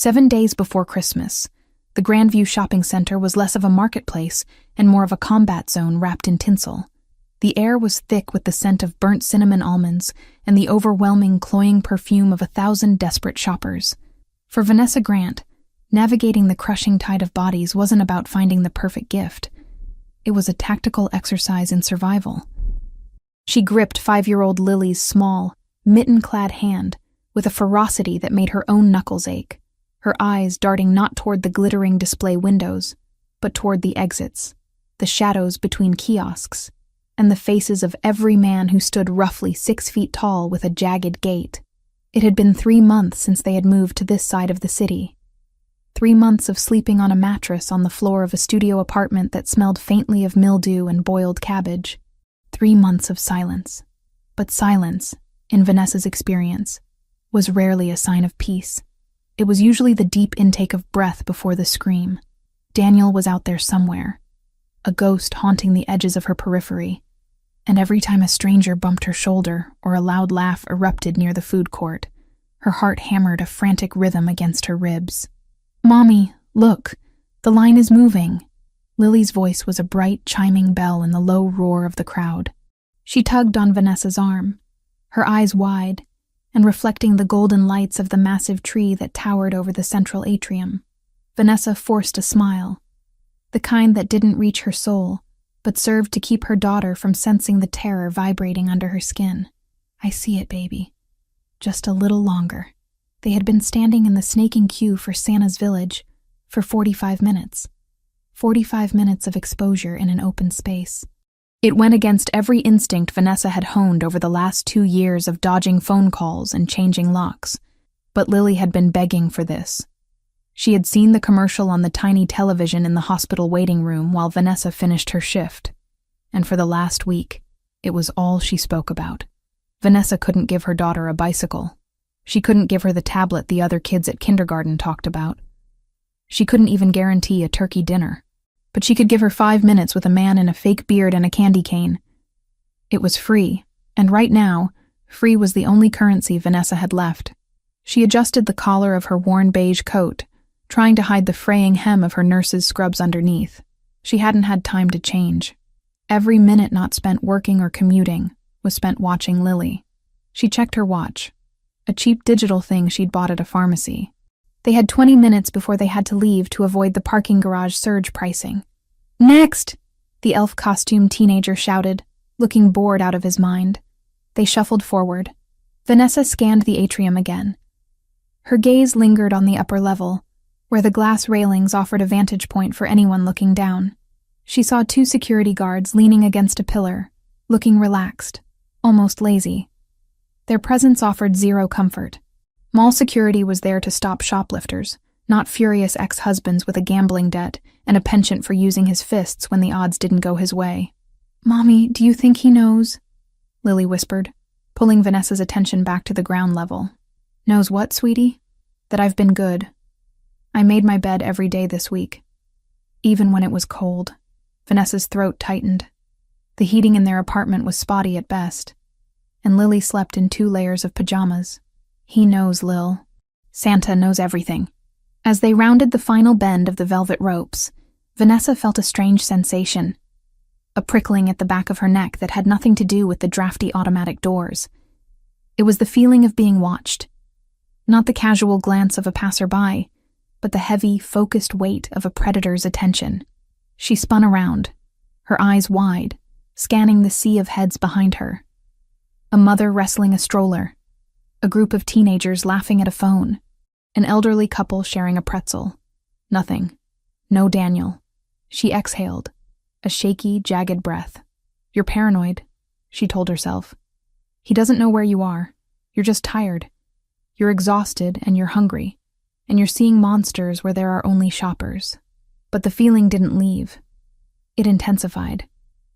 7 days before Christmas, the Grandview shopping center was less of a marketplace and more of a combat zone wrapped in tinsel. The air was thick with the scent of burnt cinnamon almonds and the overwhelming, cloying perfume of 1,000 desperate shoppers. For Vanessa Grant, navigating the crushing tide of bodies wasn't about finding the perfect gift. It was a tactical exercise in survival. She gripped 5-year-old Lily's small, mitten-clad hand with a ferocity that made her own knuckles ache, her eyes darting not toward the glittering display windows, but toward the exits, the shadows between kiosks, and the faces of every man who stood roughly 6 feet tall with a jagged gait. It had been 3 months since they had moved to this side of the city. 3 months of sleeping on a mattress on the floor of a studio apartment that smelled faintly of mildew and boiled cabbage. 3 months of silence. But silence, in Vanessa's experience, was rarely a sign of peace. It was usually the deep intake of breath before the scream. Daniel was out there somewhere, a ghost haunting the edges of her periphery, and every time a stranger bumped her shoulder or a loud laugh erupted near the food court, her heart hammered a frantic rhythm against her ribs. "Mommy, look, the line is moving." Lily's voice was a bright, chiming bell in the low roar of the crowd. She tugged on Vanessa's arm, her eyes wide, and reflecting the golden lights of the massive tree that towered over the central atrium. Vanessa forced a smile, the kind that didn't reach her soul, but served to keep her daughter from sensing the terror vibrating under her skin. "I see it, baby. Just a little longer." They had been standing in the snaking queue for Santa's village for 45 minutes. 45 minutes of exposure in an open space. It went against every instinct Vanessa had honed over the last 2 years of dodging phone calls and changing locks. But Lily had been begging for this. She had seen the commercial on the tiny television in the hospital waiting room while Vanessa finished her shift. And for the last week, it was all she spoke about. Vanessa couldn't give her daughter a bicycle. She couldn't give her the tablet the other kids at kindergarten talked about. She couldn't even guarantee a turkey dinner. But she could give her 5 minutes with a man in a fake beard and a candy cane. It was free, and right now, free was the only currency Vanessa had left. She adjusted the collar of her worn beige coat, trying to hide the fraying hem of her nurse's scrubs underneath. She hadn't had time to change. Every minute not spent working or commuting was spent watching Lily. She checked her watch, a cheap digital thing she'd bought at a pharmacy. They had 20 minutes before they had to leave to avoid the parking garage surge pricing. "Next!" the elf-costumed teenager shouted, looking bored out of his mind. They shuffled forward. Vanessa scanned the atrium again. Her gaze lingered on the upper level, where the glass railings offered a vantage point for anyone looking down. She saw 2 security guards leaning against a pillar, looking relaxed, almost lazy. Their presence offered zero comfort. Mall security was there to stop shoplifters, not furious ex-husbands with a gambling debt and a penchant for using his fists when the odds didn't go his way. "Mommy, do you think he knows?" Lily whispered, pulling Vanessa's attention back to the ground level. "Knows what, sweetie? That I've been good. I made my bed every day this week. Even when it was cold." Vanessa's throat tightened. The heating in their apartment was spotty at best, and Lily slept in 2 layers of pajamas. "He knows, Lil. Santa knows everything." As they rounded the final bend of the velvet ropes, Vanessa felt a strange sensation, a prickling at the back of her neck that had nothing to do with the drafty automatic doors. It was the feeling of being watched. Not the casual glance of a passerby, but the heavy, focused weight of a predator's attention. She spun around, her eyes wide, scanning the sea of heads behind her. A mother wrestling a stroller. A group of teenagers laughing at a phone. An elderly couple sharing a pretzel. Nothing. No Daniel. She exhaled, a shaky, jagged breath. "You're paranoid," she told herself. "He doesn't know where you are. You're just tired. You're exhausted and you're hungry. And you're seeing monsters where there are only shoppers." But the feeling didn't leave. It intensified.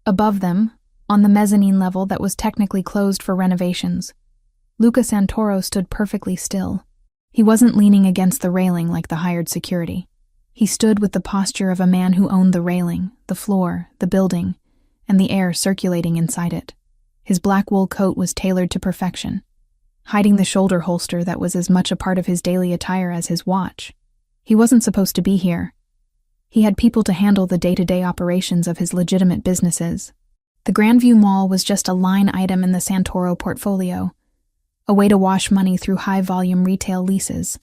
Above them, on the mezzanine level that was technically closed for renovations, Luca Santoro stood perfectly still. He wasn't leaning against the railing like the hired security. He stood with the posture of a man who owned the railing, the floor, the building, and the air circulating inside it. His black wool coat was tailored to perfection. hiding the shoulder holster that was as much a part of his daily attire as his watch. He wasn't supposed to be here. He had people to handle the day-to-day operations of his legitimate businesses. The Grandview Mall was just a line item in the Santoro portfolio, a way to wash money through high-volume retail leases.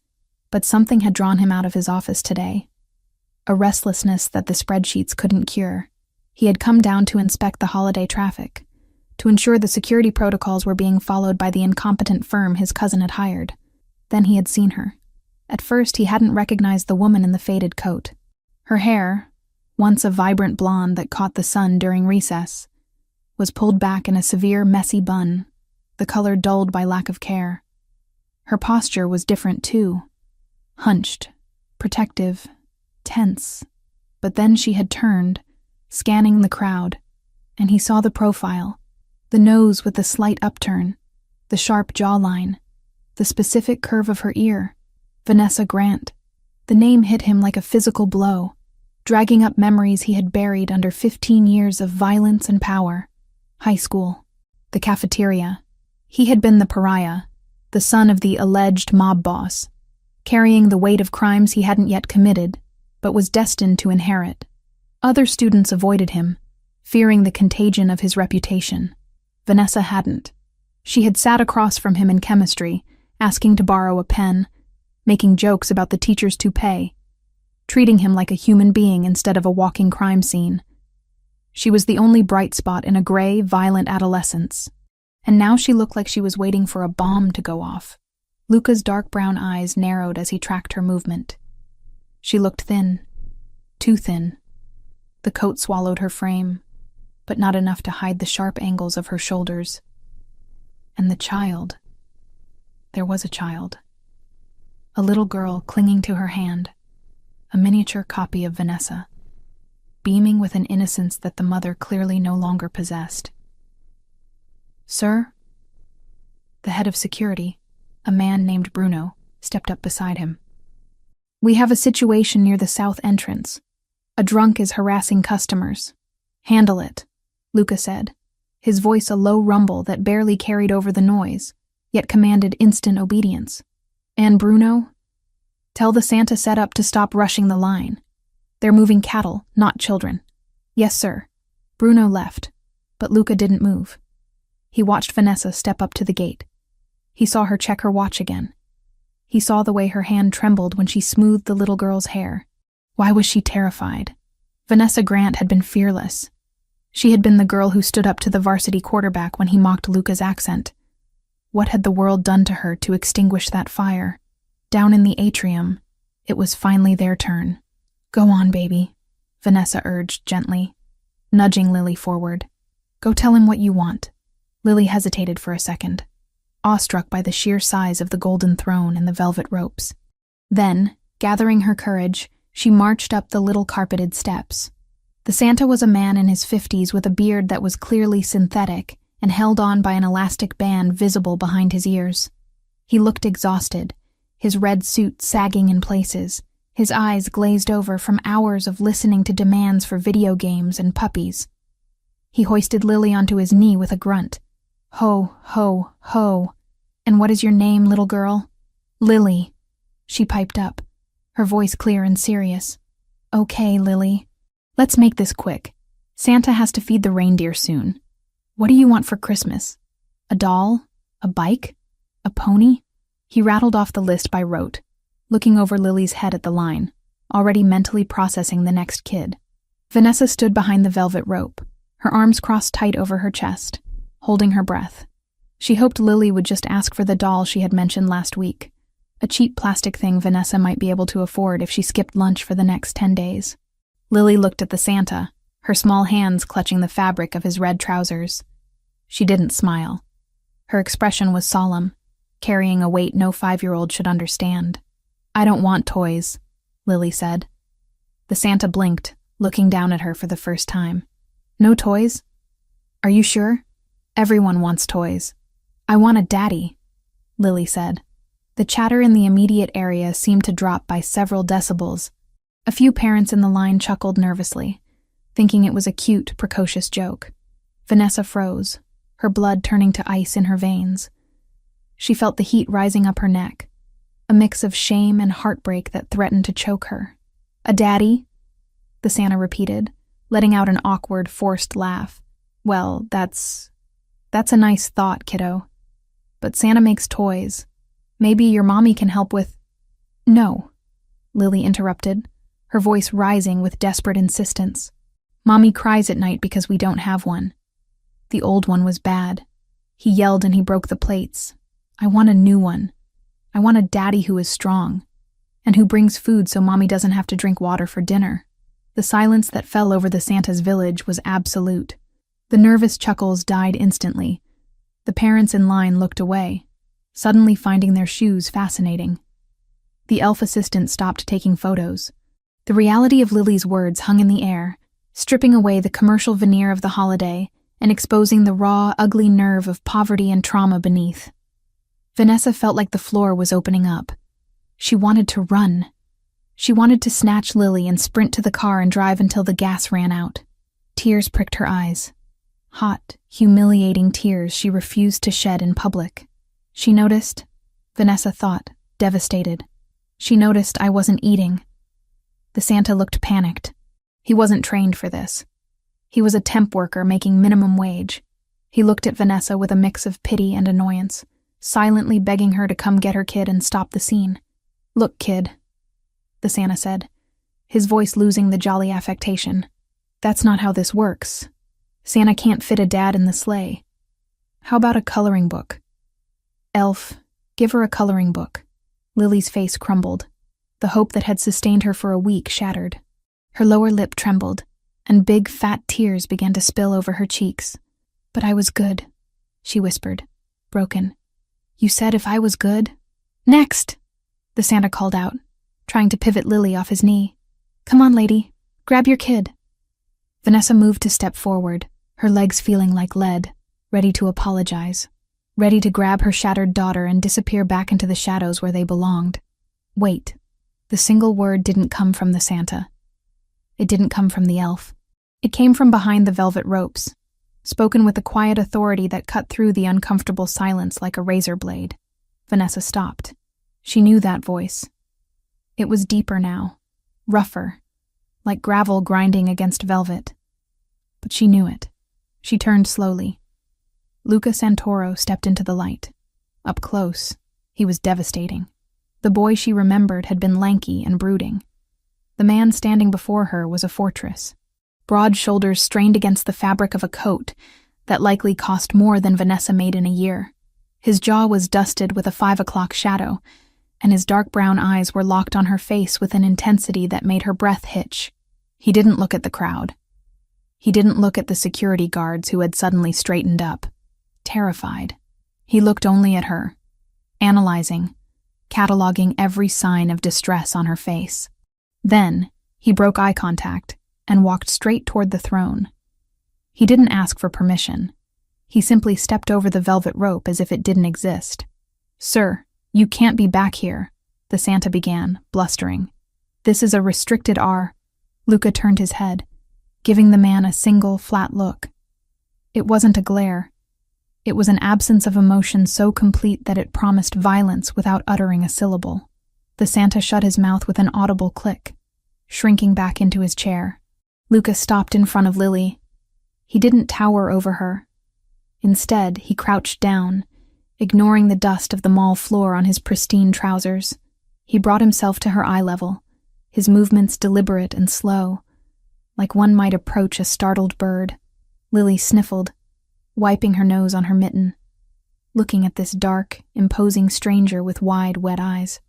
But something had drawn him out of his office today. A restlessness that the spreadsheets couldn't cure. He had come down to inspect the holiday traffic, to ensure the security protocols were being followed by the incompetent firm his cousin had hired. Then he had seen her. At first, he hadn't recognized the woman in the faded coat. Her hair, once a vibrant blonde that caught the sun during recess, was pulled back in a severe, messy bun, the color dulled by lack of care. Her posture was different too. Hunched, protective, tense. But then she had turned, scanning the crowd, and he saw the profile, the nose with the slight upturn, the sharp jawline, the specific curve of her ear. Vanessa Grant. The name hit him like a physical blow, dragging up memories he had buried under 15 years of violence and power. High school. The cafeteria. He had been the pariah, the son of the alleged mob boss, carrying the weight of crimes he hadn't yet committed, but was destined to inherit. Other students avoided him, fearing the contagion of his reputation. Vanessa hadn't. She had sat across from him in chemistry, asking to borrow a pen, making jokes about the teacher's toupee, treating him like a human being instead of a walking crime scene. She was the only bright spot in a gray, violent adolescence, and now she looked like she was waiting for a bomb to go off. Luca's dark brown eyes narrowed as he tracked her movement. She looked thin, too thin. The coat swallowed her frame, but not enough to hide the sharp angles of her shoulders. And the child. There was a child. A little girl clinging to her hand, a miniature copy of Vanessa, beaming with an innocence that the mother clearly no longer possessed. "Sir?" The head of security, a man named Bruno, stepped up beside him. "We have a situation near the south entrance. A drunk is harassing customers." "Handle it," Luca said, his voice a low rumble that barely carried over the noise, yet commanded instant obedience. "And Bruno? Tell the Santa setup to stop rushing the line. They're moving cattle, not children." "Yes, sir." Bruno left, but Luca didn't move. He watched Vanessa step up to the gate. He saw her check her watch again. He saw the way her hand trembled when she smoothed the little girl's hair. Why was she terrified? Vanessa Grant had been fearless. She had been the girl who stood up to the varsity quarterback when he mocked Luca's accent. What had the world done to her to extinguish that fire? Down in the atrium, it was finally their turn. "Go on, baby," Vanessa urged gently, nudging Lily forward. "Go tell him what you want." Lily hesitated for a second, awestruck by the sheer size of the golden throne and the velvet ropes. Then, gathering her courage, she marched up the little carpeted steps. The Santa was a man in his 50s with a beard that was clearly synthetic and held on by an elastic band visible behind his ears. He looked exhausted, his red suit sagging in places, his eyes glazed over from hours of listening to demands for video games and puppies. He hoisted Lily onto his knee with a grunt. "Ho, ho, ho. And what is your name, little girl?" "Lily," she piped up, her voice clear and serious. "Okay, Lily. Let's make this quick. Santa has to feed the reindeer soon. What do you want for Christmas? A doll? A bike? A pony?" He rattled off the list by rote, looking over Lily's head at the line, already mentally processing the next kid. Vanessa stood behind the velvet rope, her arms crossed tight over her chest, holding her breath. She hoped Lily would just ask for the doll she had mentioned last week, a cheap plastic thing Vanessa might be able to afford if she skipped lunch for the next 10 days. Lily looked at the Santa, her small hands clutching the fabric of his red trousers. She didn't smile. Her expression was solemn, carrying a weight no 5-year-old should understand. "I don't want toys," Lily said. The Santa blinked, looking down at her for the first time. "No toys? Are you sure? Everyone wants toys." "I want a daddy," Lily said. The chatter in the immediate area seemed to drop by several decibels. A few parents in the line chuckled nervously, thinking it was a cute, precocious joke. Vanessa froze, her blood turning to ice in her veins. She felt the heat rising up her neck, a mix of shame and heartbreak that threatened to choke her. "A daddy?" the Santa repeated, letting out an awkward, forced laugh. "Well, that's a nice thought, kiddo. But Santa makes toys. Maybe your mommy can help with—" "No," Lily interrupted, her voice rising with desperate insistence. "Mommy cries at night because we don't have one. The old one was bad. He yelled and he broke the plates. I want a new one. I want a daddy who is strong, and who brings food so Mommy doesn't have to drink water for dinner." The silence that fell over the Santa's village was absolute. The nervous chuckles died instantly. The parents in line looked away, suddenly finding their shoes fascinating. The elf assistant stopped taking photos. The reality of Lily's words hung in the air, stripping away the commercial veneer of the holiday and exposing the raw, ugly nerve of poverty and trauma beneath. Vanessa felt like the floor was opening up. She wanted to run. She wanted to snatch Lily and sprint to the car and drive until the gas ran out. Tears pricked her eyes. Hot, humiliating tears she refused to shed in public. She noticed, Vanessa thought, devastated. She noticed I wasn't eating. The Santa looked panicked. He wasn't trained for this. He was a temp worker making minimum wage. He looked at Vanessa with a mix of pity and annoyance, silently begging her to come get her kid and stop the scene. "Look, kid," the Santa said, his voice losing the jolly affectation. "That's not how this works. Santa can't fit a dad in the sleigh. How about a coloring book?" "Elf, give her a coloring book." Lily's face crumbled. The hope that had sustained her for a week shattered. Her lower lip trembled, and big, fat tears began to spill over her cheeks. "But I was good," she whispered, broken. "You said if I was good—" "Next!" the Santa called out, trying to pivot Lily off his knee. "Come on, lady. Grab your kid." Vanessa moved to step forward, her legs feeling like lead, ready to apologize, ready to grab her shattered daughter and disappear back into the shadows where they belonged. Wait. The single word didn't come from the Santa. It didn't come from the elf. It came from behind the velvet ropes, spoken with a quiet authority that cut through the uncomfortable silence like a razor blade. Vanessa stopped. She knew that voice. It was deeper now, rougher, like gravel grinding against velvet. But she knew it. She turned slowly. Luca Santoro stepped into the light. Up close, he was devastating. The boy she remembered had been lanky and brooding. The man standing before her was a fortress. Broad shoulders strained against the fabric of a coat that likely cost more than Vanessa made in a year. His jaw was dusted with a 5 o'clock shadow, and his dark brown eyes were locked on her face with an intensity that made her breath hitch. He didn't look at the crowd. He didn't look at the security guards who had suddenly straightened up, terrified. He looked only at her, analyzing, cataloging every sign of distress on her face. Then, he broke eye contact and walked straight toward the throne. He didn't ask for permission. He simply stepped over the velvet rope as if it didn't exist. "Sir, you can't be back here," the Santa began, blustering. "This is a restricted R." Luca turned his head, giving the man a single, flat look. It wasn't a glare. It was an absence of emotion so complete that it promised violence without uttering a syllable. The Santa shut his mouth with an audible click, shrinking back into his chair. Luca stopped in front of Lily. He didn't tower over her. Instead, he crouched down, ignoring the dust of the mall floor on his pristine trousers. He brought himself to her eye level, his movements deliberate and slow, like one might approach a startled bird. Lily sniffled, wiping her nose on her mitten, looking at this dark, imposing stranger with wide, wet eyes.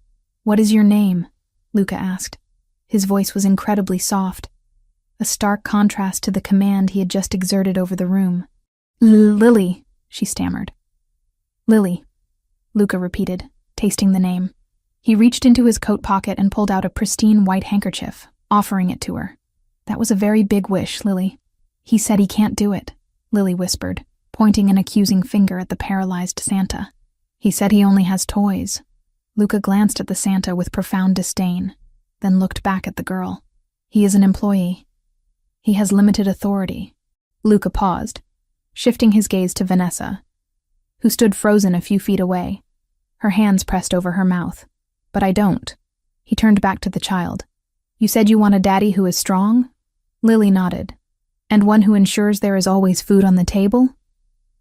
"What is your name?" Luca asked. His voice was incredibly soft, a stark contrast to the command he had just exerted over the room. "Lily," she stammered. "Lily," Luca repeated, tasting the name. He reached into his coat pocket and pulled out a pristine white handkerchief, offering it to her. "That was a very big wish, Lily." "He said he can't do it," Lily whispered, pointing an accusing finger at the paralyzed Santa. "He said he only has toys." Luca glanced at the Santa with profound disdain, then looked back at the girl. "He is an employee. He has limited authority." Luca paused, shifting his gaze to Vanessa, who stood frozen a few feet away, her hands pressed over her mouth. "But I don't." He turned back to the child. "You said you want a daddy who is strong?" Lily nodded. "And one who ensures there is always food on the table?"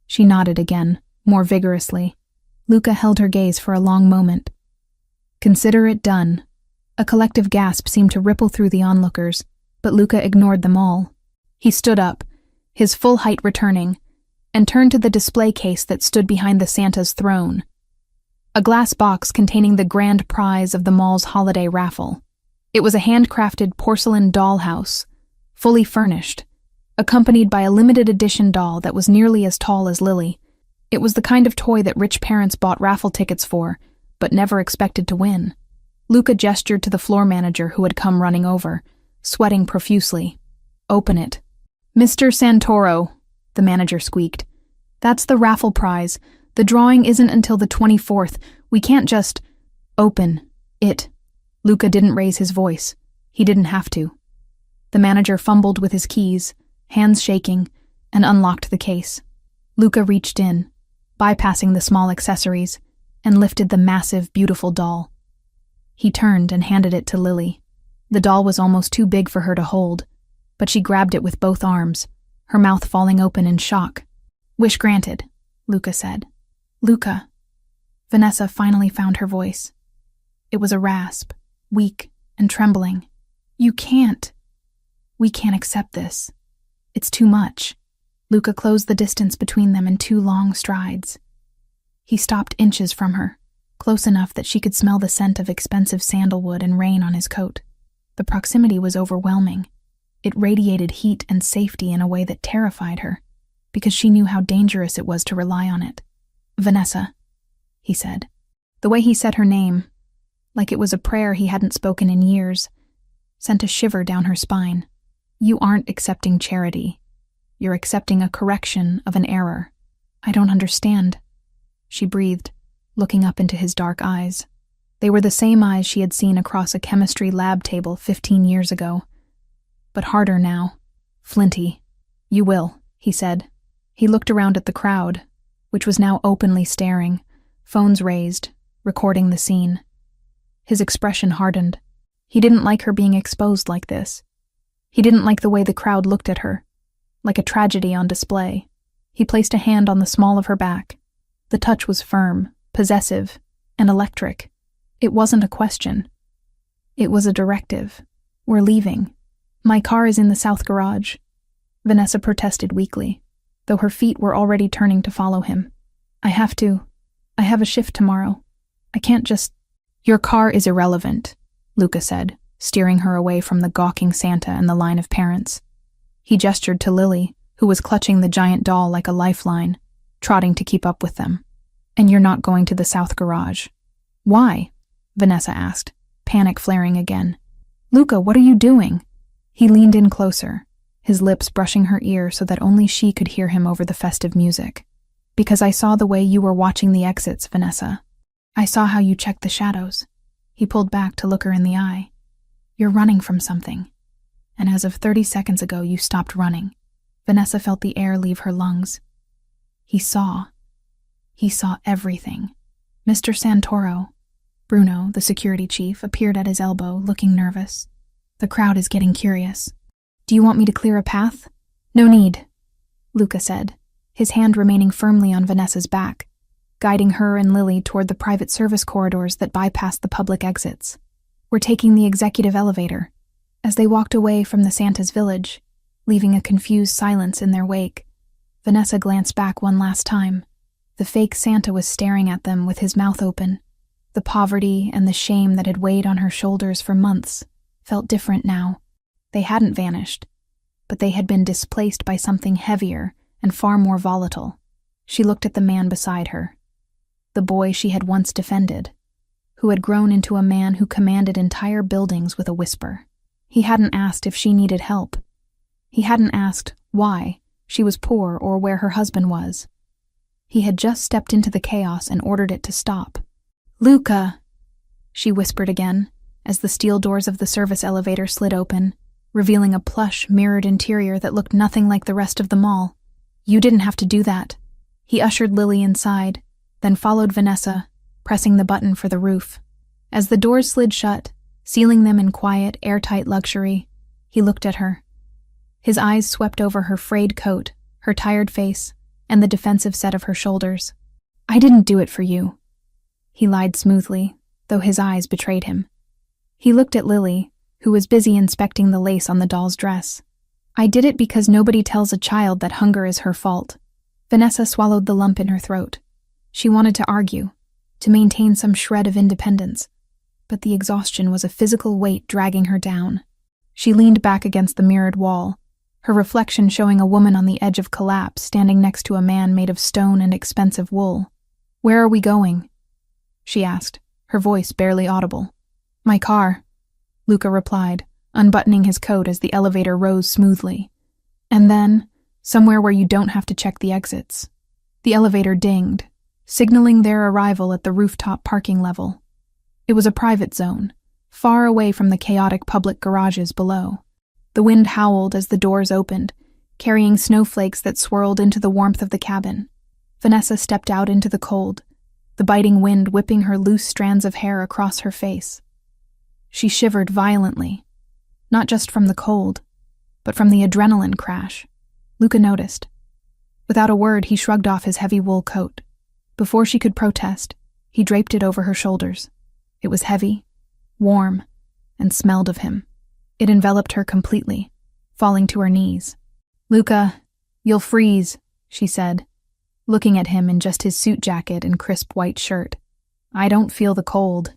She nodded again, more vigorously. Luca held her gaze for a long moment. "Consider it done." A collective gasp seemed to ripple through the onlookers, but Luca ignored them all. He stood up, his full height returning, and turned to the display case that stood behind the Santa's throne. A glass box containing the grand prize of the mall's holiday raffle. It was a handcrafted porcelain dollhouse, fully furnished, accompanied by a limited edition doll that was nearly as tall as Lily. It was the kind of toy that rich parents bought raffle tickets for, but never expected to win. Luca gestured to the floor manager who had come running over, sweating profusely. "Open it." "Mr. Santoro," the manager squeaked. "That's the raffle prize. The drawing isn't until the 24th. We can't just—" "Open it." Luca didn't raise his voice. He didn't have to. The manager fumbled with his keys, hands shaking, and unlocked the case. Luca reached in, bypassing the small accessories, and lifted the massive, beautiful doll. He turned and handed it to Lily. The doll was almost too big for her to hold, but she grabbed it with both arms, her mouth falling open in shock. "Wish granted," Luca said. "Luca." Vanessa finally found her voice. It was a rasp, weak and trembling. "You can't. We can't accept this. It's too much." Luca closed the distance between them in 2 long strides. He stopped inches from her, close enough that she could smell the scent of expensive sandalwood and rain on his coat. The proximity was overwhelming. It radiated heat and safety in a way that terrified her, because she knew how dangerous it was to rely on it. "Vanessa," he said. The way he said her name, like it was a prayer he hadn't spoken in years, sent a shiver down her spine. "You aren't accepting charity. You're accepting a correction of an error." "I don't understand," she breathed, looking up into his dark eyes. They were the same eyes she had seen across a chemistry lab table 15 years ago, but harder now, flinty. "You will," he said. He looked around at the crowd, which was now openly staring, phones raised, recording the scene. His expression hardened. He didn't like her being exposed like this. He didn't like the way the crowd looked at her, like a tragedy on display. He placed a hand on the small of her back. The touch was firm, possessive, and electric. It wasn't a question. It was a directive. "We're leaving. My car is in the south garage." Vanessa protested weakly, though her feet were already turning to follow him. I have a shift tomorrow. I can't just—" "Your car is irrelevant," Luca said, steering her away from the gawking Santa and the line of parents. He gestured to Lily, who was clutching the giant doll like a lifeline, trotting to keep up with them. "And you're not going to the south garage." "Why?" Vanessa asked, panic flaring again. "Luca, what are you doing?" He leaned in closer, his lips brushing her ear so that only she could hear him over the festive music. "Because I saw the way you were watching the exits, Vanessa. I saw how you checked the shadows." He pulled back to look her in the eye. "You're running from something. And as of 30 seconds ago, you stopped running." Vanessa felt the air leave her lungs. He saw everything. Mr. Santoro, Bruno, the security chief, appeared at his elbow, looking nervous. "The crowd is getting curious. Do you want me to clear a path?" "No need," Luca said, his hand remaining firmly on Vanessa's back, guiding her and Lily toward the private service corridors that bypassed the public exits. "We're taking the executive elevator." As they walked away from the Santa's village, leaving a confused silence in their wake, Vanessa glanced back one last time. The fake Santa was staring at them with his mouth open. The poverty and the shame that had weighed on her shoulders for months felt different now. They hadn't vanished, but they had been displaced by something heavier and far more volatile. She looked at the man beside her, the boy she had once defended, who had grown into a man who commanded entire buildings with a whisper. He hadn't asked if she needed help. He hadn't asked why she was poor or where her husband was. He had just stepped into the chaos and ordered it to stop. "Luca," she whispered again, as the steel doors of the service elevator slid open, revealing a plush, mirrored interior that looked nothing like the rest of the mall. "You didn't have to do that." He ushered Lily inside, then followed Vanessa, pressing the button for the roof. As the doors slid shut, sealing them in quiet, airtight luxury, he looked at her. His eyes swept over her frayed coat, her tired face, and the defensive set of her shoulders. "I didn't do it for you," he lied smoothly, though his eyes betrayed him. He looked at Lily, who was busy inspecting the lace on the doll's dress. "I did it because nobody tells a child that hunger is her fault." Vanessa swallowed the lump in her throat. She wanted to argue, to maintain some shred of independence, but the exhaustion was a physical weight dragging her down. She leaned back against the mirrored wall, her reflection showing a woman on the edge of collapse standing next to a man made of stone and expensive wool. "Where are we going?" she asked, her voice barely audible. "My car," Luca replied, unbuttoning his coat as the elevator rose smoothly. "And then, somewhere where you don't have to check the exits." The elevator dinged, signaling their arrival at the rooftop parking level. It was a private zone, far away from the chaotic public garages below. The wind howled as the doors opened, carrying snowflakes that swirled into the warmth of the cabin. Vanessa stepped out into the cold, the biting wind whipping her loose strands of hair across her face. She shivered violently, not just from the cold, but from the adrenaline crash. Luca noticed. Without a word, he shrugged off his heavy wool coat. Before she could protest, he draped it over her shoulders. It was heavy, warm, and smelled of him. It enveloped her completely, falling to her knees. "Luca, you'll freeze," she said, looking at him in just his suit jacket and crisp white shirt. "I don't feel the cold,"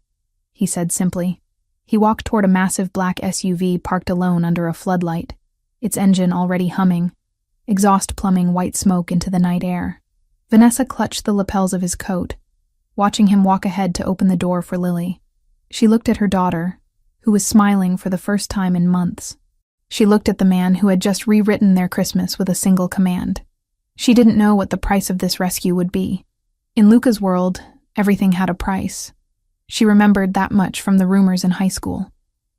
he said simply. He walked toward a massive black SUV parked alone under a floodlight, its engine already humming, exhaust plumbing white smoke into the night air. Vanessa clutched the lapels of his coat, watching him walk ahead to open the door for Lily. She looked at her daughter, who was smiling for the first time in months. She looked at the man who had just rewritten their Christmas with a single command. She didn't know what the price of this rescue would be. In Luca's world, everything had a price. She remembered that much from the rumors in high school.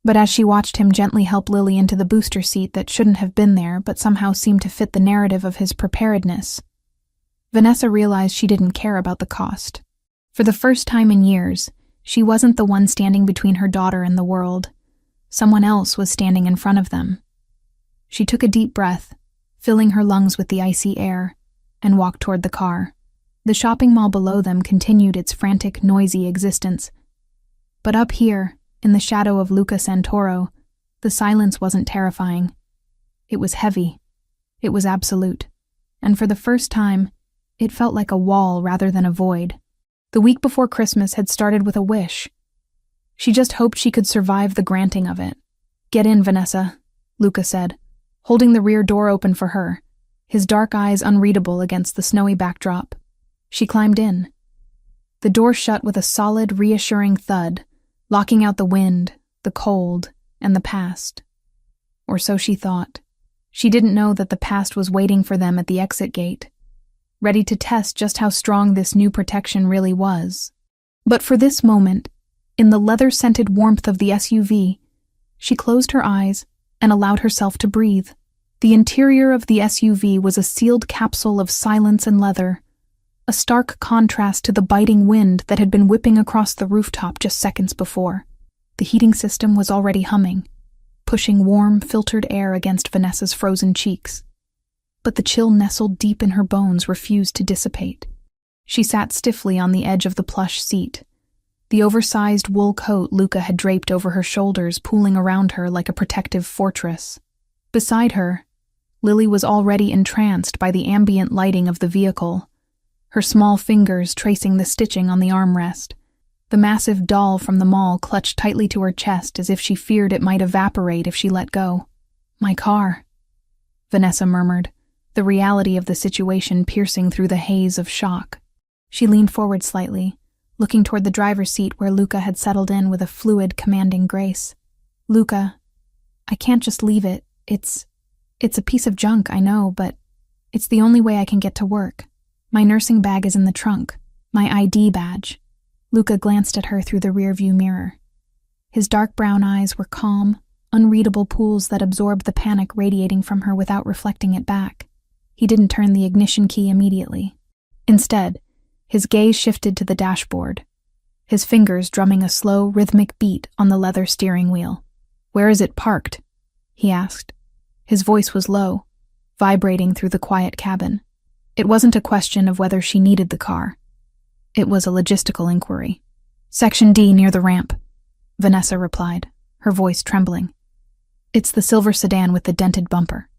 But as she watched him gently help Lily into the booster seat that shouldn't have been there but somehow seemed to fit the narrative of his preparedness, Vanessa realized she didn't care about the cost. For the first time in years, she wasn't the one standing between her daughter and the world. Someone else was standing in front of them. She took a deep breath, filling her lungs with the icy air, and walked toward the car. The shopping mall below them continued its frantic, noisy existence. But up here, in the shadow of Luca Santoro, the silence wasn't terrifying. It was heavy. It was absolute. And for the first time, it felt like a wall rather than a void. The week before Christmas had started with a wish. She just hoped she could survive the granting of it. "Get in, Vanessa," Luca said, holding the rear door open for her, his dark eyes unreadable against the snowy backdrop. She climbed in. The door shut with a solid, reassuring thud, locking out the wind, the cold, and the past. Or so she thought. She didn't know that the past was waiting for them at the exit gate, ready to test just how strong this new protection really was. But for this moment, in the leather-scented warmth of the SUV, she closed her eyes and allowed herself to breathe. The interior of the SUV was a sealed capsule of silence and leather, a stark contrast to the biting wind that had been whipping across the rooftop just seconds before. The heating system was already humming, pushing warm, filtered air against Vanessa's frozen cheeks. But the chill nestled deep in her bones refused to dissipate. She sat stiffly on the edge of the plush seat, the oversized wool coat Luca had draped over her shoulders pooling around her like a protective fortress. Beside her, Lily was already entranced by the ambient lighting of the vehicle, her small fingers tracing the stitching on the armrest. The massive doll from the mall clutched tightly to her chest as if she feared it might evaporate if she let go. "My car," Vanessa murmured, the reality of the situation piercing through the haze of shock. She leaned forward slightly, looking toward the driver's seat where Luca had settled in with a fluid, commanding grace. "Luca, I can't just leave it. It's a piece of junk, I know, but it's the only way I can get to work. My nursing bag is in the trunk, my ID badge." Luca glanced at her through the rearview mirror. His dark brown eyes were calm, unreadable pools that absorbed the panic radiating from her without reflecting it back. He didn't turn the ignition key immediately. Instead, his gaze shifted to the dashboard, his fingers drumming a slow, rhythmic beat on the leather steering wheel. "Where is it parked?" he asked. His voice was low, vibrating through the quiet cabin. It wasn't a question of whether she needed the car. It was a logistical inquiry. "Section D near the ramp," Vanessa replied, her voice trembling. "It's the silver sedan with the dented bumper."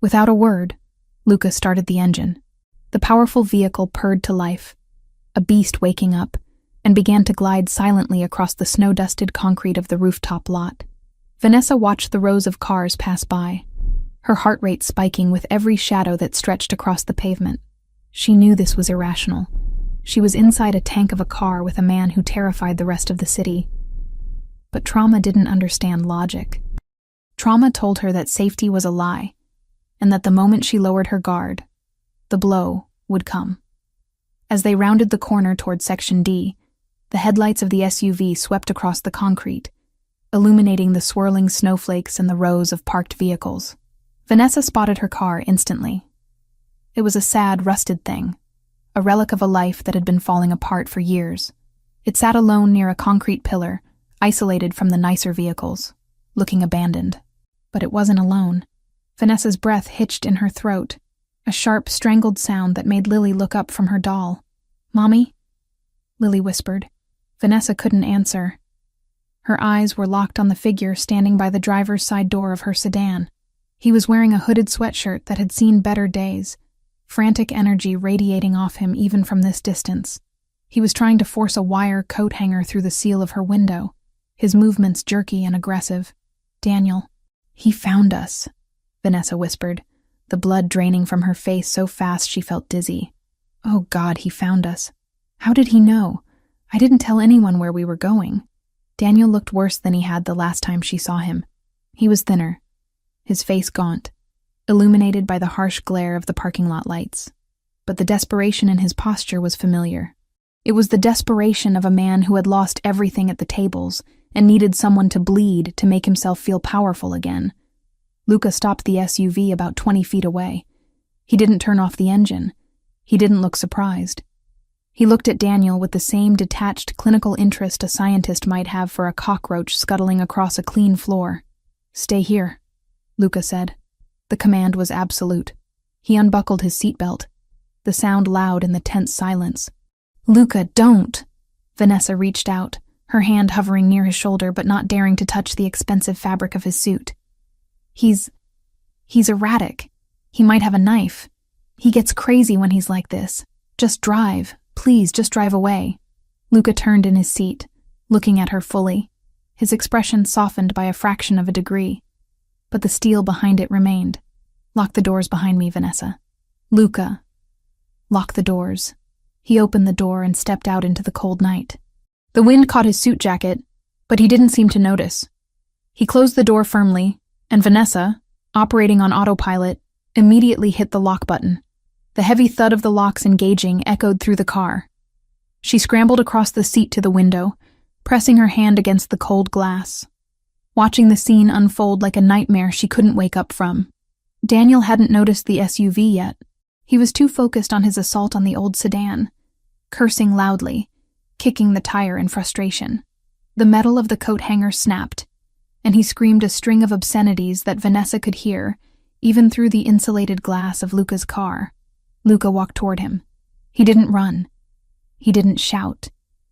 Without a word, Luca started the engine. The powerful vehicle purred to life, a beast waking up, and began to glide silently across the snow-dusted concrete of the rooftop lot. Vanessa watched the rows of cars pass by, her heart rate spiking with every shadow that stretched across the pavement. She knew this was irrational. She was inside a tank of a car with a man who terrified the rest of the city. But trauma didn't understand logic. Trauma told her that safety was a lie, and that the moment she lowered her guard, the blow would come. As they rounded the corner toward Section D, the headlights of the SUV swept across the concrete, illuminating the swirling snowflakes and the rows of parked vehicles. Vanessa spotted her car instantly. It was a sad, rusted thing, a relic of a life that had been falling apart for years. It sat alone near a concrete pillar, isolated from the nicer vehicles, looking abandoned. But it wasn't alone. Vanessa's breath hitched in her throat, a sharp, strangled sound that made Lily look up from her doll. "Mommy?" Lily whispered. Vanessa couldn't answer. Her eyes were locked on the figure standing by the driver's side door of her sedan. He was wearing a hooded sweatshirt that had seen better days, frantic energy radiating off him even from this distance. He was trying to force a wire coat hanger through the seal of her window, his movements jerky and aggressive. "Daniel, he found us," Vanessa whispered, the blood draining from her face so fast she felt dizzy. "Oh God, he found us. How did he know? I didn't tell anyone where we were going." Daniel looked worse than he had the last time she saw him. He was thinner, his face gaunt, illuminated by the harsh glare of the parking lot lights. But the desperation in his posture was familiar. It was the desperation of a man who had lost everything at the tables and needed someone to bleed to make himself feel powerful again. Luca stopped the SUV about 20 feet away. He didn't turn off the engine. He didn't look surprised. He looked at Daniel with the same detached clinical interest a scientist might have for a cockroach scuttling across a clean floor. "Stay here," Luca said. The command was absolute. He unbuckled his seatbelt, the sound loud in the tense silence. "Luca, don't!" Vanessa reached out, her hand hovering near his shoulder but not daring to touch the expensive fabric of his suit. He's erratic. He might have a knife. He gets crazy when he's like this. Just drive. Please, just drive away." Luca turned in his seat, looking at her fully, his expression softened by a fraction of a degree. But the steel behind it remained. "Lock the doors behind me, Vanessa." "Luca." "Lock the doors." He opened the door and stepped out into the cold night. The wind caught his suit jacket, but he didn't seem to notice. He closed the door firmly, and Vanessa, operating on autopilot, immediately hit the lock button. The heavy thud of the locks engaging echoed through the car. She scrambled across the seat to the window, pressing her hand against the cold glass, watching the scene unfold like a nightmare she couldn't wake up from. Daniel hadn't noticed the SUV yet. He was too focused on his assault on the old sedan, cursing loudly, kicking the tire in frustration. The metal of the coat hanger snapped, and he screamed a string of obscenities that Vanessa could hear, even through the insulated glass of Luca's car. Luca walked toward him. He didn't run. He didn't shout.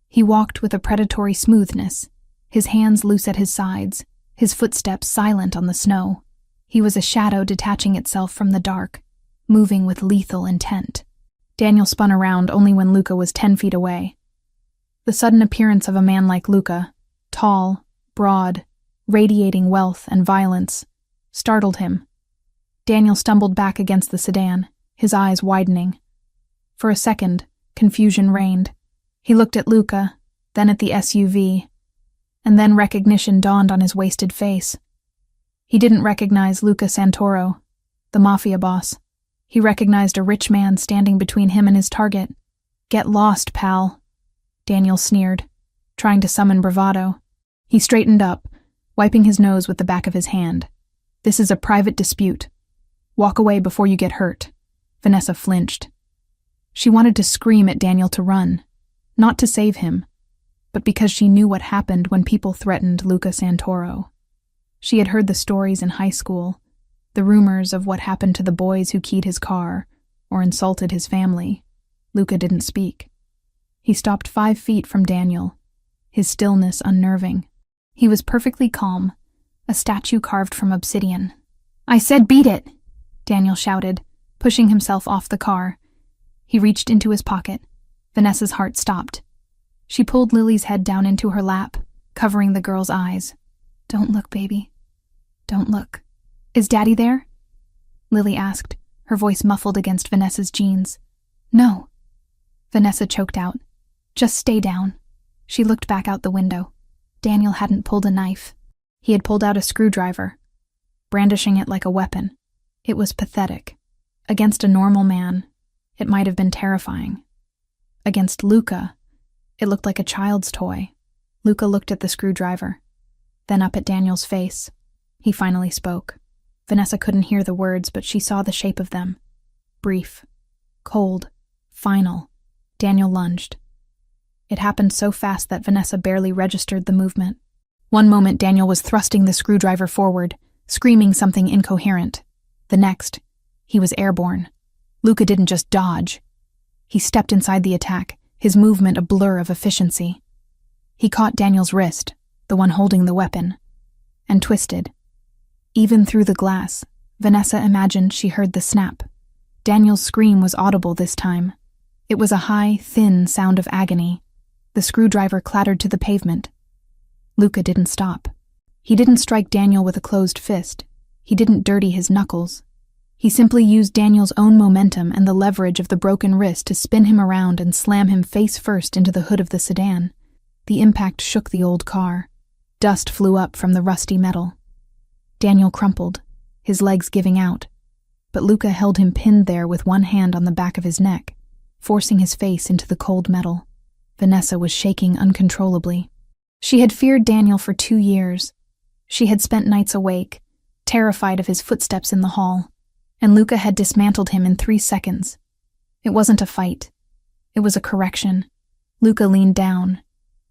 He walked with a predatory smoothness, his hands loose at his sides, his footsteps silent on the snow. He was a shadow detaching itself from the dark, moving with lethal intent. Daniel spun around only when Luca was 10 feet away. The sudden appearance of a man like Luca, tall, broad, radiating wealth and violence, startled him. Daniel stumbled back against the sedan, his eyes widening. For a second, confusion reigned. He looked at Luca, then at the SUV, and then recognition dawned on his wasted face. He didn't recognize Luca Santoro, the Mafia boss. He recognized a rich man standing between him and his target. "Get lost, pal," Daniel sneered, trying to summon bravado. He straightened up, wiping his nose with the back of his hand. "This is a private dispute. Walk away before you get hurt." Vanessa flinched. She wanted to scream at Daniel to run, not to save him, but because she knew what happened when people threatened Luca Santoro. She had heard the stories in high school, the rumors of what happened to the boys who keyed his car or insulted his family. Luca didn't speak. He stopped 5 feet from Daniel, his stillness unnerving. He was perfectly calm, a statue carved from obsidian. "I said beat it!" Daniel shouted, pushing himself off the car. He reached into his pocket. Vanessa's heart stopped. She pulled Lily's head down into her lap, covering the girl's eyes. "Don't look, baby. Don't look." "Is Daddy there?" Lily asked, her voice muffled against Vanessa's jeans. "No." Vanessa choked out. "Just stay down." She looked back out the window. Daniel hadn't pulled a knife. He had pulled out a screwdriver, brandishing it like a weapon. It was pathetic. Against a normal man, it might have been terrifying. Against Luca, it looked like a child's toy. Luca looked at the screwdriver, then up at Daniel's face. He finally spoke. Vanessa couldn't hear the words, but she saw the shape of them. Brief, cold, final. Daniel lunged. It happened so fast that Vanessa barely registered the movement. One moment Daniel was thrusting the screwdriver forward, screaming something incoherent. The next, he was airborne. Luca didn't just dodge. He stepped inside the attack, his movement a blur of efficiency. He caught Daniel's wrist, the one holding the weapon, and twisted. Even through the glass, Vanessa imagined she heard the snap. Daniel's scream was audible this time. It was a high, thin sound of agony. The screwdriver clattered to the pavement. Luca didn't stop. He didn't strike Daniel with a closed fist. He didn't dirty his knuckles. He simply used Daniel's own momentum and the leverage of the broken wrist to spin him around and slam him face first into the hood of the sedan. The impact shook the old car. Dust flew up from the rusty metal. Daniel crumpled, his legs giving out, but Luca held him pinned there with one hand on the back of his neck, forcing his face into the cold metal. Vanessa was shaking uncontrollably. She had feared Daniel for 2 years. She had spent nights awake, terrified of his footsteps in the hall, and Luca had dismantled him in 3 seconds. It wasn't a fight. It was a correction. Luca leaned down,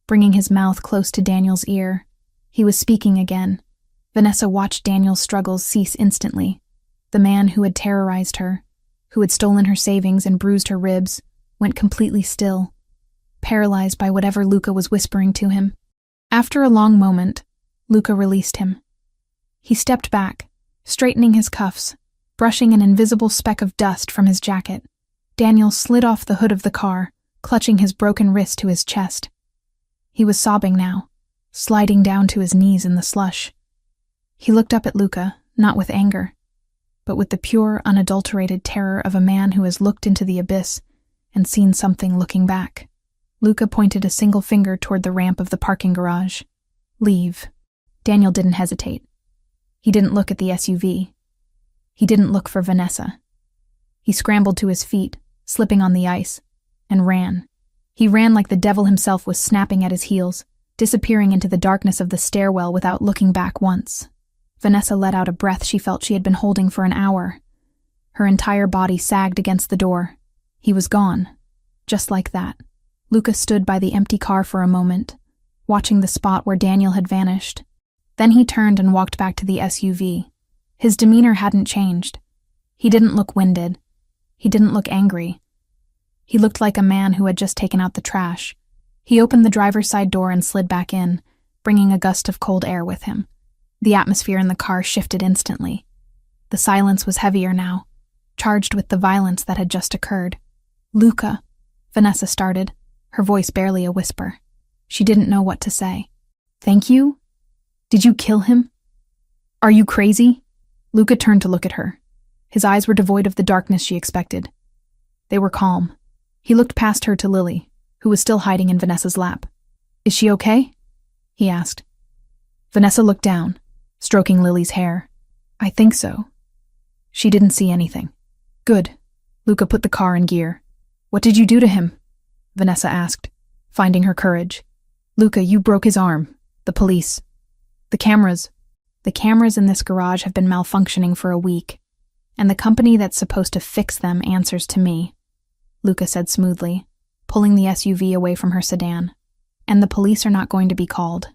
bringing his mouth close to Daniel's ear. He was speaking again. Vanessa watched Daniel's struggles cease instantly. The man who had terrorized her, who had stolen her savings and bruised her ribs, went completely still, paralyzed by whatever Luca was whispering to him. After a long moment, Luca released him. He stepped back, straightening his cuffs, brushing an invisible speck of dust from his jacket. Daniel slid off the hood of the car, clutching his broken wrist to his chest. He was sobbing now, sliding down to his knees in the slush. He looked up at Luca, not with anger, but with the pure, unadulterated terror of a man who has looked into the abyss and seen something looking back. Luca pointed a single finger toward the ramp of the parking garage. "Leave." Daniel didn't hesitate. He didn't look at the SUV. He didn't look for Vanessa. He scrambled to his feet, slipping on the ice, and ran. He ran like the devil himself was snapping at his heels, disappearing into the darkness of the stairwell without looking back once. Vanessa let out a breath she felt she had been holding for an hour. Her entire body sagged against the door. He was gone. Just like that. Luca stood by the empty car for a moment, watching the spot where Daniel had vanished. Then he turned and walked back to the SUV. His demeanor hadn't changed. He didn't look winded. He didn't look angry. He looked like a man who had just taken out the trash. He opened the driver's side door and slid back in, bringing a gust of cold air with him. The atmosphere in the car shifted instantly. The silence was heavier now, charged with the violence that had just occurred. "Luca," Vanessa started, her voice barely a whisper. She didn't know what to say. "Thank you? Did you kill him? Are you crazy?" Luca turned to look at her. His eyes were devoid of the darkness she expected. They were calm. He looked past her to Lily, who was still hiding in Vanessa's lap. "Is she okay?" he asked. Vanessa looked down, stroking Lily's hair. "I think so." She didn't see anything. "Good." Luca put the car in gear. "What did you do to him?" Vanessa asked, finding her courage. "Luca, you broke his arm. The police. The cameras in this garage have been malfunctioning for a week, and the company that's supposed to fix them answers to me," Luca said smoothly, pulling the SUV away from her sedan. And the police are not going to be called.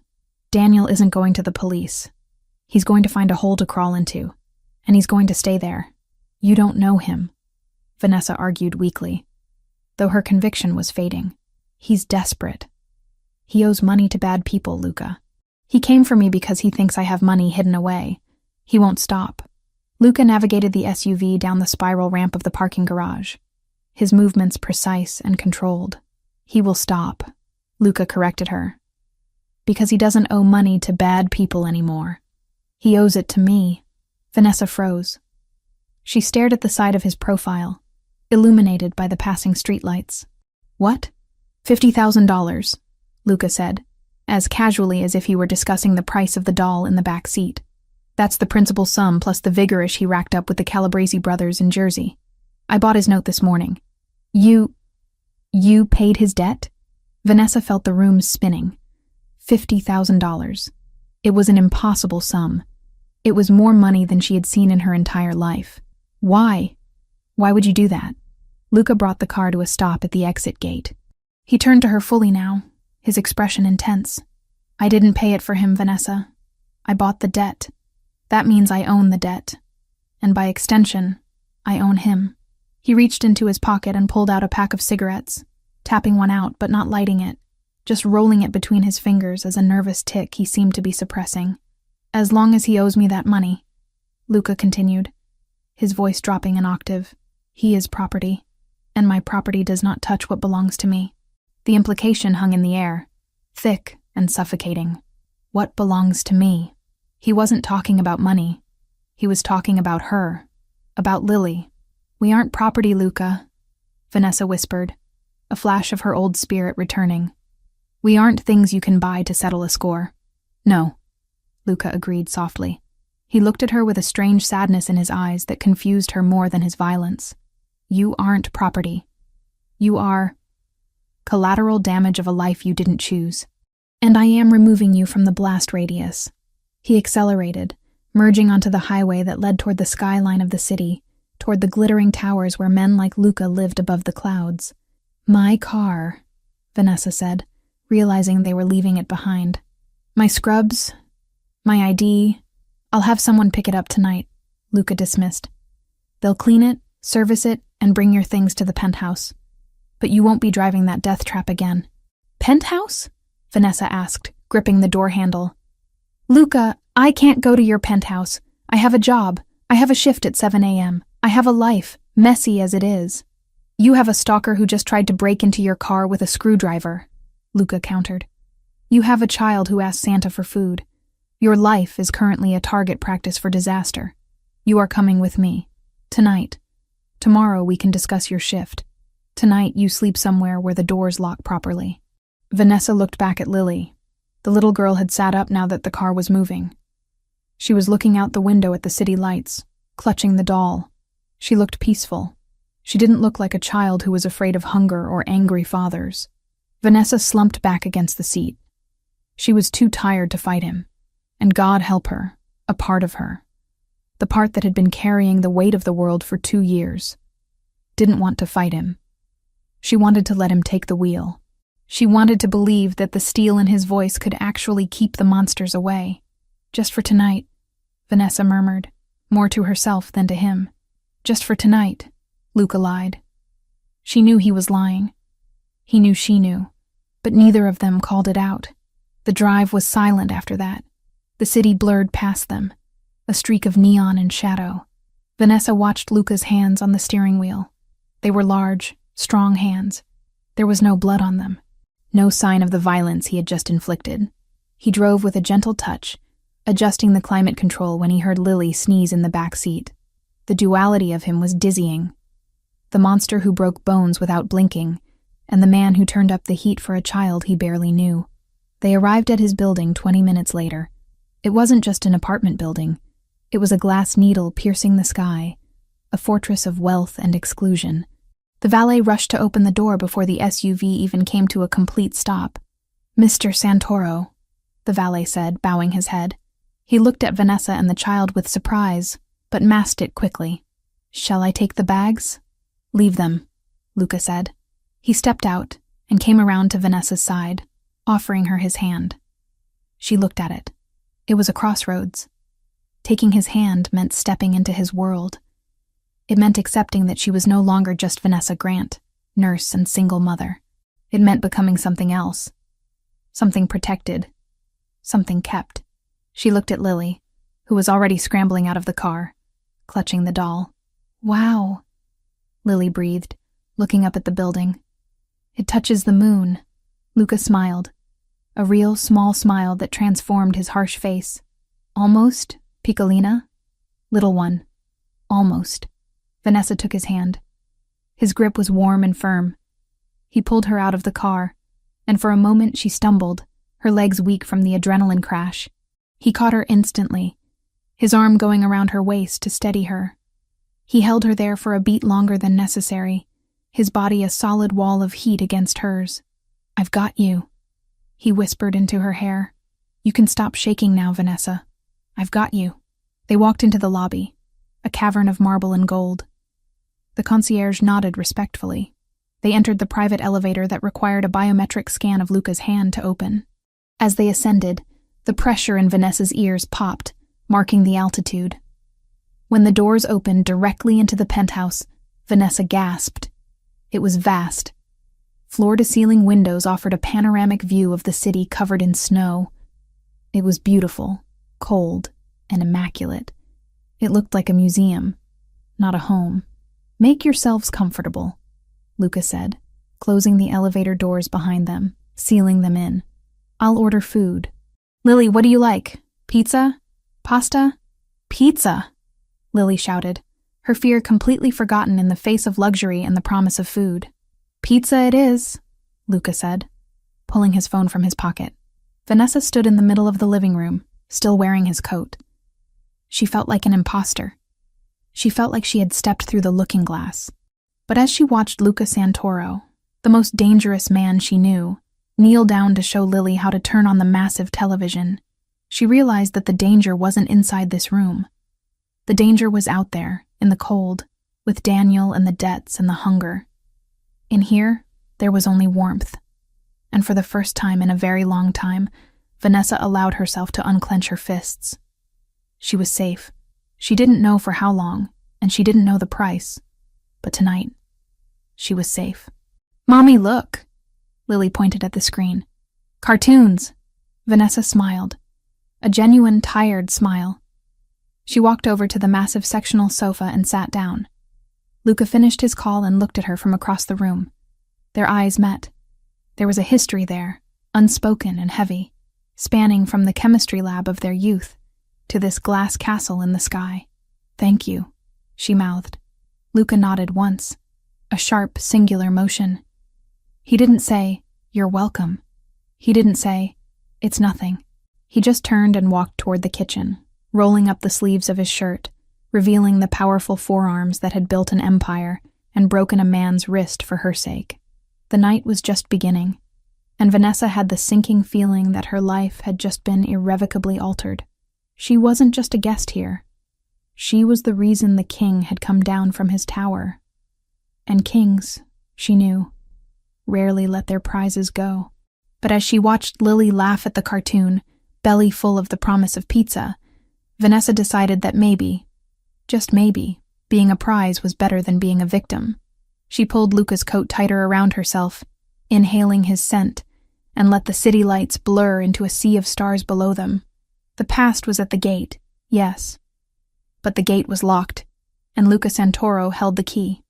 Daniel isn't going to the police. He's going to find a hole to crawl into, and he's going to stay there. You don't know him, Vanessa argued weakly, though her conviction was fading. He's desperate. He owes money to bad people, Luca. He came for me because he thinks I have money hidden away. He won't stop. Luca navigated the SUV down the spiral ramp of the parking garage, his movements precise and controlled. He will stop, Luca corrected her, because he doesn't owe money to bad people anymore. He owes it to me. Vanessa froze. She stared at the side of his profile, illuminated by the passing streetlights. What? $50,000, Luca said, as casually as if he were discussing the price of the doll in the back seat. That's the principal sum plus the vigorish he racked up with the Calabrese brothers in Jersey. I bought his note this morning. You paid his debt? Vanessa felt the room spinning. $50,000. It was an impossible sum. It was more money than she had seen in her entire life. Why? Why would you do that? Luca brought the car to a stop at the exit gate. He turned to her fully now, his expression intense. I didn't pay it for him, Vanessa. I bought the debt. That means I own the debt. And by extension, I own him. He reached into his pocket and pulled out a pack of cigarettes, tapping one out but not lighting it, just rolling it between his fingers as a nervous tic he seemed to be suppressing. As long as he owes me that money, Luca continued, his voice dropping an octave, he is property, and my property does not touch what belongs to me. The implication hung in the air, thick and suffocating. What belongs to me? He wasn't talking about money. He was talking about her, about Lily. We aren't property, Luca, Vanessa whispered, a flash of her old spirit returning. We aren't things you can buy to settle a score. No, Luca agreed softly. He looked at her with a strange sadness in his eyes that confused her more than his violence. You aren't property. You are collateral damage of a life you didn't choose. And I am removing you from the blast radius. He accelerated, merging onto the highway that led toward the skyline of the city, toward the glittering towers where men like Luca lived above the clouds. My car, Vanessa said, realizing they were leaving it behind. My scrubs, my ID, I'll have someone pick it up tonight, Luca dismissed. They'll clean it, service it, and bring your things to the penthouse. But you won't be driving that death trap again. Penthouse? Vanessa asked, gripping the door handle. Luca, I can't go to your penthouse. I have a job. I have a shift at 7 a.m. I have a life, messy as it is. You have a stalker who just tried to break into your car with a screwdriver, Luca countered. You have a child who asked Santa for food. Your life is currently a target practice for disaster. You are coming with me. Tonight. Tomorrow we can discuss your shift. Tonight you sleep somewhere where the doors lock properly. Vanessa looked back at Lily. The little girl had sat up now that the car was moving. She was looking out the window at the city lights, clutching the doll. She looked peaceful. She didn't look like a child who was afraid of hunger or angry fathers. Vanessa slumped back against the seat. She was too tired to fight him. And God help her, a part of her. The part that had been carrying the weight of the world for 2 years. Didn't want to fight him. She wanted to let him take the wheel. She wanted to believe that the steel in his voice could actually keep the monsters away. Just for tonight, Vanessa murmured, more to herself than to him. Just for tonight, Luca lied. She knew he was lying. He knew she knew, but neither of them called it out. The drive was silent after that. The city blurred past them, a streak of neon and shadow. Vanessa watched Luca's hands on the steering wheel. They were large, strong hands. There was no blood on them, no sign of the violence he had just inflicted. He drove with a gentle touch, adjusting the climate control when he heard Lily sneeze in the back seat. The duality of him was dizzying. The monster who broke bones without blinking, and the man who turned up the heat for a child he barely knew. They arrived at his building 20 minutes later. It wasn't just an apartment building. It was a glass needle piercing the sky, a fortress of wealth and exclusion. The valet rushed to open the door before the SUV even came to a complete stop. Mr. Santoro, the valet said, bowing his head. He looked at Vanessa and the child with surprise, but masked it quickly. Shall I take the bags? Leave them, Luca said. He stepped out and came around to Vanessa's side. offering her his hand. She looked at it. It was a crossroads. Taking his hand meant stepping into his world. It meant accepting that she was no longer just Vanessa Grant, nurse and single mother. It meant becoming something else. Something protected. Something kept. She looked at Lily, who was already scrambling out of the car, clutching the doll. "Wow," Lily breathed, looking up at the building. "It touches the moon." Luca smiled, a real small smile that transformed his harsh face. "Almost, Piccolina?" "Little one. Almost." Vanessa took his hand. His grip was warm and firm. He pulled her out of the car, and for a moment she stumbled, her legs weak from the adrenaline crash. He caught her instantly, his arm going around her waist to steady her. He held her there for a beat longer than necessary, his body a solid wall of heat against hers. "I've got you," he whispered into her hair. "You can stop shaking now, Vanessa. I've got you." They walked into the lobby, a cavern of marble and gold. The concierge nodded respectfully. They entered the private elevator that required a biometric scan of Luca's hand to open. As they ascended, the pressure in Vanessa's ears popped, marking the altitude. When the doors opened directly into the penthouse, Vanessa gasped. It was vast. Floor-to-ceiling windows offered a panoramic view of the city covered in snow. It was beautiful, cold, and immaculate. It looked like a museum, not a home. "Make yourselves comfortable," Luca said, closing the elevator doors behind them, sealing them in. "I'll order food." "Lily, what do you like? Pizza? Pasta?" "Pizza!" Lily shouted, her fear completely forgotten in the face of luxury and the promise of food. "Pizza it is," Luca said, pulling his phone from his pocket. Vanessa stood in the middle of the living room, still wearing his coat. She felt like an imposter. She felt like she had stepped through the looking glass. But as she watched Luca Santoro, the most dangerous man she knew, kneel down to show Lily how to turn on the massive television, she realized that the danger wasn't inside this room. The danger was out there, in the cold, with Daniel and the debts and the hunger. In here, there was only warmth. And for the first time in a very long time, Vanessa allowed herself to unclench her fists. She was safe. She didn't know for how long, and she didn't know the price. But tonight, she was safe. "Mommy, look!" Lily pointed at the screen. "Cartoons!" Vanessa smiled. A genuine, tired smile. She walked over to the massive sectional sofa and sat down. Luca finished his call and looked at her from across the room. Their eyes met. There was a history there, unspoken and heavy, spanning from the chemistry lab of their youth to this glass castle in the sky. "Thank you," she mouthed. Luca nodded once, a sharp, singular motion. He didn't say, "You're welcome." He didn't say, "It's nothing." He just turned and walked toward the kitchen, rolling up the sleeves of his shirt, revealing the powerful forearms that had built an empire and broken a man's wrist for her sake. The night was just beginning, and Vanessa had the sinking feeling that her life had just been irrevocably altered. She wasn't just a guest here. She was the reason the king had come down from his tower. And kings, she knew, rarely let their prizes go. But as she watched Lily laugh at the cartoon, belly full of the promise of pizza, Vanessa decided that maybe, just maybe, being a prize was better than being a victim. She pulled Luca's coat tighter around herself, inhaling his scent, and let the city lights blur into a sea of stars below them. The past was at the gate, yes. But the gate was locked, and Luca Santoro held the key.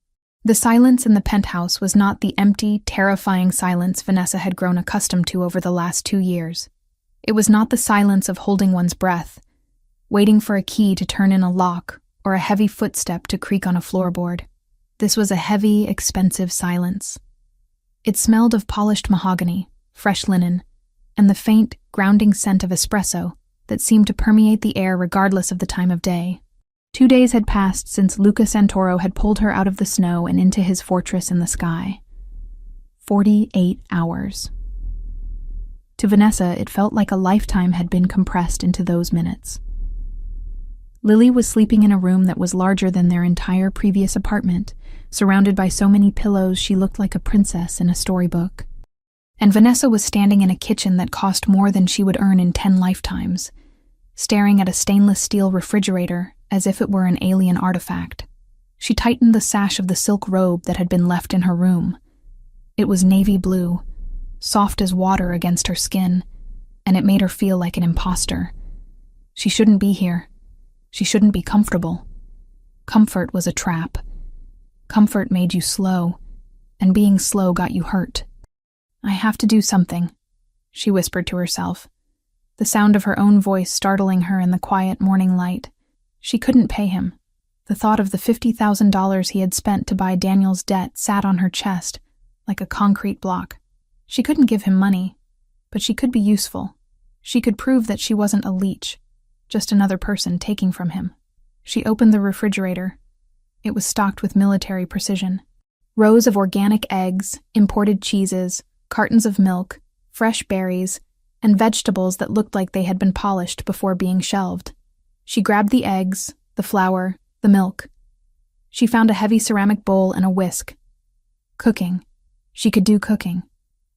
The silence in the penthouse was not the empty, terrifying silence Vanessa had grown accustomed to over the last 2 years. It was not the silence of holding one's breath, waiting for a key to turn in a lock or a heavy footstep to creak on a floorboard. This was a heavy, expensive silence. It smelled of polished mahogany, fresh linen, and the faint, grounding scent of espresso that seemed to permeate the air regardless of the time of day. 2 days had passed since Luca Santoro had pulled her out of the snow and into his fortress in the sky. 48 hours. To Vanessa, it felt like a lifetime had been compressed into those minutes. Lily was sleeping in a room that was larger than their entire previous apartment, surrounded by so many pillows she looked like a princess in a storybook. And Vanessa was standing in a kitchen that cost more than she would earn in 10 lifetimes, staring at a stainless steel refrigerator as if it were an alien artifact. She tightened the sash of the silk robe that had been left in her room. It was navy blue, soft as water against her skin, and it made her feel like an imposter. She shouldn't be here. She shouldn't be comfortable. Comfort was a trap. Comfort made you slow, and being slow got you hurt. "I have to do something," she whispered to herself, the sound of her own voice startling her in the quiet morning light. She couldn't pay him. The thought of the $50,000 he had spent to buy Daniel's debt sat on her chest like a concrete block. She couldn't give him money, but she could be useful. She could prove that she wasn't a leech, just another person taking from him. She opened the refrigerator. It was stocked with military precision. Rows of organic eggs, imported cheeses, cartons of milk, fresh berries, and vegetables that looked like they had been polished before being shelved. She grabbed the eggs, the flour, the milk. She found a heavy ceramic bowl and a whisk. Cooking. She could do cooking.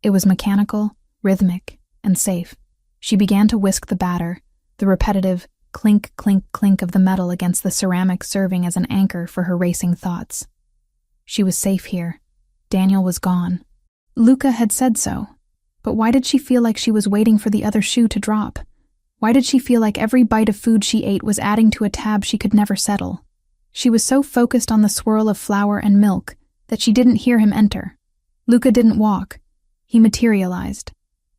It was mechanical, rhythmic, and safe. She began to whisk the batter, the repetitive clink, clink, clink of the metal against the ceramic serving as an anchor for her racing thoughts. She was safe here. Daniel was gone. Luca had said so. But why did she feel like she was waiting for the other shoe to drop? Why did she feel like every bite of food she ate was adding to a tab she could never settle? She was so focused on the swirl of flour and milk that she didn't hear him enter. Luca didn't walk. He materialized.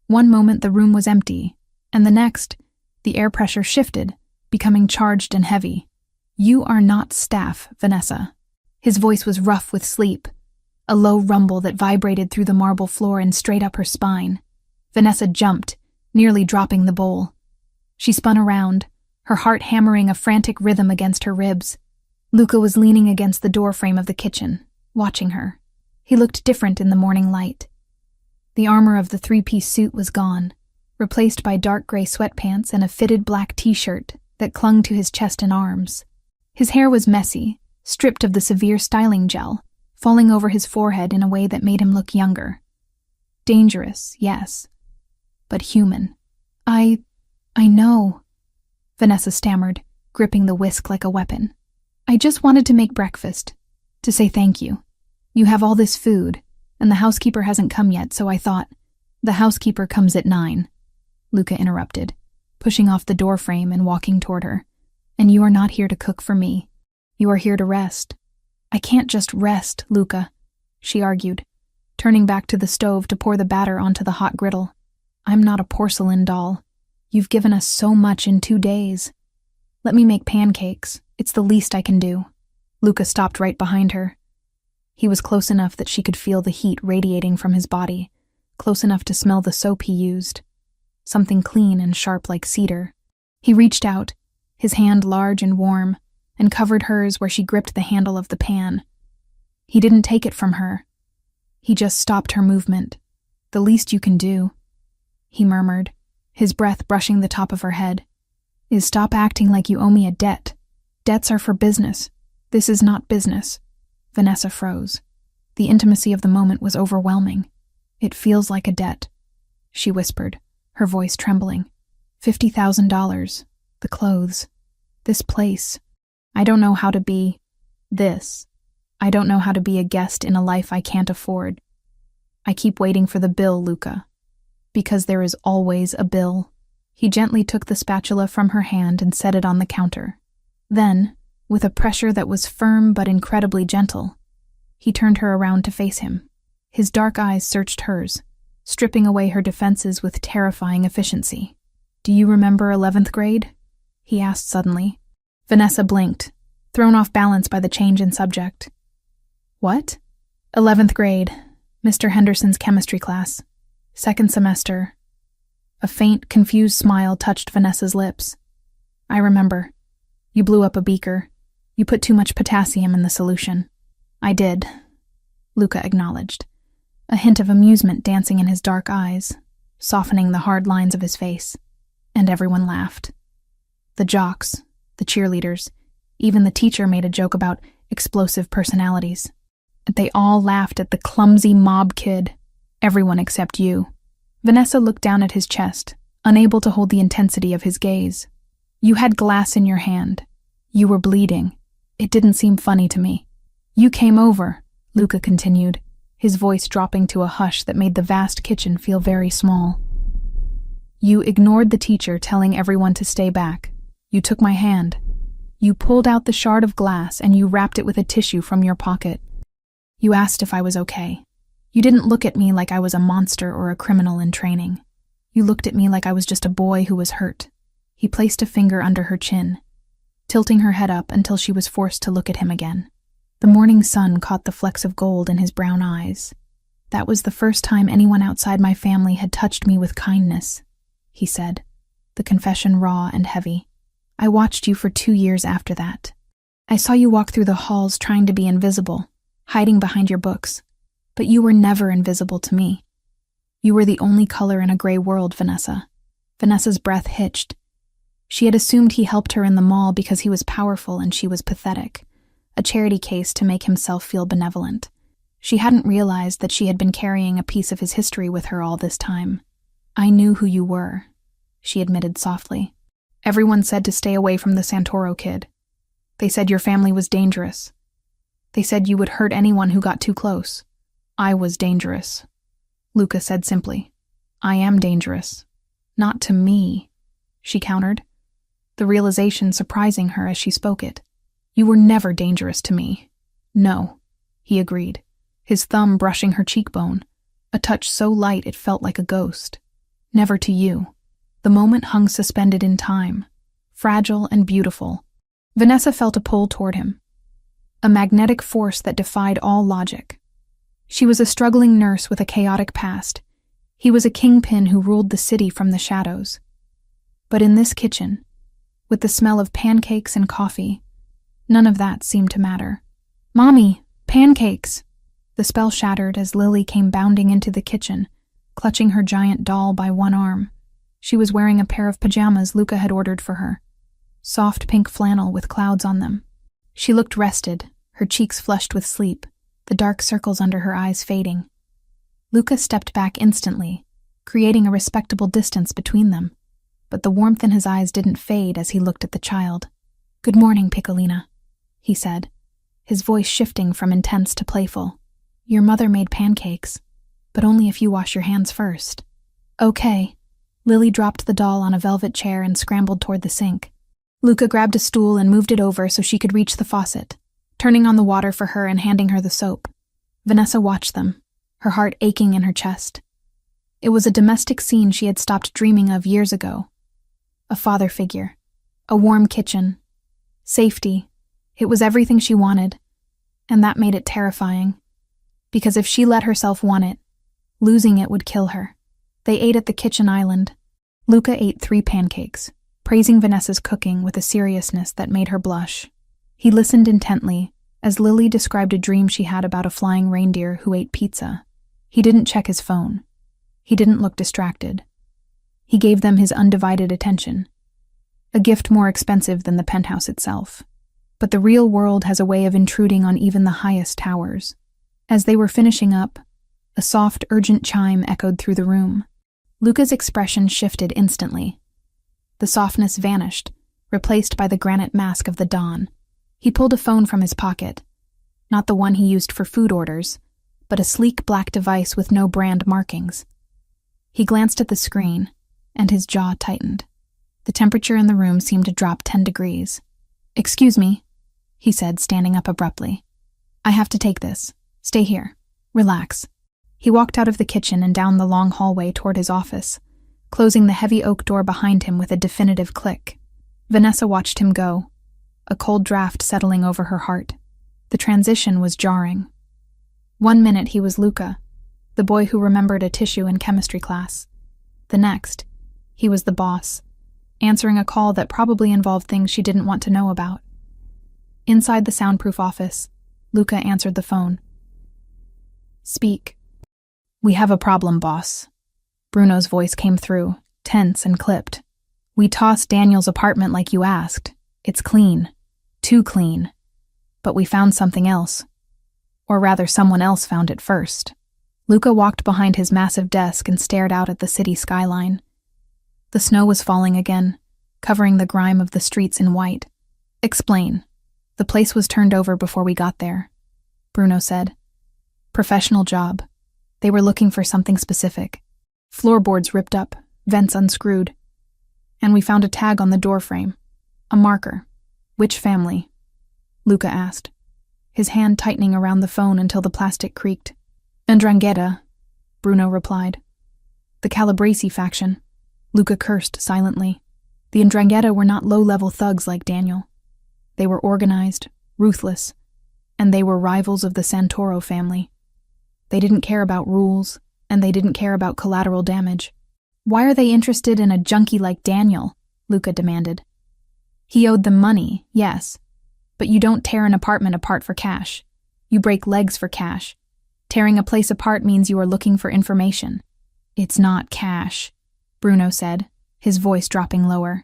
One moment the room was empty, and the next, the air pressure shifted, becoming charged and heavy. "You are not staff, Vanessa." His voice was rough with sleep, a low rumble that vibrated through the marble floor and straight up her spine. Vanessa jumped, nearly dropping the bowl. She spun around, her heart hammering a frantic rhythm against her ribs. Luca was leaning against the doorframe of the kitchen, watching her. He looked different in the morning light. The armor of the three-piece suit was gone, replaced by dark gray sweatpants and a fitted black t-shirt that clung to his chest and arms. His hair was messy, stripped of the severe styling gel, falling over his forehead in a way that made him look younger. Dangerous, yes, but human. I know, Vanessa stammered, gripping the whisk like a weapon. "I just wanted to make breakfast, to say thank you. You have all this food, and the housekeeper hasn't come yet, so I thought—" "The housekeeper comes at 9, Luca interrupted, pushing off the doorframe and walking toward her. "And you are not here to cook for me. You are here to rest." "I can't just rest, Luca," she argued, turning back to the stove to pour the batter onto the hot griddle. "I'm not a porcelain doll. You've given us so much in 2 days. Let me make pancakes. It's the least I can do." Luca stopped right behind her. He was close enough that she could feel the heat radiating from his body, close enough to smell the soap he used, something clean and sharp like cedar. He reached out, his hand large and warm, and covered hers where she gripped the handle of the pan. He didn't take it from her. He just stopped her movement. "The least you can do," he murmured, his breath brushing the top of her head, "is stop acting like you owe me a debt. Debts are for business. This is not business." Vanessa froze. The intimacy of the moment was overwhelming. "It feels like a debt," she whispered, her voice trembling. $50,000, the clothes, this place. I don't know how to be this. I don't know how to be a guest in a life I can't afford. I keep waiting for the bill, Luca. Because there is always a bill." He gently took the spatula from her hand and set it on the counter. Then, with a pressure that was firm but incredibly gentle, he turned her around to face him. His dark eyes searched hers, stripping away her defenses with terrifying efficiency. "Do you remember 11th grade?" he asked suddenly. Vanessa blinked, thrown off balance by the change in subject. "What?" 11th grade, Mr. Henderson's chemistry class. Second semester." A faint, confused smile touched Vanessa's lips. "I remember. You blew up a beaker. You put too much potassium in the solution." "I did," Luca acknowledged, a hint of amusement dancing in his dark eyes, softening the hard lines of his face. And everyone laughed. The jocks, the cheerleaders, even the teacher made a joke about explosive personalities. They all laughed at the clumsy mob kid, everyone except you. Vanessa looked down at his chest, unable to hold the intensity of his gaze. You had glass in your hand. You were bleeding. It didn't seem funny to me. You came over, Luca continued, his voice dropping to a hush that made the vast kitchen feel very small. You ignored the teacher telling everyone to stay back. You took my hand. You pulled out the shard of glass and you wrapped it with a tissue from your pocket. You asked if I was okay. You didn't look at me like I was a monster or a criminal in training. You looked at me like I was just a boy who was hurt. He placed a finger under her chin, tilting her head up until she was forced to look at him again. The morning sun caught the flecks of gold in his brown eyes. That was the first time anyone outside my family had touched me with kindness, he said, the confession raw and heavy. I watched you for 2 years after that. I saw you walk through the halls trying to be invisible, hiding behind your books. But you were never invisible to me. You were the only color in a gray world, Vanessa. Vanessa's breath hitched. She had assumed he helped her in the mall because he was powerful and she was pathetic, a charity case to make himself feel benevolent. She hadn't realized that she had been carrying a piece of his history with her all this time. I knew who you were, she admitted softly. Everyone said to stay away from the Santoro kid. They said your family was dangerous. They said you would hurt anyone who got too close. I was dangerous, Luca said simply. I am dangerous. Not to me, she countered, the realization surprising her as she spoke it. You were never dangerous to me. No, he agreed, his thumb brushing her cheekbone, a touch so light it felt like a ghost. Never to you. The moment hung suspended in time, fragile and beautiful. Vanessa felt a pull toward him, a magnetic force that defied all logic. She was a struggling nurse with a chaotic past. He was a kingpin who ruled the city from the shadows. But in this kitchen, with the smell of pancakes and coffee, none of that seemed to matter. Mommy, pancakes! The spell shattered as Lily came bounding into the kitchen, clutching her giant doll by one arm. She was wearing a pair of pajamas Luca had ordered for her, soft pink flannel with clouds on them. She looked rested, her cheeks flushed with sleep, the dark circles under her eyes fading. Luca stepped back instantly, creating a respectable distance between them, but the warmth in his eyes didn't fade as he looked at the child. Good morning, Piccolina, he said, his voice shifting from intense to playful. Your mother made pancakes, but only if you wash your hands first. Okay. Lily dropped the doll on a velvet chair and scrambled toward the sink. Luca grabbed a stool and moved it over so she could reach the faucet, turning on the water for her and handing her the soap. Vanessa watched them, her heart aching in her chest. It was a domestic scene she had stopped dreaming of years ago. A father figure, a warm kitchen, safety. It was everything she wanted, and that made it terrifying. Because if she let herself want it, losing it would kill her. They ate at the kitchen island. Luca ate 3 pancakes, praising Vanessa's cooking with a seriousness that made her blush. He listened intently as Lily described a dream she had about a flying reindeer who ate pizza. He didn't check his phone. He didn't look distracted. He gave them his undivided attention, a gift more expensive than the penthouse itself. But the real world has a way of intruding on even the highest towers. As they were finishing up, a soft, urgent chime echoed through the room. Luca's expression shifted instantly. The softness vanished, replaced by the granite mask of the dawn. He pulled a phone from his pocket, not the one he used for food orders, but a sleek black device with no brand markings. He glanced at the screen, and his jaw tightened. The temperature in the room seemed to drop 10 degrees. Excuse me, he said, standing up abruptly. I have to take this. Stay here. Relax. He walked out of the kitchen and down the long hallway toward his office, closing the heavy oak door behind him with a definitive click. Vanessa watched him go, a cold draft settling over her heart. The transition was jarring. 1 minute he was Luca, the boy who remembered a tissue in chemistry class. The next, he was the boss, answering a call that probably involved things she didn't want to know about. Inside the soundproof office, Luca answered the phone. Speak. We have a problem, boss. Bruno's voice came through, tense and clipped. We tossed Daniel's apartment like you asked. It's clean. Too clean. But we found something else. Or rather, someone else found it first. Luca walked behind his massive desk and stared out at the city skyline. The snow was falling again, covering the grime of the streets in white. Explain. The place was turned over before we got there, Bruno said. Professional job. They were looking for something specific. Floorboards ripped up, vents unscrewed. And we found a tag on the doorframe. A marker. Which family? Luca asked, his hand tightening around the phone until the plastic creaked. Ndrangheta, Bruno replied. The Calabrese faction. Luca cursed silently. The Ndrangheta were not low-level thugs like Daniel. They were organized, ruthless, and they were rivals of the Santoro family. They didn't care about rules, and they didn't care about collateral damage. Why are they interested in a junkie like Daniel? Luca demanded. He owed them money, yes, but you don't tear an apartment apart for cash. You break legs for cash. Tearing a place apart means you are looking for information. It's not cash, Bruno said, his voice dropping lower.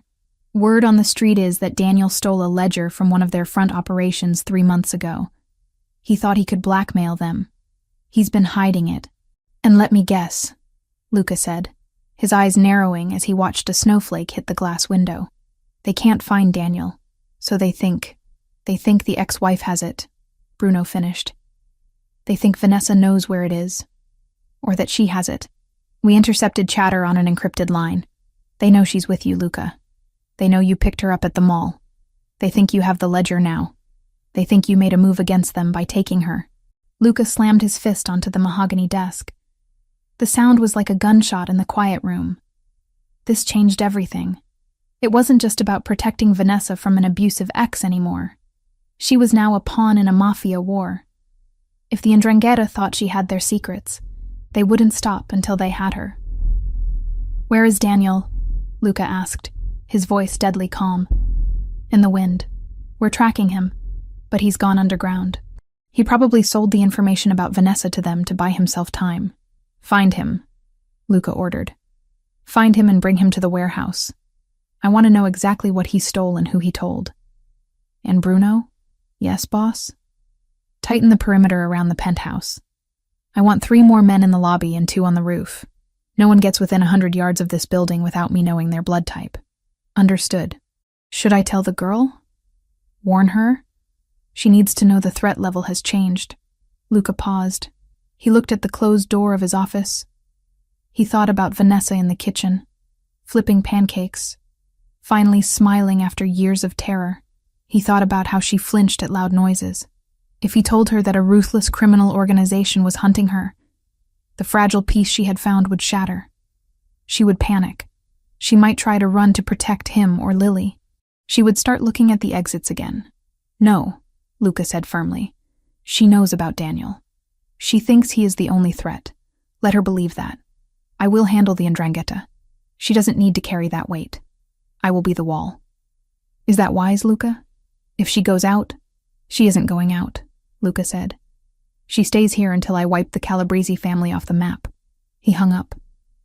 Word on the street is that Daniel stole a ledger from one of their front operations 3 months ago. He thought he could blackmail them. He's been hiding it. And let me guess, Luca said, his eyes narrowing as he watched a snowflake hit the glass window. They can't find Daniel, so they think the ex-wife has it, Bruno finished. They think Vanessa knows where it is, or that she has it. We intercepted chatter on an encrypted line. They know she's with you, Luca. They know you picked her up at the mall. They think you have the ledger now. They think you made a move against them by taking her. Luca slammed his fist onto the mahogany desk. The sound was like a gunshot in the quiet room. This changed everything. It wasn't just about protecting Vanessa from an abusive ex anymore. She was now a pawn in a mafia war. If the Ndrangheta thought she had their secrets, they wouldn't stop until they had her. Where is Daniel? Luca asked, his voice deadly calm. In the wind. We're tracking him, but he's gone underground. He probably sold the information about Vanessa to them to buy himself time. Find him, Luca ordered. Find him and bring him to the warehouse. I want to know exactly what he stole and who he told. And Bruno? Yes, boss? Tighten the perimeter around the penthouse. I want 3 more men in the lobby and 2 on the roof. No one gets within 100 yards of this building without me knowing their blood type. Understood. Should I tell the girl? Warn her? She needs to know the threat level has changed. Luca paused. He looked at the closed door of his office. He thought about Vanessa in the kitchen, flipping pancakes, finally smiling after years of terror. He thought about how she flinched at loud noises. If he told her that a ruthless criminal organization was hunting her, the fragile peace she had found would shatter. She would panic. She might try to run to protect him or Lily. She would start looking at the exits again. No, Luca said firmly. She knows about Daniel. She thinks he is the only threat. Let her believe that. I will handle the Ndrangheta. She doesn't need to carry that weight. I will be the wall. Is that wise, Luca? If she goes out, she isn't going out, Luca said. She stays here until I wipe the Calabrese family off the map. He hung up.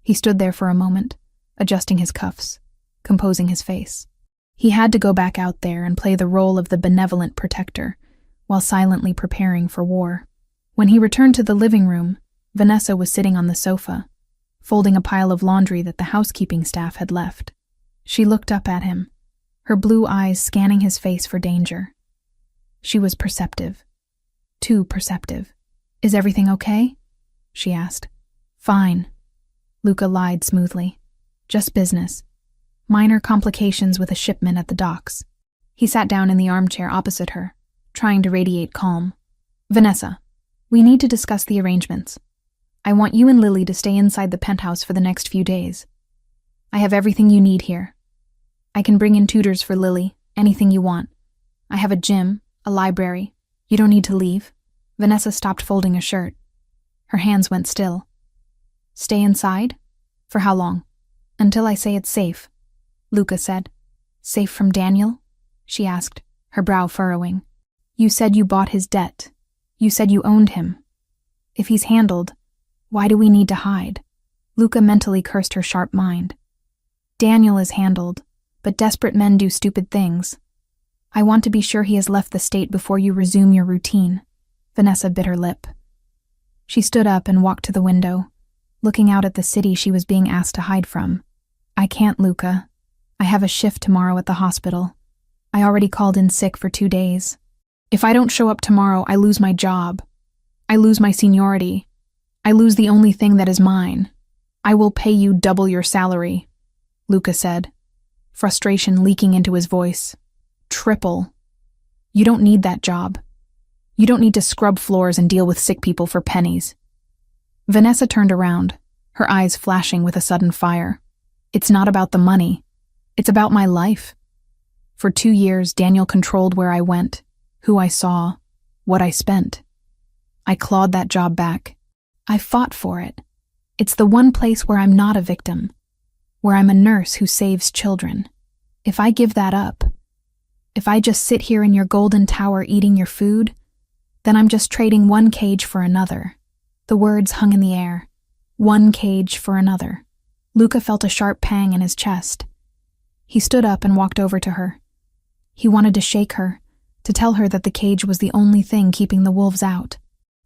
He stood there for a moment, adjusting his cuffs, composing his face. He had to go back out there and play the role of the benevolent protector, while silently preparing for war. When he returned to the living room, Vanessa was sitting on the sofa, folding a pile of laundry that the housekeeping staff had left. She looked up at him, her blue eyes scanning his face for danger. She was perceptive. Too perceptive. Is everything okay? She asked. Fine. Luca lied smoothly. Just business. Minor complications with a shipment at the docks. He sat down in the armchair opposite her, trying to radiate calm. Vanessa, we need to discuss the arrangements. I want you and Lily to stay inside the penthouse for the next few days. I have everything you need here. I can bring in tutors for Lily, anything you want. I have a gym, a library. You don't need to leave. Vanessa stopped folding a shirt. Her hands went still. Stay inside? For how long? Until I say it's safe, Luca said. Safe from Daniel? She asked, her brow furrowing. You said you bought his debt. You said you owned him. If he's handled, why do we need to hide? Luca mentally cursed her sharp mind. Daniel is handled, but desperate men do stupid things. I want to be sure he has left the state before you resume your routine. Vanessa bit her lip. She stood up and walked to the window, looking out at the city she was being asked to hide from. I can't, Luca. I have a shift tomorrow at the hospital. I already called in sick for 2 days. If I don't show up tomorrow, I lose my job. I lose my seniority. I lose the only thing that is mine. I will pay you double your salary, Luca said, frustration leaking into his voice. Triple. You don't need that job. You don't need to scrub floors and deal with sick people for pennies. Vanessa turned around, her eyes flashing with a sudden fire. It's not about the money. It's about my life. For 2 years, Daniel controlled where I went, who I saw, what I spent. I clawed that job back. I fought for it. It's the one place where I'm not a victim, where I'm a nurse who saves children. If I give that up, if I just sit here in your golden tower eating your food, then I'm just trading one cage for another. The words hung in the air. One cage for another. Luca felt a sharp pang in his chest. He stood up and walked over to her. He wanted to shake her, to tell her that the cage was the only thing keeping the wolves out.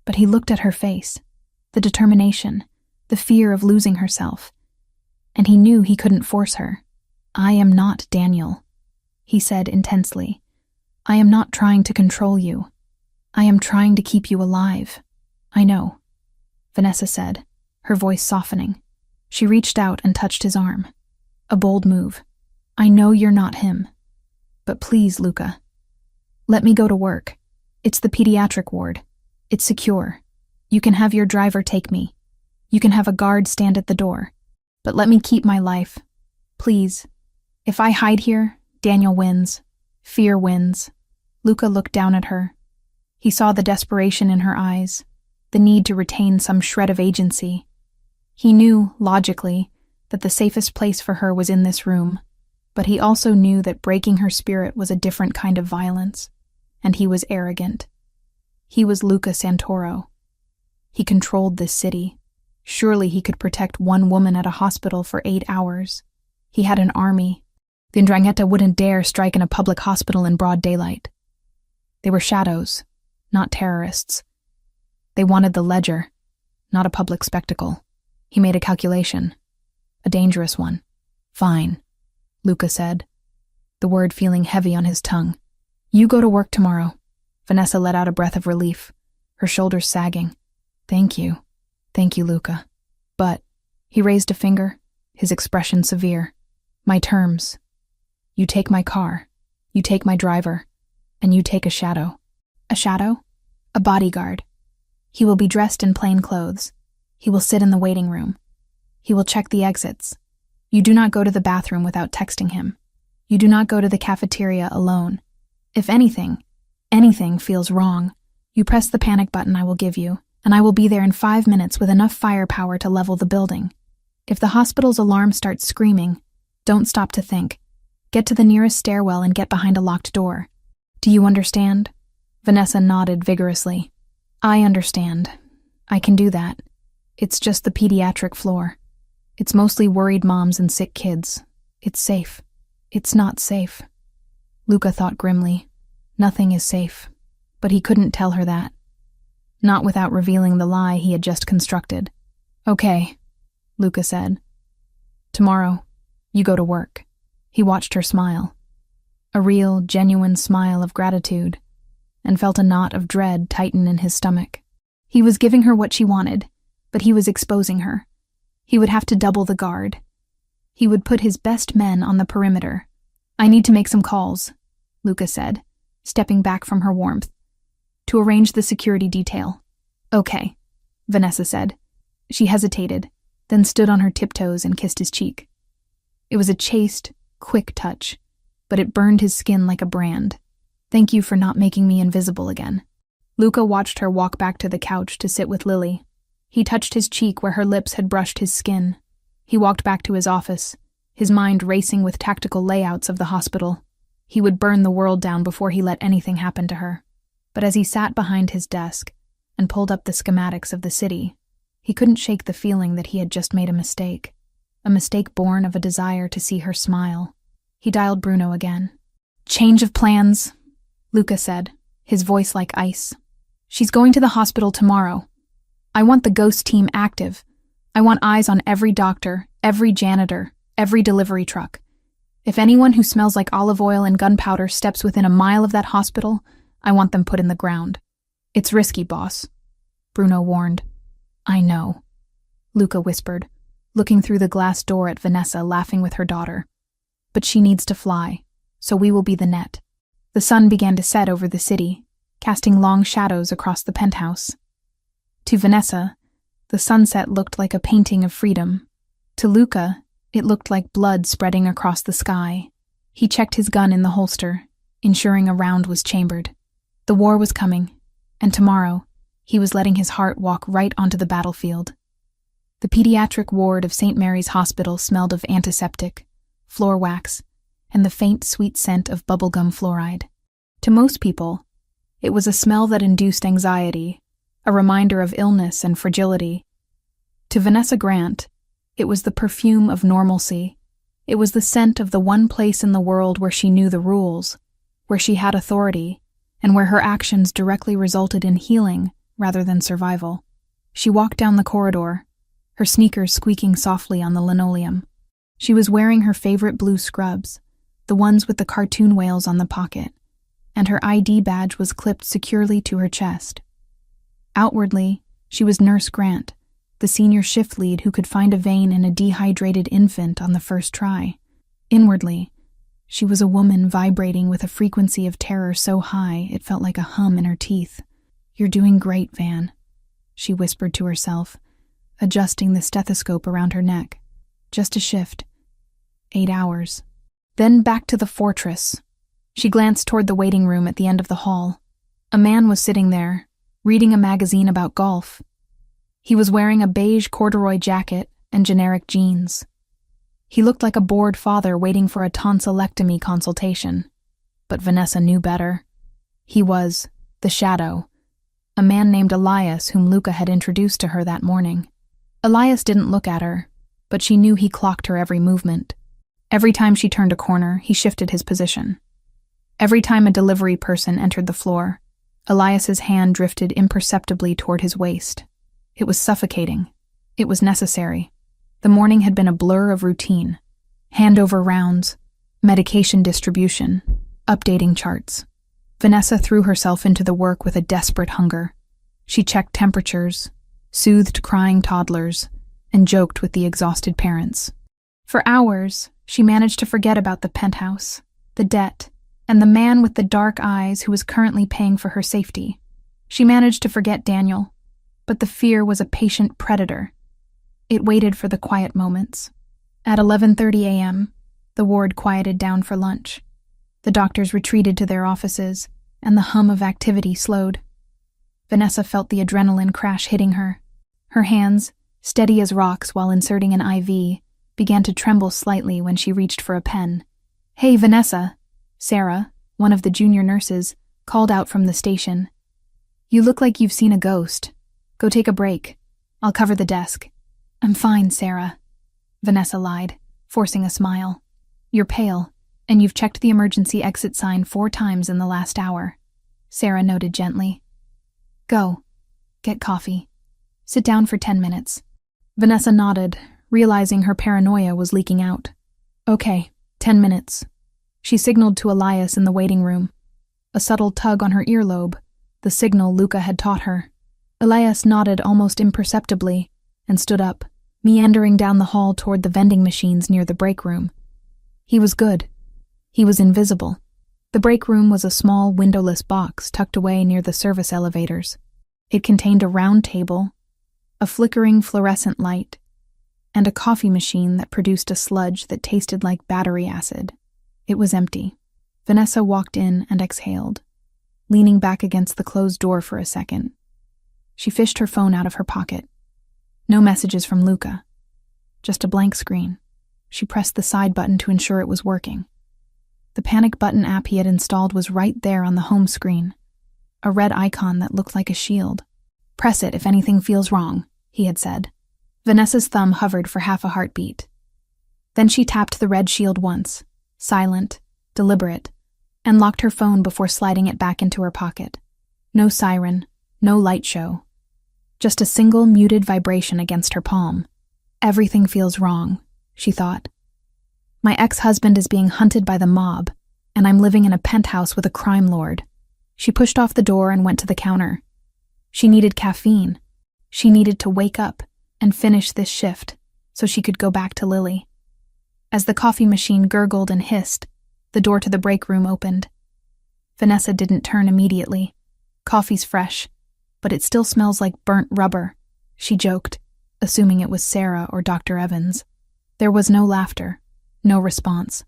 But he looked at her face, the determination, the fear of losing herself. And he knew he couldn't force her. I am not Daniel, he said intensely. I am not trying to control you. I am trying to keep you alive. I know, Vanessa said, her voice softening. She reached out and touched his arm. A bold move. I know you're not him. But please, Luca, let me go to work. It's the pediatric ward. It's secure. You can have your driver take me. You can have a guard stand at the door. But let me keep my life. Please. If I hide here, Daniel wins. Fear wins. Luca looked down at her. He saw the desperation in her eyes, the need to retain some shred of agency. He knew, logically, that the safest place for her was in this room, but he also knew that breaking her spirit was a different kind of violence, and he was arrogant. He was Luca Santoro. He controlled this city. Surely he could protect one woman at a hospital for 8 hours. He had an army. The 'Ndrangheta wouldn't dare strike in a public hospital in broad daylight. They were shadows, not terrorists. They wanted the ledger, not a public spectacle. He made a calculation. A dangerous one. Fine, Luca said, the word feeling heavy on his tongue. You go to work tomorrow. Vanessa let out a breath of relief, her shoulders sagging. Thank you, Luca. But, he raised a finger, his expression severe. My terms. You take my car, you take my driver, and you take a shadow. A shadow? A bodyguard. He will be dressed in plain clothes. He will sit in the waiting room. He will check the exits. You do not go to the bathroom without texting him. You do not go to the cafeteria alone. If anything feels wrong, you press the panic button I will give you, and I will be there in 5 minutes with enough firepower to level the building. If the hospital's alarm starts screaming, don't stop to think. Get to the nearest stairwell and get behind a locked door. Do you understand? Vanessa nodded vigorously. I understand. I can do that. It's just the pediatric floor. It's mostly worried moms and sick kids. It's safe. It's not safe. Luca thought grimly. Nothing is safe. But he couldn't tell her that. Not without revealing the lie he had just constructed. Okay, Luca said. Tomorrow, you go to work. He watched her smile. A real, genuine smile of gratitude, and felt a knot of dread tighten in his stomach. He was giving her what she wanted, but he was exposing her. He would have to double the guard. He would put his best men on the perimeter. I need to make some calls, Luca said, stepping back from her warmth, to arrange the security detail. Okay, Vanessa said. She hesitated, then stood on her tiptoes and kissed his cheek. It was a chaste, quick touch, but it burned his skin like a brand. Thank you for not making me invisible again. Luca watched her walk back to the couch to sit with Lily. He touched his cheek where her lips had brushed his skin. He walked back to his office, his mind racing with tactical layouts of the hospital. He would burn the world down before he let anything happen to her. But as he sat behind his desk and pulled up the schematics of the city, he couldn't shake the feeling that he had just made a mistake born of a desire to see her smile. He dialed Bruno again. Change of plans, Luca said, his voice like ice. She's going to the hospital tomorrow. I want the ghost team active. I want eyes on every doctor, every janitor, every delivery truck. If anyone who smells like olive oil and gunpowder steps within a mile of that hospital, I want them put in the ground. It's risky, boss, Bruno warned. I know, Luca whispered, looking through the glass door at Vanessa laughing with her daughter. But she needs to fly, so we will be the net. The sun began to set over the city, casting long shadows across the penthouse. To Vanessa, the sunset looked like a painting of freedom. To Luca, it looked like blood spreading across the sky. He checked his gun in the holster, ensuring a round was chambered. The war was coming, and tomorrow, he was letting his heart walk right onto the battlefield. The pediatric ward of St. Mary's Hospital smelled of antiseptic, floor wax, and the faint, sweet scent of bubblegum fluoride. To most people, it was a smell that induced anxiety, a reminder of illness and fragility. To Vanessa Grant, it was the perfume of normalcy. It was the scent of the one place in the world where she knew the rules, where she had authority, and where her actions directly resulted in healing rather than survival. She walked down the corridor, her sneakers squeaking softly on the linoleum. She was wearing her favorite blue scrubs, the ones with the cartoon whales on the pocket, and her ID badge was clipped securely to her chest. Outwardly, she was Nurse Grant, the senior shift lead who could find a vein in a dehydrated infant on the first try. Inwardly, she was a woman vibrating with a frequency of terror so high it felt like a hum in her teeth. "You're doing great, Van," she whispered to herself, adjusting the stethoscope around her neck. Just a shift. 8 hours. Then back to the fortress. She glanced toward the waiting room at the end of the hall. A man was sitting there, reading a magazine about golf. He was wearing a beige corduroy jacket and generic jeans. He looked like a bored father waiting for a tonsillectomy consultation. But Vanessa knew better. He was the Shadow, a man named Elias whom Luca had introduced to her that morning. Elias didn't look at her, but she knew he clocked her every movement. Every time she turned a corner, he shifted his position. Every time a delivery person entered the floor, Elias's hand drifted imperceptibly toward his waist. It was suffocating. It was necessary. The morning had been a blur of routine. Handover rounds, medication distribution, updating charts. Vanessa threw herself into the work with a desperate hunger. She checked temperatures, soothed crying toddlers, and joked with the exhausted parents. For hours, she managed to forget about the penthouse, the debt, and the man with the dark eyes who was currently paying for her safety. She managed to forget Daniel, but the fear was a patient predator. It waited for the quiet moments. At 11:30 a.m., the ward quieted down for lunch. The doctors retreated to their offices, and the hum of activity slowed. Vanessa felt the adrenaline crash hitting her. Her hands, steady as rocks while inserting an IV, began to tremble slightly when she reached for a pen. "Hey, Vanessa," Sarah, one of the junior nurses, called out from the station. "You look like you've seen a ghost. Go take a break. I'll cover the desk." "I'm fine, Sarah," Vanessa lied, forcing a smile. "You're pale, and you've checked the emergency exit sign 4 times in the last hour," Sarah noted gently. "Go. Get coffee. Sit down for 10 minutes. Vanessa nodded, realizing her paranoia was leaking out. "Okay, 10 minutes." She signaled to Elias in the waiting room. A subtle tug on her earlobe, the signal Luca had taught her. Elias nodded almost imperceptibly and stood up, meandering down the hall toward the vending machines near the break room. He was good. He was invisible. The break room was a small, windowless box tucked away near the service elevators. It contained a round table, a flickering fluorescent light, and a coffee machine that produced a sludge that tasted like battery acid. It was empty. Vanessa walked in and exhaled, leaning back against the closed door for a second. She fished her phone out of her pocket. No messages from Luca. Just a blank screen. She pressed the side button to ensure it was working. The panic button app he had installed was right there on the home screen, a red icon that looked like a shield. "Press it if anything feels wrong," he had said. Vanessa's thumb hovered for half a heartbeat. Then she tapped the red shield once, silent, deliberate, and locked her phone before sliding it back into her pocket. No siren, no light show. just a single muted vibration against her palm. Everything feels wrong, she thought. My ex-husband is being hunted by the mob, and I'm living in a penthouse with a crime lord. She pushed off the door and went to the counter. She needed caffeine. She needed to wake up and finish this shift so she could go back to Lily. As the coffee machine gurgled and hissed, the door to the break room opened. Vanessa didn't turn immediately. Coffee's fresh, but it still smells like burnt rubber, she joked, assuming it was Sarah or Dr. Evans. There was no laughter, no response.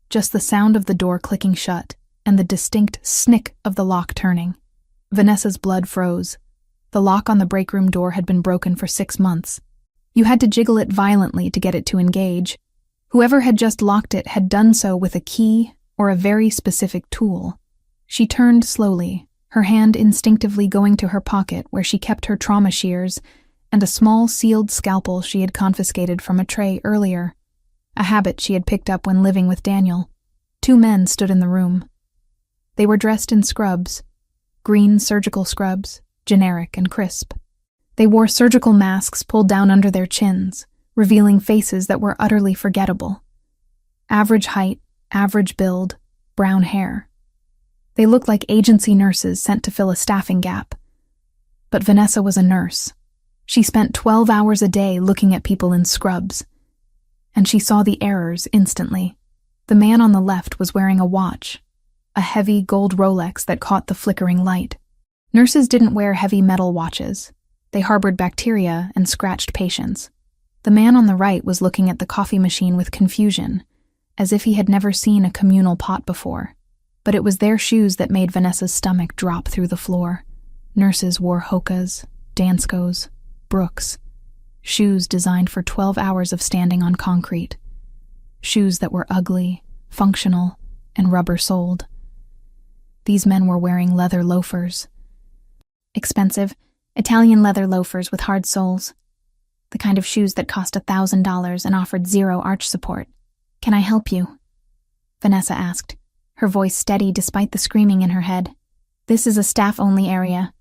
Just the sound of the door clicking shut and the distinct snick of the lock turning. Vanessa's blood froze. The lock on the break room door had been broken for 6 months. You had to jiggle it violently to get it to engage. Whoever had just locked it had done so with a key or a very specific tool. She turned slowly, her hand instinctively going to her pocket where she kept her trauma shears and a small sealed scalpel she had confiscated from a tray earlier, a habit she had picked up when living with Daniel. 2 men stood in the room. They were dressed in scrubs, green surgical scrubs, generic and crisp. They wore surgical masks pulled down under their chins, revealing faces that were utterly forgettable. Average height, average build, brown hair. They looked like agency nurses sent to fill a staffing gap. But Vanessa was a nurse. She spent 12 hours a day looking at people in scrubs. And she saw the errors instantly. The man on the left was wearing a watch, a heavy gold Rolex that caught the flickering light. Nurses didn't wear heavy metal watches. They harbored bacteria and scratched patients. The man on the right was looking at the coffee machine with confusion, as if he had never seen a communal pot before. But it was their shoes that made Vanessa's stomach drop through the floor. Nurses wore Hokas, Danskos, Brooks, shoes designed for 12 hours of standing on concrete. Shoes that were ugly, functional, and rubber-soled. These men were wearing leather loafers. Expensive, Italian leather loafers with hard soles. The kind of shoes that cost $1,000 and offered 0 arch support. "Can I help you?" Vanessa asked, her voice steady despite the screaming in her head. "This is a staff-only area.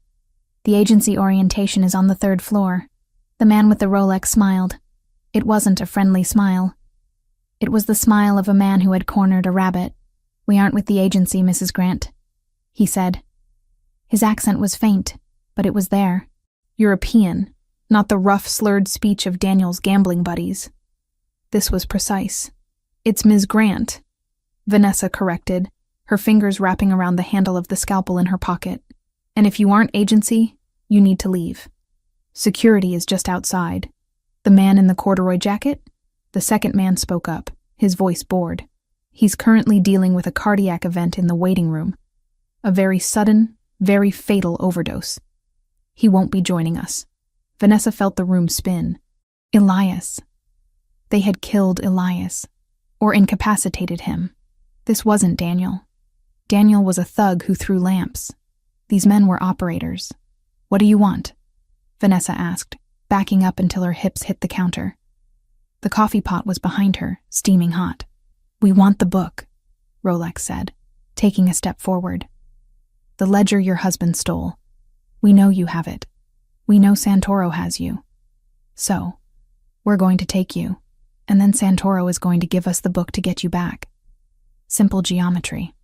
The agency orientation is on the 3rd floor." The man with the Rolex smiled. It wasn't a friendly smile. It was the smile of a man who had cornered a rabbit. "We aren't with the agency, Mrs. Grant," he said. His accent was faint, but it was there. European, not the rough, slurred speech of Daniel's gambling buddies. This was precise. "It's Ms. Grant," Vanessa corrected, her fingers wrapping around the handle of the scalpel in her pocket. "And if you aren't agency, you need to leave. Security is just outside." The man in the corduroy jacket? The second man spoke up, his voice bored. "He's currently dealing with a cardiac event in the waiting room. A very sudden, very fatal overdose. He won't be joining us." Vanessa felt the room spin. Elias. They had killed Elias, or incapacitated him. This wasn't Daniel. Daniel was a thug who threw lamps. These men were operators. "What do you want?" Vanessa asked, backing up until her hips hit the counter. The coffee pot was behind her, steaming hot. "We want the book," Rolex said, taking a step forward. "The ledger your husband stole. We know you have it. We know Santoro has you. So, we're going to take you, and then Santoro is going to give us the book to get you back. Simple geometry."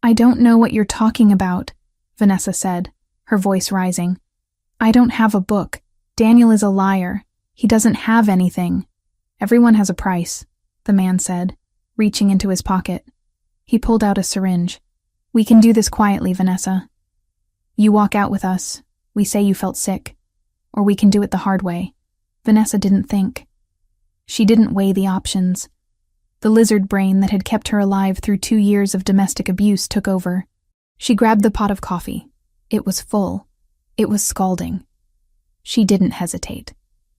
"I don't know what you're talking about," Vanessa said, her voice rising. "I don't have a book. Daniel is a liar. He doesn't have anything." "Everyone has a price," the man said, reaching into his pocket. He pulled out a syringe. "We can do this quietly, Vanessa. You walk out with us. We say you felt sick. Or we can do it the hard way." Vanessa didn't think. She didn't weigh the options. The lizard brain that had kept her alive through 2 years of domestic abuse took over. She grabbed the pot of coffee. It was full. It was scalding. She didn't hesitate.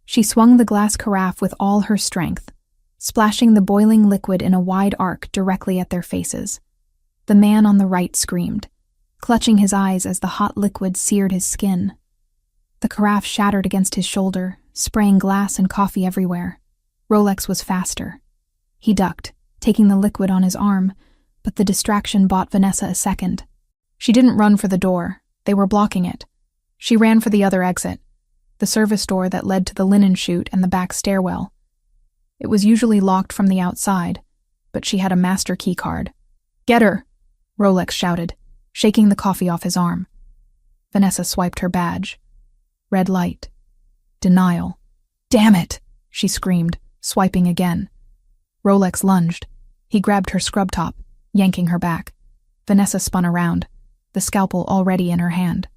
She swung the glass carafe with all her strength, splashing the boiling liquid in a wide arc directly at their faces. The man on the right screamed, clutching his eyes as the hot liquid seared his skin. The carafe shattered against his shoulder, spraying glass and coffee everywhere. Rolex was faster. He ducked, taking the liquid on his arm, but the distraction bought Vanessa a second. She didn't run for the door. They were blocking it. She ran for the other exit. the service door that led to the linen chute and the back stairwell. It was usually locked from the outside, but she had a master key card. "Get her!" Rolex shouted, shaking the coffee off his arm. Vanessa swiped her badge. Red light. Denial. "Damn it!" she screamed, swiping again. Rolex lunged. He grabbed her scrub top, yanking her back. Vanessa spun around, the scalpel already in her hand.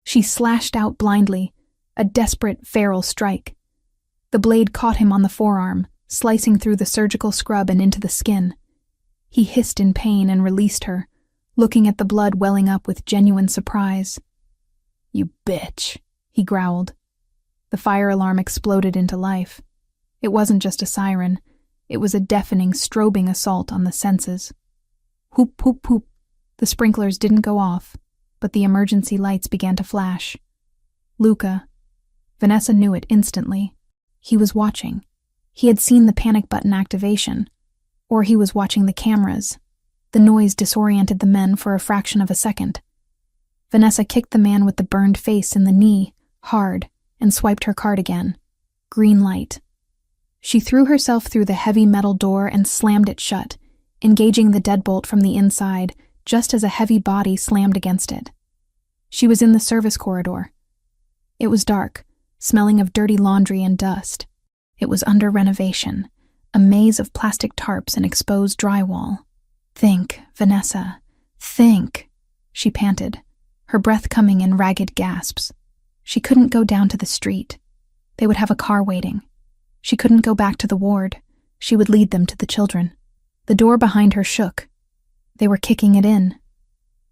She slashed out blindly, a desperate, feral strike. The blade caught him on the forearm, slicing through the surgical scrub and into the skin. He hissed in pain and released her, looking at the blood welling up with genuine surprise. "You bitch," he growled. The fire alarm exploded into life. It wasn't just a siren. It was a deafening, strobing assault on the senses. Whoop, whoop, whoop. The sprinklers didn't go off, but the emergency lights began to flash. Luca. Vanessa knew it instantly. He was watching. He had seen the panic button activation. Or he was watching the cameras. The noise disoriented the men for a fraction of a second. Vanessa kicked the man with the burned face in the knee, hard, and swiped her card again. Green light. She threw herself through the heavy metal door and slammed it shut, engaging the deadbolt from the inside just as a heavy body slammed against it. She was in the service corridor. It was dark, smelling of dirty laundry and dust. It was under renovation, a maze of plastic tarps and exposed drywall. "Think, Vanessa, think," she panted, her breath coming in ragged gasps. She couldn't go down to the street. They would have a car waiting. She couldn't go back to the ward. She would lead them to the children. The door behind her shook. They were kicking it in.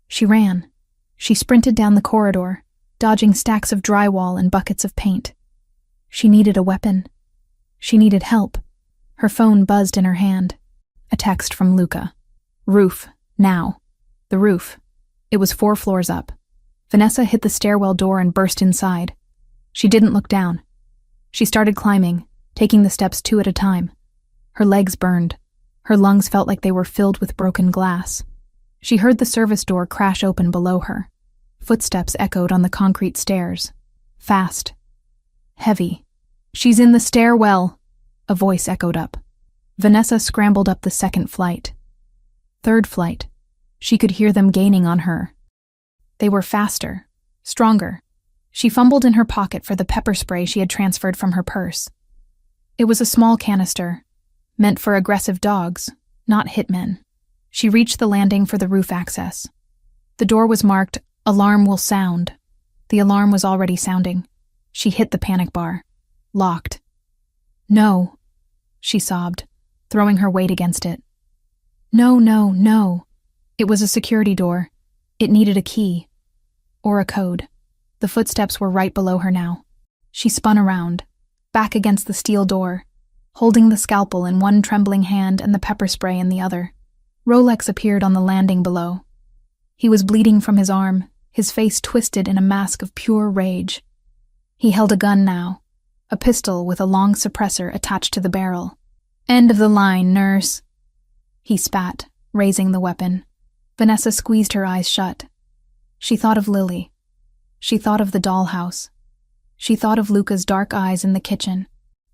She ran. She sprinted down the corridor, dodging stacks of drywall and buckets of paint. She needed a weapon. She needed help. Her phone buzzed in her hand. A text from Luca. "Roof, now." The roof. It was 4 floors up. Vanessa hit the stairwell door and burst inside. She didn't look down. She started climbing, taking the steps 2 at a time. Her legs burned. Her lungs felt like they were filled with broken glass. She heard the service door crash open below her. Footsteps echoed on the concrete stairs. Fast. Heavy. "She's in the stairwell," a voice echoed up. Vanessa scrambled up the 2nd flight. 3rd flight. She could hear them gaining on her. They were faster, stronger. She fumbled in her pocket for the pepper spray she had transferred from her purse. It was a small canister, meant for aggressive dogs, not hitmen. She reached the landing for the roof access. The door was marked, "Alarm will sound." The alarm was already sounding. She hit the panic bar. Locked. "No," she sobbed, throwing her weight against it. "No, no, no." It was a security door. It needed a key. Or a code. The footsteps were right below her now. She spun around, back against the steel door, holding the scalpel in one trembling hand and the pepper spray in the other. Rolex appeared on the landing below. He was bleeding from his arm, his face twisted in a mask of pure rage. He held a gun now, a pistol with a long suppressor attached to the barrel. "End of the line, nurse," he spat, raising the weapon. Vanessa squeezed her eyes shut. She thought of Lily. She thought of the dollhouse. She thought of Luca's dark eyes in the kitchen.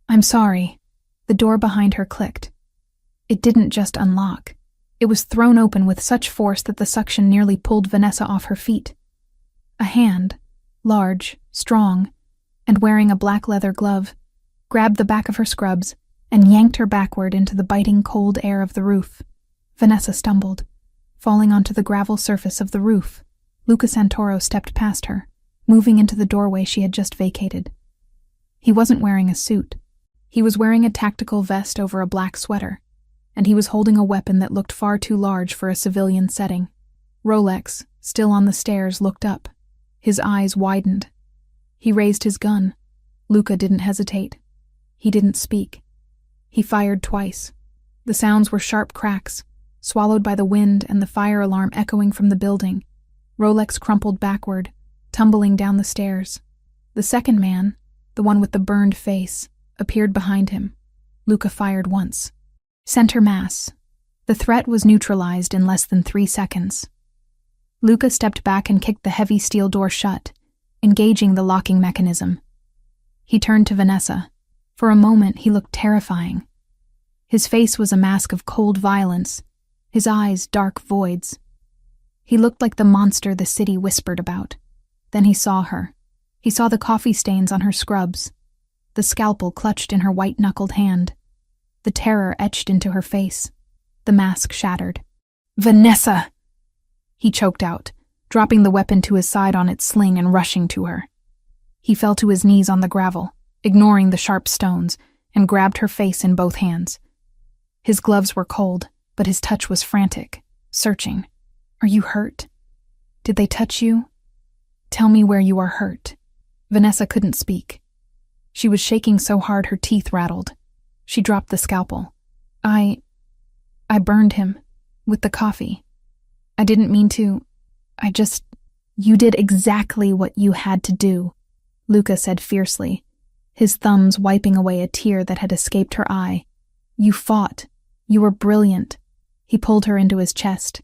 "I'm sorry." The door behind her clicked. It didn't just unlock. It was thrown open with such force that the suction nearly pulled Vanessa off her feet. A hand, large, strong, and wearing a black leather glove, grabbed the back of her scrubs and yanked her backward into the biting cold air of the roof. Vanessa stumbled, falling onto the gravel surface of the roof. Luca Santoro stepped past her, moving into the doorway she had just vacated. He wasn't wearing a suit. He was wearing a tactical vest over a black sweater, and he was holding a weapon that looked far too large for a civilian setting. Rolex, still on the stairs, looked up. His eyes widened. He raised his gun. Luca didn't hesitate. He didn't speak. He fired twice. The sounds were sharp cracks, swallowed by the wind and the fire alarm echoing from the building. Rolex crumpled backward, tumbling down the stairs. The second man, the one with the burned face, appeared behind him. Luca fired once. Center mass. The threat was neutralized in less than 3 seconds. Luca stepped back and kicked the heavy steel door shut, engaging the locking mechanism. He turned to Vanessa. For a moment, he looked terrifying. His face was a mask of cold violence, his eyes dark voids. He looked like the monster the city whispered about. Then he saw her. He saw the coffee stains on her scrubs, the scalpel clutched in her white-knuckled hand, the terror etched into her face. The mask shattered. "Vanessa!" He choked out, dropping the weapon to his side on its sling and rushing to her. He fell to his knees on the gravel, ignoring the sharp stones, and grabbed her face in both hands. His gloves were cold, but his touch was frantic, searching. "Are you hurt? Did they touch you? Tell me where you are hurt." Vanessa couldn't speak. She was shaking so hard her teeth rattled. She dropped the scalpel. I burned him with the coffee. I didn't mean to. You did exactly what you had to do," Luca said fiercely, his thumbs wiping away a tear that had escaped her eye. "You fought. You were brilliant." He pulled her into his chest.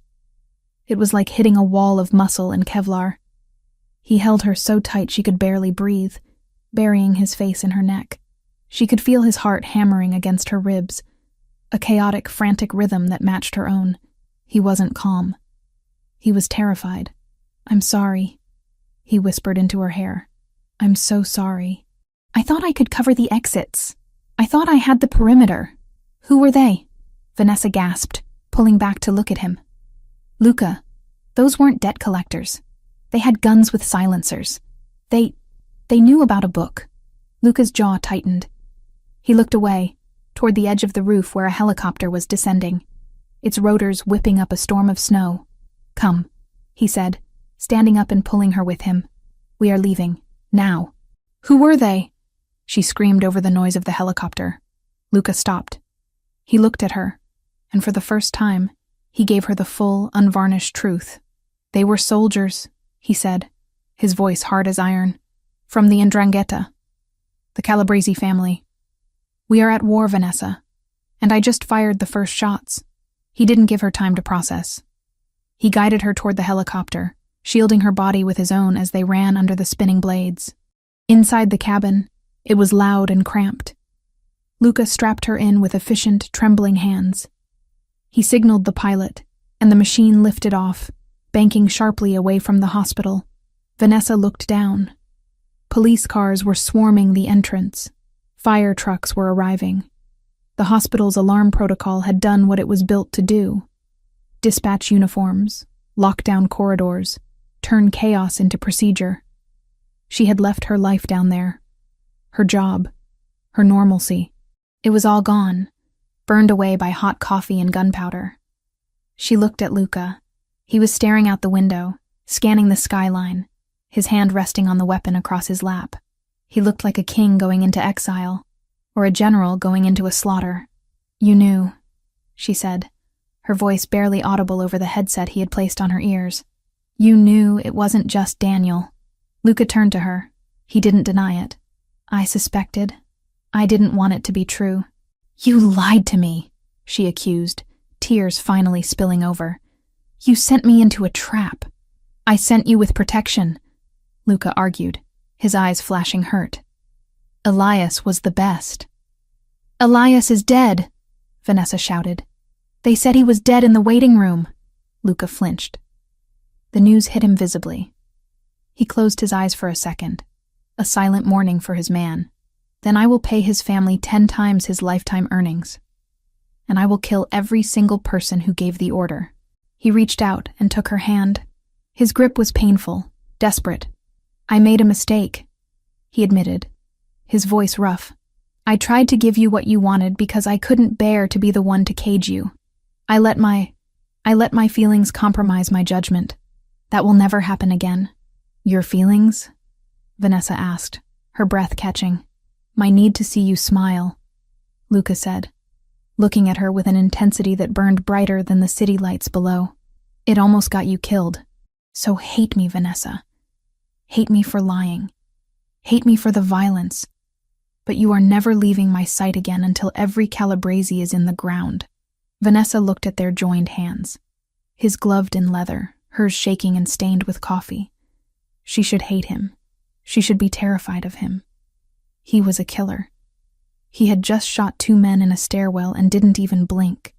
It was like hitting a wall of muscle and Kevlar. He held her so tight she could barely breathe, burying his face in her neck. She could feel his heart hammering against her ribs, a chaotic, frantic rhythm that matched her own. He wasn't calm. He was terrified. "I'm sorry," he whispered into her hair. "I'm so sorry. I thought I could cover the exits. I thought I had the perimeter." "Who were they?" Vanessa gasped, pulling back to look at him. "Luca, those weren't debt collectors. They had guns with silencers. They knew about a book." Luca's jaw tightened. He looked away, toward the edge of the roof where a helicopter was descending, its rotors whipping up a storm of snow. "Come," he said, standing up and pulling her with him. "We are leaving. Now." "Who were they?" she screamed over the noise of the helicopter. Luca stopped. He looked at her, and for the first time, he gave her the full, unvarnished truth. "They were soldiers," he said, his voice hard as iron. "From the 'Ndrangheta, the Calabrese family. We are at war, Vanessa, and I just fired the first shots." He didn't give her time to process. He guided her toward the helicopter, shielding her body with his own as they ran under the spinning blades. Inside the cabin, it was loud and cramped. Luca strapped her in with efficient, trembling hands. He signaled the pilot, and the machine lifted off, banking sharply away from the hospital. Vanessa looked down. Police cars were swarming the entrance. Fire trucks were arriving. The hospital's alarm protocol had done what it was built to do: dispatch uniforms, lock down corridors, turn chaos into procedure. She had left her life down there, her job, her normalcy. It was all gone, burned away by hot coffee and gunpowder. She looked at Luca. He was staring out the window, scanning the skyline, his hand resting on the weapon across his lap. He looked like a king going into exile, or a general going into a slaughter. "You knew," she said, her voice barely audible over the headset he had placed on her ears. "You knew it wasn't just Daniel." Luca turned to her. He didn't deny it. "I suspected. I didn't want it to be true." "You lied to me," she accused, tears finally spilling over. "You sent me into a trap." "I sent you with protection," Luca argued, his eyes flashing hurt. "Elias was the best." "Elias is dead," Vanessa shouted. "They said he was dead in the waiting room." Luca flinched. The news hit him visibly. He closed his eyes for a second, a silent mourning for his man. "Then I will pay his family 10 times his lifetime earnings. And I will kill every single person who gave the order." He reached out and took her hand. His grip was painful, desperate. "I made a mistake," he admitted, his voice rough. "I tried to give you what you wanted because I couldn't bear to be the one to cage you. I let my feelings compromise my judgment. That will never happen again." "Your feelings?" Vanessa asked, her breath catching. "My need to see you smile," Luca said, looking at her with an intensity that burned brighter than the city lights below. "It almost got you killed. So hate me, Vanessa. Hate me for lying. Hate me for the violence. But you are never leaving my sight again until every Calabrese is in the ground." Vanessa looked at their joined hands, his gloved in leather, hers shaking and stained with coffee. She should hate him. She should be terrified of him. He was a killer. He had just shot 2 men in a stairwell and didn't even blink.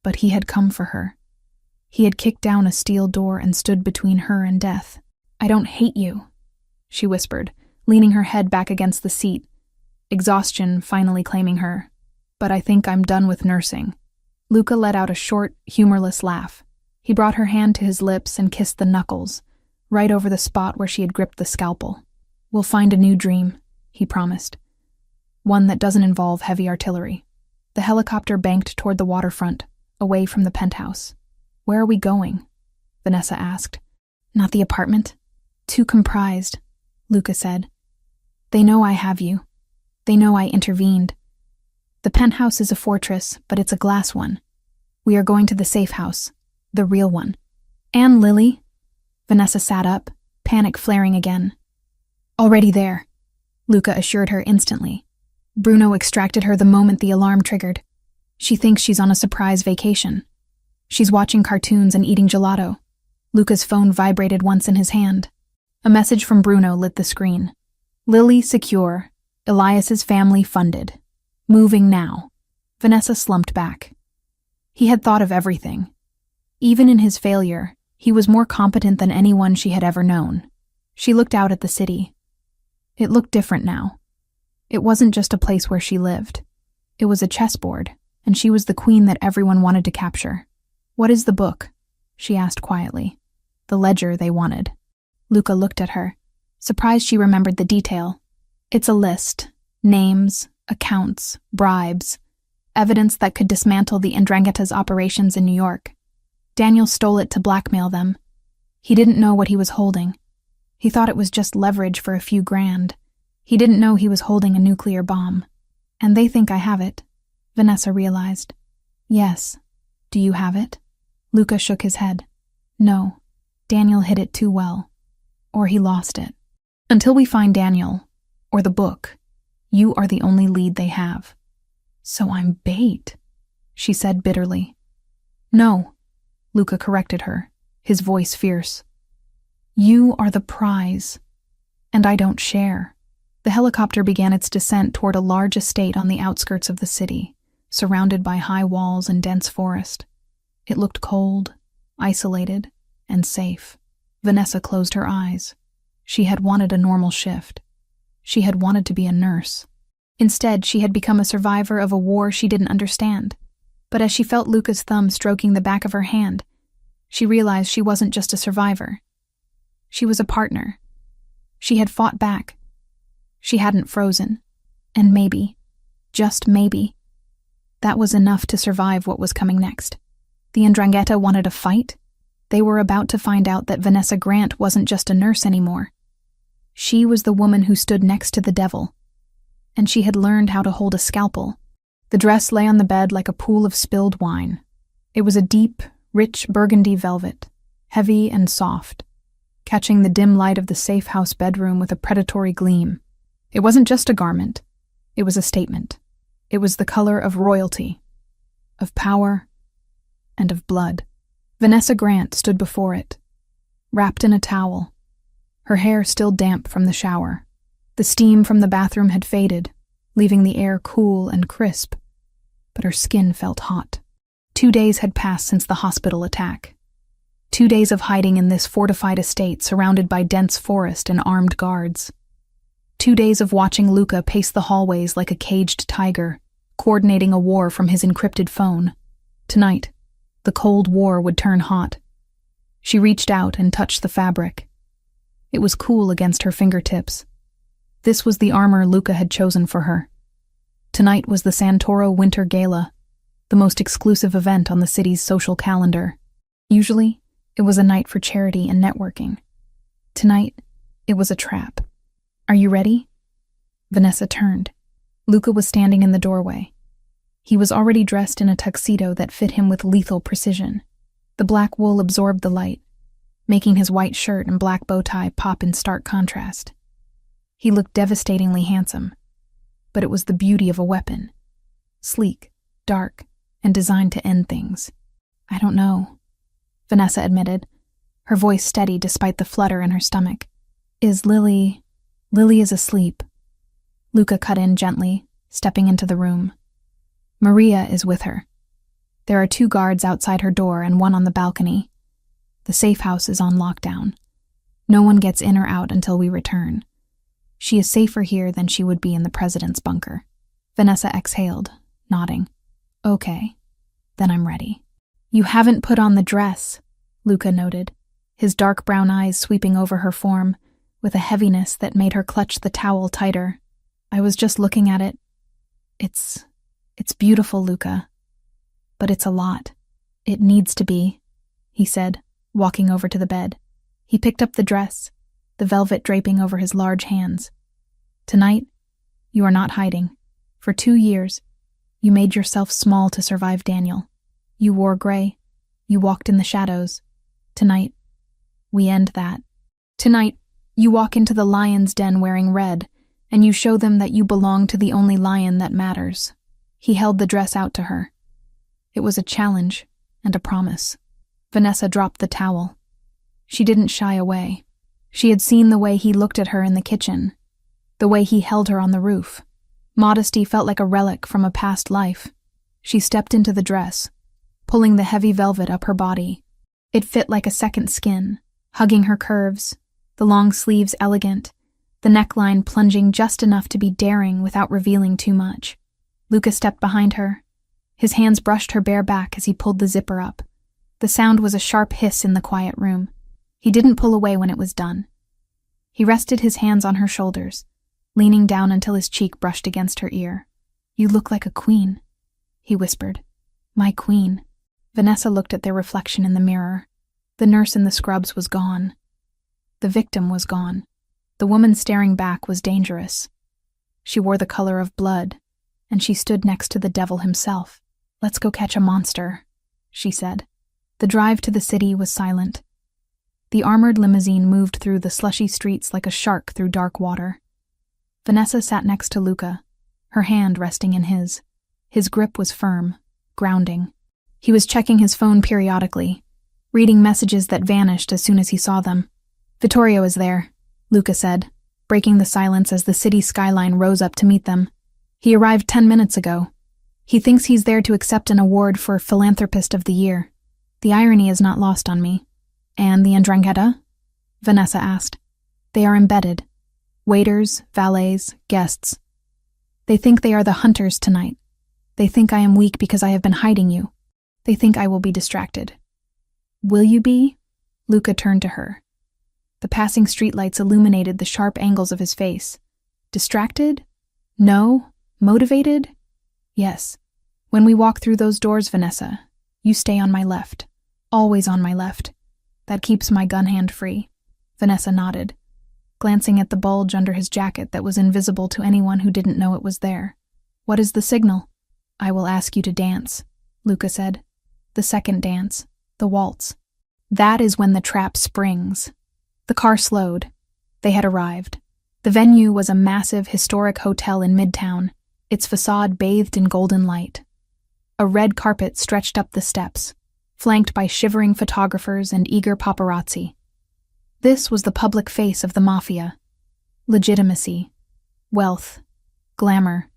But he had come for her. He had kicked down a steel door and stood between her and death. "I don't hate you," she whispered, leaning her head back against the seat, exhaustion finally claiming her. "But I think I'm done with nursing." Luca let out a short, humorless laugh. He brought her hand to his lips and kissed the knuckles, right over the spot where she had gripped the scalpel. "We'll find a new dream," he promised. "One that doesn't involve heavy artillery." The helicopter banked toward the waterfront, away from the penthouse. "Where are we going?" Vanessa asked. "Not the apartment. Too comprised," Luca said. "They know I have you. They know I intervened. The penthouse is a fortress, but it's a glass one. We are going to the safe house, the real one." "And Lily?" Vanessa sat up, panic flaring again. "Already there," Luca assured her instantly. "Bruno extracted her the moment the alarm triggered. She thinks she's on a surprise vacation. She's watching cartoons and eating gelato." Luca's phone vibrated once in his hand. A message from Bruno lit the screen. "Lily secure. Elias's family funded. Moving now." Vanessa slumped back. He had thought of everything. Even in his failure, he was more competent than anyone she had ever known. She looked out at the city. It looked different now. It wasn't just a place where she lived. It was a chessboard, and she was the queen that everyone wanted to capture. "What is the book?" she asked quietly. "The ledger they wanted." Luca looked at her, surprised she remembered the detail. "It's a list. Names, accounts, bribes. Evidence that could dismantle the Ndrangheta's operations in New York. Daniel stole it to blackmail them. He didn't know what he was holding. He thought it was just leverage for a few grand. He didn't know he was holding a nuclear bomb. And they think I have it," Vanessa realized. "Yes. Do you have it?" Luca shook his head. "No. Daniel hid it too well. Or he lost it. Until we find Daniel, or the book, you are the only lead they have." "So I'm bait," she said bitterly. "No," Luca corrected her, his voice fierce. "You are the prize, and I don't share." The helicopter began its descent toward a large estate on the outskirts of the city, surrounded by high walls and dense forest. It looked cold, isolated, and safe. Vanessa closed her eyes. She had wanted a normal shift. She had wanted to be a nurse. Instead, she had become a survivor of a war she didn't understand. But as she felt Luca's thumb stroking the back of her hand, she realized she wasn't just a survivor. She was a partner. She had fought back. She hadn't frozen. And maybe, just maybe, that was enough to survive what was coming next. The Ndrangheta wanted a fight. They were about to find out that Vanessa Grant wasn't just a nurse anymore. She was the woman who stood next to the devil. And she had learned how to hold a scalpel. The dress lay on the bed like a pool of spilled wine. It was a deep, rich burgundy velvet, heavy and soft, catching the dim light of the safe house bedroom with a predatory gleam. It wasn't just a garment. It was a statement. It was the color of royalty, of power, and of blood. Vanessa Grant stood before it, wrapped in a towel, her hair still damp from the shower. The steam from the bathroom had faded, leaving the air cool and crisp, but her skin felt hot. 2 days had passed since the hospital attack. 2 days of hiding in this fortified estate surrounded by dense forest and armed guards. 2 days of watching Luca pace the hallways like a caged tiger, coordinating a war from his encrypted phone. Tonight, the Cold War would turn hot. She reached out and touched the fabric. It was cool against her fingertips. This was the armor Luca had chosen for her. Tonight was the Santoro Winter Gala, the most exclusive event on the city's social calendar. Usually, it was a night for charity and networking. Tonight, it was a trap. "Are you ready?" Vanessa turned. Luca was standing in the doorway. He was already dressed in a tuxedo that fit him with lethal precision. The black wool absorbed the light, making his white shirt and black bow tie pop in stark contrast. He looked devastatingly handsome, but it was the beauty of a weapon. Sleek, dark, and designed to end things. "I don't know," Vanessa admitted, her voice steady despite the flutter in her stomach. Lily is asleep. Luca cut in gently, stepping into the room. Maria is with her. There are 2 guards outside her door and 1 on the balcony. The safe house is on lockdown. No one gets in or out until we return. She is safer here than she would be in the president's bunker. Vanessa exhaled, nodding. Okay, then I'm ready. You haven't put on the dress, Luca noted, his dark brown eyes sweeping over her form, with a heaviness that made her clutch the towel tighter. I was just looking at it. It's beautiful, Luca. But it's a lot. It needs to be, he said, walking over to the bed. He picked up the dress, the velvet draping over his large hands. Tonight, you are not hiding. For 2 years, you made yourself small to survive Daniel. You wore gray. You walked in the shadows. Tonight, we end that. Tonight, you walk into the lion's den wearing red, and you show them that you belong to the only lion that matters. He held the dress out to her. It was a challenge and a promise. Vanessa dropped the towel. She didn't shy away. She had seen the way he looked at her in the kitchen, the way he held her on the roof. Modesty felt like a relic from a past life. She stepped into the dress, pulling the heavy velvet up her body. It fit like a second skin, hugging her curves, the long sleeves elegant, the neckline plunging just enough to be daring without revealing too much. Luca stepped behind her. His hands brushed her bare back as he pulled the zipper up. The sound was a sharp hiss in the quiet room. He didn't pull away when it was done. He rested his hands on her shoulders, leaning down until his cheek brushed against her ear. You look like a queen, he whispered. My queen. Vanessa looked at their reflection in the mirror. The nurse in the scrubs was gone. The victim was gone. The woman staring back was dangerous. She wore the color of blood, and she stood next to the devil himself. Let's go catch a monster, she said. The drive to the city was silent. The armored limousine moved through the slushy streets like a shark through dark water. Vanessa sat next to Luca, her hand resting in his. His grip was firm, grounding. He was checking his phone periodically, reading messages that vanished as soon as he saw them. Vittorio is there, Luca said, breaking the silence as the city skyline rose up to meet them. He arrived 10 minutes ago. He thinks he's there to accept an award for Philanthropist of the Year. The irony is not lost on me. And the 'Ndrangheta? Vanessa asked. They are embedded. Waiters, valets, guests. They think they are the hunters tonight. They think I am weak because I have been hiding you. They think I will be distracted. Will you be? Luca turned to her. The passing streetlights illuminated the sharp angles of his face. Distracted? No. Motivated? Yes. When we walk through those doors, Vanessa, you stay on my left. Always on my left. That keeps my gun hand free. Vanessa nodded, glancing at the bulge under his jacket that was invisible to anyone who didn't know it was there. What is the signal? I will ask you to dance, Luca said. The second dance, the waltz. That is when the trap springs. The car slowed. They had arrived. The venue was a massive, historic hotel in Midtown, its facade bathed in golden light. A red carpet stretched up the steps, flanked by shivering photographers and eager paparazzi. This was the public face of the Mafia. Legitimacy, wealth, glamour.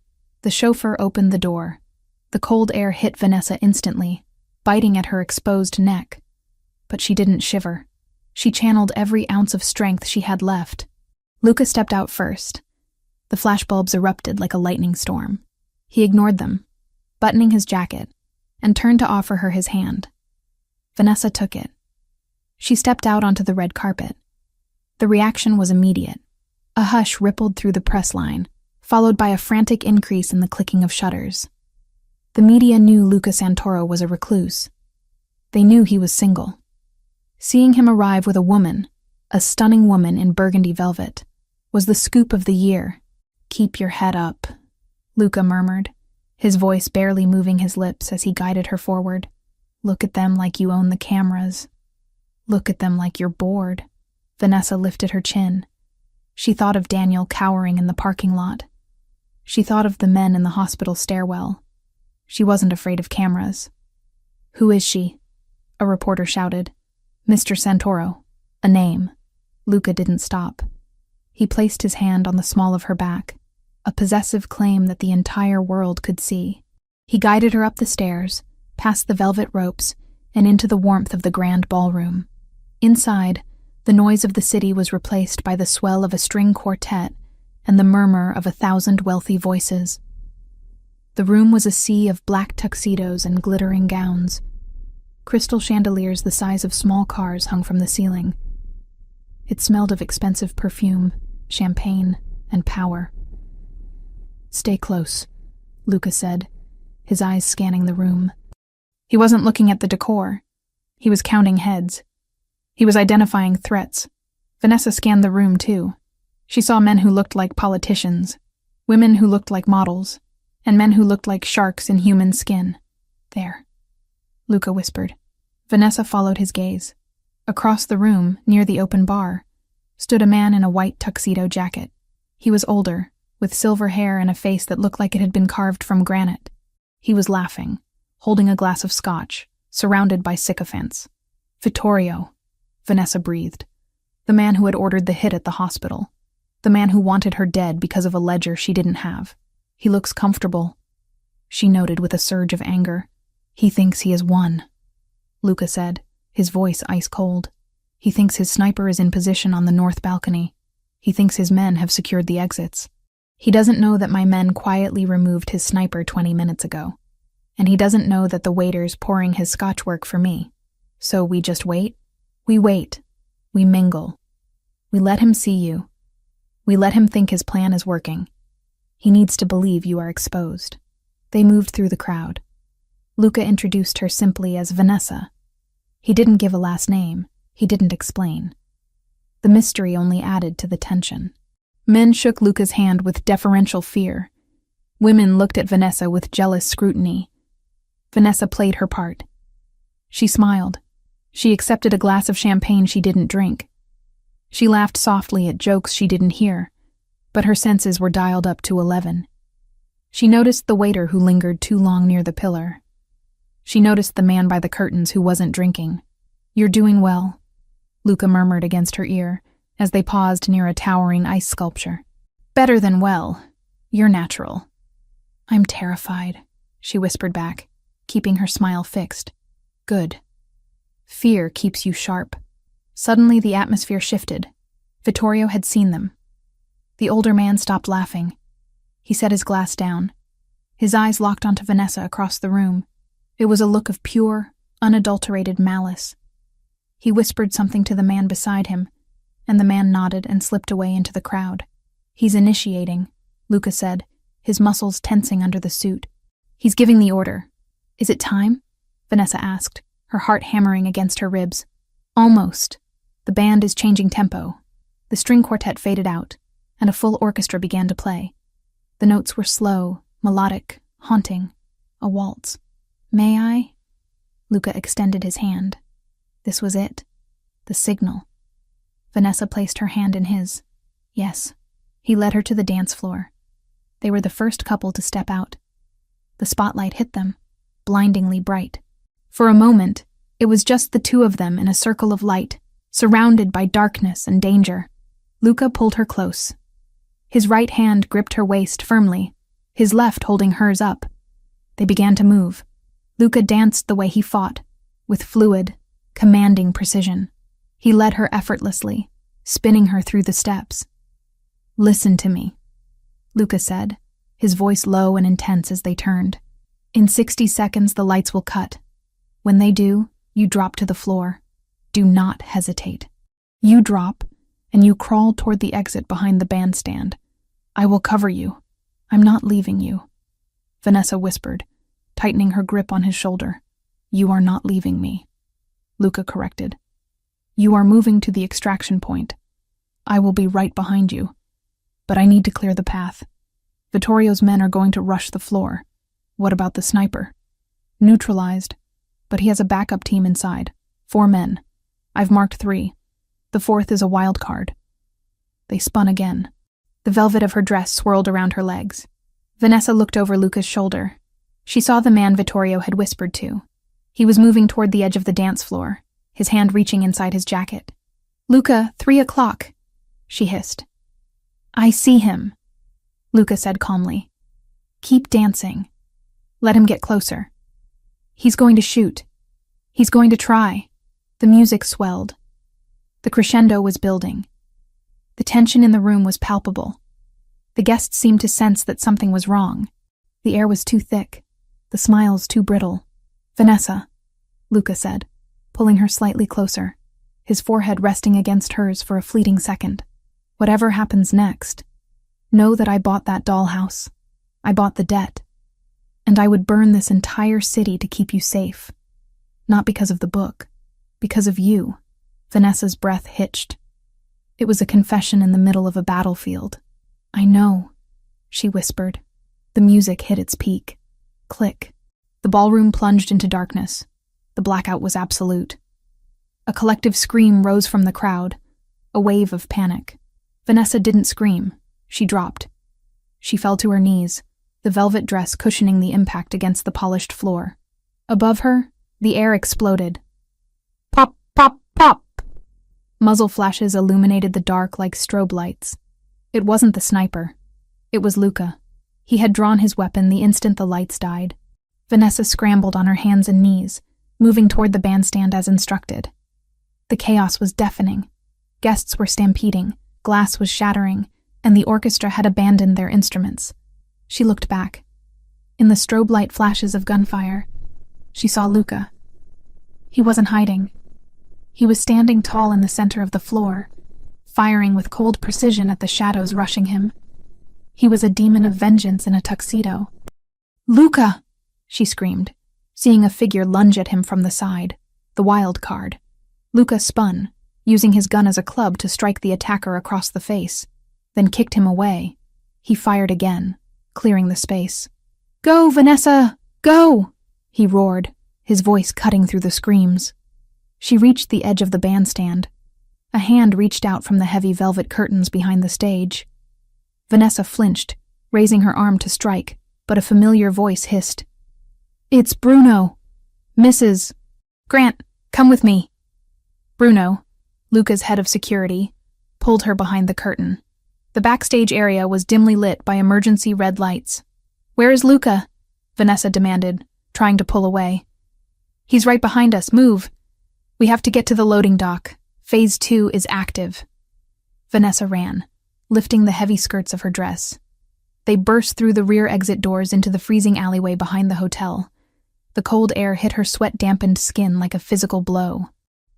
The chauffeur opened the door. The cold air hit Vanessa instantly, biting at her exposed neck. But she didn't shiver. She channeled every ounce of strength she had left. Luca stepped out first. The flashbulbs erupted like a lightning storm. He ignored them, buttoning his jacket, and turned to offer her his hand. Vanessa took it. She stepped out onto the red carpet. The reaction was immediate. A hush rippled through the press line, followed by a frantic increase in the clicking of shutters. The media knew Luca Santoro was a recluse. They knew he was single. Seeing him arrive with a woman, a stunning woman in burgundy velvet, was the scoop of the year. Keep your head up, Luca murmured, his voice barely moving his lips as he guided her forward. Look at them like you own the cameras. Look at them like you're bored. Vanessa lifted her chin. She thought of Daniel cowering in the parking lot. She thought of the men in the hospital stairwell. She wasn't afraid of cameras. Who is she? A reporter shouted. Mr. Santoro. A name. Luca didn't stop. He placed his hand on the small of her back. a possessive claim that the entire world could see. He guided her up the stairs, past the velvet ropes, and into the warmth of the grand ballroom. Inside, the noise of the city was replaced by the swell of a string quartet and the murmur of 1,000 wealthy voices. The room was a sea of black tuxedos and glittering gowns. Crystal chandeliers the size of small cars hung from the ceiling. It smelled of expensive perfume, champagne, and power. "Stay close," Luca said, his eyes scanning the room. He wasn't looking at the decor. He was counting heads. He was identifying threats. Vanessa scanned the room, too. She saw men who looked like politicians, women who looked like models, and men who looked like sharks in human skin. "There," Luca whispered. Vanessa followed his gaze. Across the room, near the open bar, stood a man in a white tuxedo jacket. He was older, with silver hair and a face that looked like it had been carved from granite. He was laughing, holding a glass of scotch, surrounded by sycophants. "Vittorio," Vanessa breathed. The man who had ordered the hit at the hospital. The man who wanted her dead because of a ledger she didn't have. "He looks comfortable," she noted with a surge of anger. "He thinks he has won," Luca said, his voice ice cold. "He thinks his sniper is in position on the north balcony. He thinks his men have secured the exits. He doesn't know that my men quietly removed his sniper 20 minutes ago. And he doesn't know that the waiter's pouring his scotch work for me. So we just wait? We wait. We mingle. We let him see you. We let him think his plan is working. He needs to believe you are exposed." They moved through the crowd. Luca introduced her simply as Vanessa. He didn't give a last name. He didn't explain. The mystery only added to the tension. Men shook Luca's hand with deferential fear. Women looked at Vanessa with jealous scrutiny. Vanessa played her part. She smiled. She accepted a glass of champagne she didn't drink. She laughed softly at jokes she didn't hear, but her senses were dialed up to 11. She noticed the waiter who lingered too long near the pillar. She noticed the man by the curtains who wasn't drinking. "You're doing well," Luca murmured against her ear as they paused near a towering ice sculpture. "Better than well. You're natural." "I'm terrified," she whispered back, keeping her smile fixed. "Good. Fear keeps you sharp." Suddenly the atmosphere shifted. Vittorio had seen them. The older man stopped laughing. He set his glass down. His eyes locked onto Vanessa across the room. It was a look of pure, unadulterated malice. He whispered something to the man beside him, and the man nodded and slipped away into the crowd. "He's initiating," Luca said, his muscles tensing under the suit. "He's giving the order." "Is it time?" Vanessa asked, her heart hammering against her ribs. "Almost." The band is changing tempo. The string quartet faded out, and a full orchestra began to play. The notes were slow, melodic, haunting. A waltz. "May I?" Luca extended his hand. This was it. The signal. Vanessa placed her hand in his. "Yes." He led her to the dance floor. They were the first couple to step out. The spotlight hit them, blindingly bright. For a moment, it was just the two of them in a circle of light, surrounded by darkness and danger. Luca pulled her close. His right hand gripped her waist firmly, his left holding hers up. They began to move. Luca danced the way he fought, with fluid, commanding precision. He led her effortlessly, spinning her through the steps. "Listen to me," Luca said, his voice low and intense as they turned. "In 60 seconds the lights will cut. When they do, you drop to the floor. Do not hesitate. You drop, and you crawl toward the exit behind the bandstand. I will cover you. I'm not leaving you." Vanessa whispered, tightening her grip on his shoulder. "You are not leaving me," Luca corrected. "You are moving to the extraction point. I will be right behind you. But I need to clear the path. Vittorio's men are going to rush the floor. What about the sniper?" "Neutralized, but he has a backup team inside. 4 men. I've marked 3. The 4th is a wild card." They spun again. The velvet of her dress swirled around her legs. Vanessa looked over Luca's shoulder. She saw the man Vittorio had whispered to. He was moving toward the edge of the dance floor, his hand reaching inside his jacket. "Luca, 3 o'clock, she hissed. "I see him." Luca said calmly. Keep dancing. Let him get closer. He's going to shoot. He's going to try. The music swelled. The crescendo was building. The tension in the room was palpable. The guests seemed to sense that something was wrong. The air was too thick, the smiles too brittle. Vanessa, Luca said, pulling her slightly closer, his forehead resting against hers for a fleeting second. Whatever happens next, know that I bought that dollhouse. I bought the debt. And I would burn this entire city to keep you safe. Not because of the book, because of you. Vanessa's breath hitched. It was a confession in the middle of a battlefield. I know, she whispered. The music hit its peak. Click. The ballroom plunged into darkness. The blackout was absolute. A collective scream rose from the crowd, a wave of panic. Vanessa didn't scream. She dropped. She fell to her knees, the velvet dress cushioning the impact against the polished floor. Above her, the air exploded. Pop, pop, pop! Muzzle flashes illuminated the dark like strobe lights. It wasn't the sniper. It was Luca. He had drawn his weapon the instant the lights died. Vanessa scrambled on her hands and knees, moving toward the bandstand as instructed. The chaos was deafening. Guests were stampeding, glass was shattering, and the orchestra had abandoned their instruments. She looked back. In the strobe light flashes of gunfire, she saw Luca. He wasn't hiding. He was standing tall in the center of the floor, firing with cold precision at the shadows rushing him. He was a demon of vengeance in a tuxedo. Luca! She screamed, seeing a figure lunge at him from the side, the wild card. Luca spun, using his gun as a club to strike the attacker across the face, then kicked him away. He fired again, clearing the space. Go, Vanessa! Go! He roared, his voice cutting through the screams. She reached the edge of the bandstand. A hand reached out from the heavy velvet curtains behind the stage. Vanessa flinched, raising her arm to strike, but a familiar voice hissed. It's Bruno. Mrs. Grant, come with me. Bruno, Luca's head of security, pulled her behind the curtain. The backstage area was dimly lit by emergency red lights. Where is Luca? Vanessa demanded, trying to pull away. He's right behind us. Move. We have to get to the loading dock. Phase 2 is active. Vanessa ran, lifting the heavy skirts of her dress. They burst through the rear exit doors into the freezing alleyway behind the hotel. The cold air hit her sweat-dampened skin like a physical blow.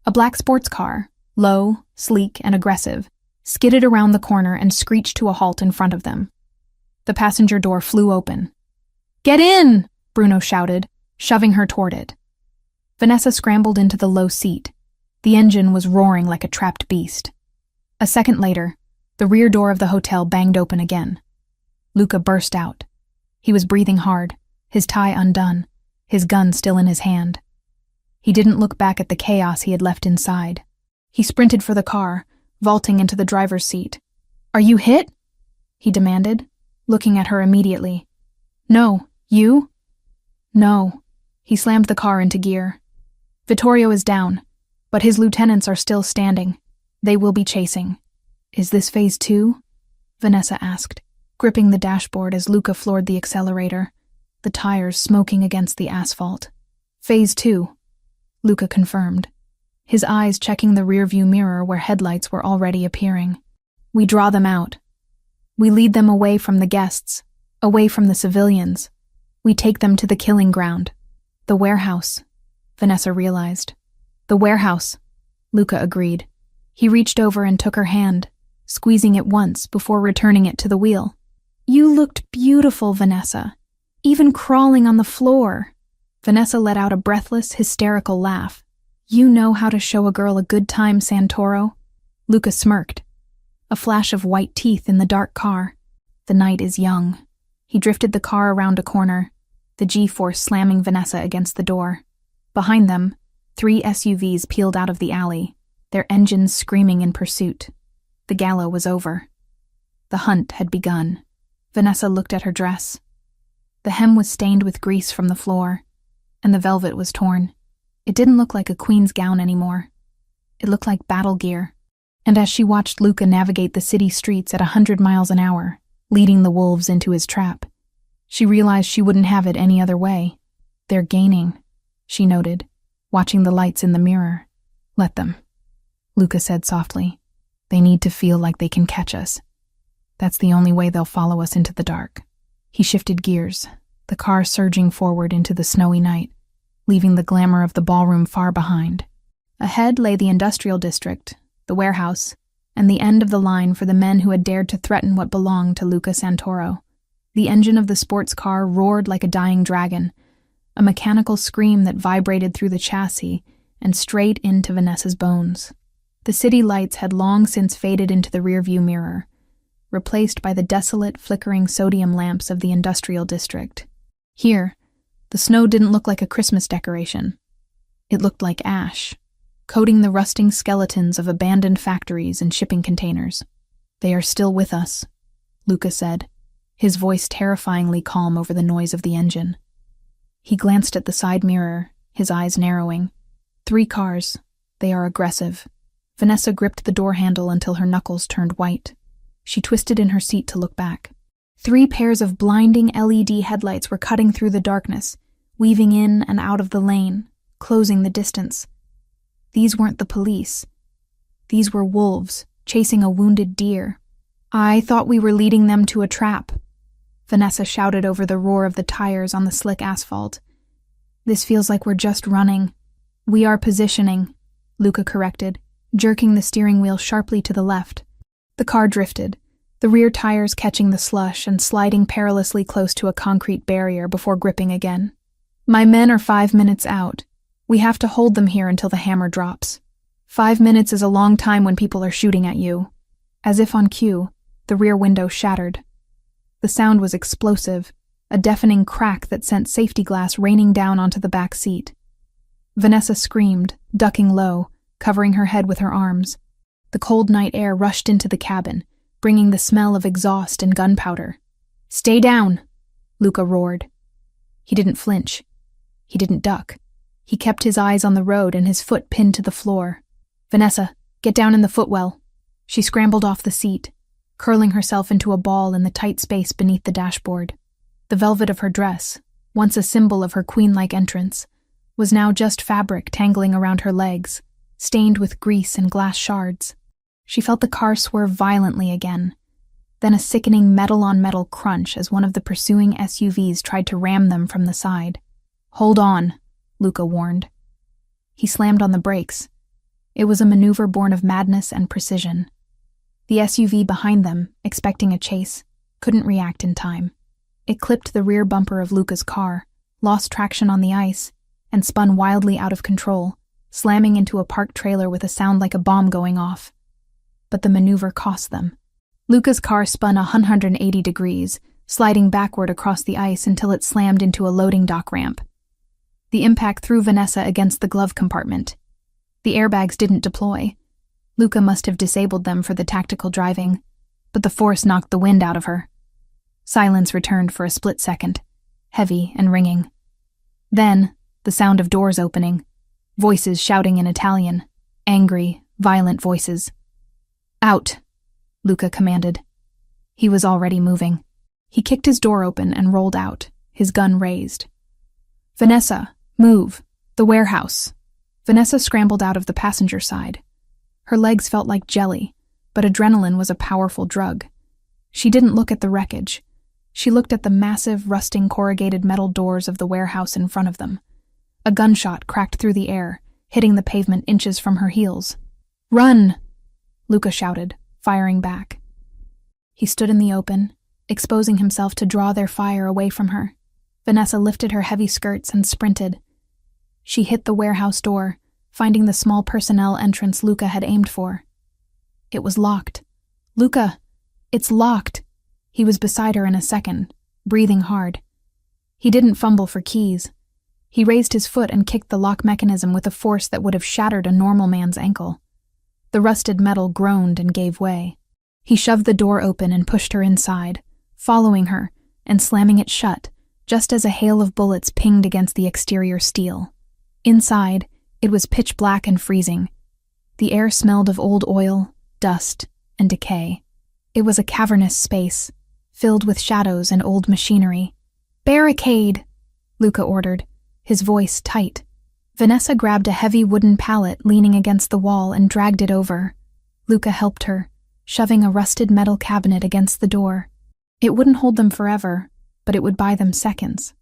A black sports car, low, sleek, and aggressive, skidded around the corner and screeched to a halt in front of them. The passenger door flew open. Get in! Bruno shouted, shoving her toward it. Vanessa scrambled into the low seat. The engine was roaring like a trapped beast. A second later, the rear door of the hotel banged open again. Luca burst out. He was breathing hard, his tie undone, his gun still in his hand. He didn't look back at the chaos he had left inside. He sprinted for the car, vaulting into the driver's seat. Are you hit? He demanded, looking at her immediately. No, you? No. He slammed the car into gear. Vittorio is down, but his lieutenants are still standing. They will be chasing. Is this phase 2? Vanessa asked, gripping the dashboard as Luca floored the accelerator, the tires smoking against the asphalt. Phase 2, Luca confirmed, his eyes checking the rearview mirror where headlights were already appearing. We draw them out. We lead them away from the guests, away from the civilians. We take them to the killing ground. The warehouse, Vanessa realized. The warehouse, Luca agreed. He reached over and took her hand, squeezing it once before returning it to the wheel. You looked beautiful, Vanessa, even crawling on the floor. Vanessa let out a breathless, hysterical laugh. You know how to show a girl a good time, Santoro. Luca smirked, a flash of white teeth in the dark car. The night is young. He drifted the car around a corner, the G-force slamming Vanessa against the door. Behind them, 3 SUVs peeled out of the alley, their engines screaming in pursuit. The gala was over. The hunt had begun. Vanessa looked at her dress. The hem was stained with grease from the floor, and the velvet was torn. It didn't look like a queen's gown anymore. It looked like battle gear. And as she watched Luca navigate the city streets at 100 miles an hour, leading the wolves into his trap. She realized she wouldn't have it any other way. "They're gaining," she noted, watching the lights in the mirror. "Let them," Luca said softly. "They need to feel like they can catch us. That's the only way they'll follow us into the dark." He shifted gears, the car surging forward into the snowy night, leaving the glamour of the ballroom far behind. Ahead lay the industrial district, the warehouse, and the end of the line for the men who had dared to threaten what belonged to Luca Santoro. The engine of the sports car roared like a dying dragon, a mechanical scream that vibrated through the chassis and straight into Vanessa's bones. The city lights had long since faded into the rearview mirror, replaced by the desolate, flickering sodium lamps of the industrial district. Here, the snow didn't look like a Christmas decoration. It looked like ash, coating the rusting skeletons of abandoned factories and shipping containers. "They are still with us," Luca said, his voice terrifyingly calm over the noise of the engine. He glanced at the side mirror, his eyes narrowing. 3 cars. They are aggressive. Vanessa gripped the door handle until her knuckles turned white. She twisted in her seat to look back. 3 pairs of blinding LED headlights were cutting through the darkness, weaving in and out of the lane, closing the distance. These weren't the police. These were wolves, chasing a wounded deer. "I thought we were leading them to a trap," Vanessa shouted over the roar of the tires on the slick asphalt. "This feels like we're just running." "We are positioning," Luca corrected, jerking the steering wheel sharply to the left. The car drifted, the rear tires catching the slush and sliding perilously close to a concrete barrier before gripping again. "My men are 5 minutes out. We have to hold them here until the hammer drops. 5 minutes is a long time when people are shooting at you." As if on cue, the rear window shattered. The sound was explosive, a deafening crack that sent safety glass raining down onto the back seat. Vanessa screamed, ducking low, covering her head with her arms. The cold night air rushed into the cabin, bringing the smell of exhaust and gunpowder. "Stay down," Luca roared. He didn't flinch. He didn't duck. He kept his eyes on the road and his foot pinned to the floor. "Vanessa, get down in the footwell." She scrambled off the seat, curling herself into a ball in the tight space beneath the dashboard. The velvet of her dress, once a symbol of her queen-like entrance, was now just fabric tangling around her legs, stained with grease and glass shards. She felt the car swerve violently again, then a sickening metal-on-metal crunch as one of the pursuing SUVs tried to ram them from the side. "Hold on," Luca warned. He slammed on the brakes. It was a maneuver born of madness and precision. The SUV behind them, expecting a chase, couldn't react in time. It clipped the rear bumper of Luca's car, lost traction on the ice, and spun wildly out of control, slamming into a parked trailer with a sound like a bomb going off. But the maneuver cost them. Luca's car spun 180 degrees, sliding backward across the ice until it slammed into a loading dock ramp. The impact threw Vanessa against the glove compartment. The airbags didn't deploy. Luca must have disabled them for the tactical driving, but the force knocked the wind out of her. Silence returned for a split second, heavy and ringing. Then, the sound of doors opening, voices shouting in Italian, angry, violent voices. "Out," Luca commanded. He was already moving. He kicked his door open and rolled out, his gun raised. "Vanessa, move. The warehouse." Vanessa scrambled out of the passenger side. Her legs felt like jelly, but adrenaline was a powerful drug. She didn't look at the wreckage. She looked at the massive, rusting corrugated metal doors of the warehouse in front of them. A gunshot cracked through the air, hitting the pavement inches from her heels. "Run!" Luca shouted, firing back. He stood in the open, exposing himself to draw their fire away from her. Vanessa lifted her heavy skirts and sprinted. She hit the warehouse door, finding the small personnel entrance Luca had aimed for. It was locked. "Luca, it's locked." He was beside her in a second, breathing hard. He didn't fumble for keys. He raised his foot and kicked the lock mechanism with a force that would have shattered a normal man's ankle. The rusted metal groaned and gave way. He shoved the door open and pushed her inside, following her and slamming it shut, just as a hail of bullets pinged against the exterior steel. Inside, it was pitch black and freezing. The air smelled of old oil, dust, and decay. It was a cavernous space, filled with shadows and old machinery. "Barricade!" Luca ordered, his voice tight. Vanessa grabbed a heavy wooden pallet leaning against the wall and dragged it over. Luca helped her, shoving a rusted metal cabinet against the door. It wouldn't hold them forever, but it would buy them seconds.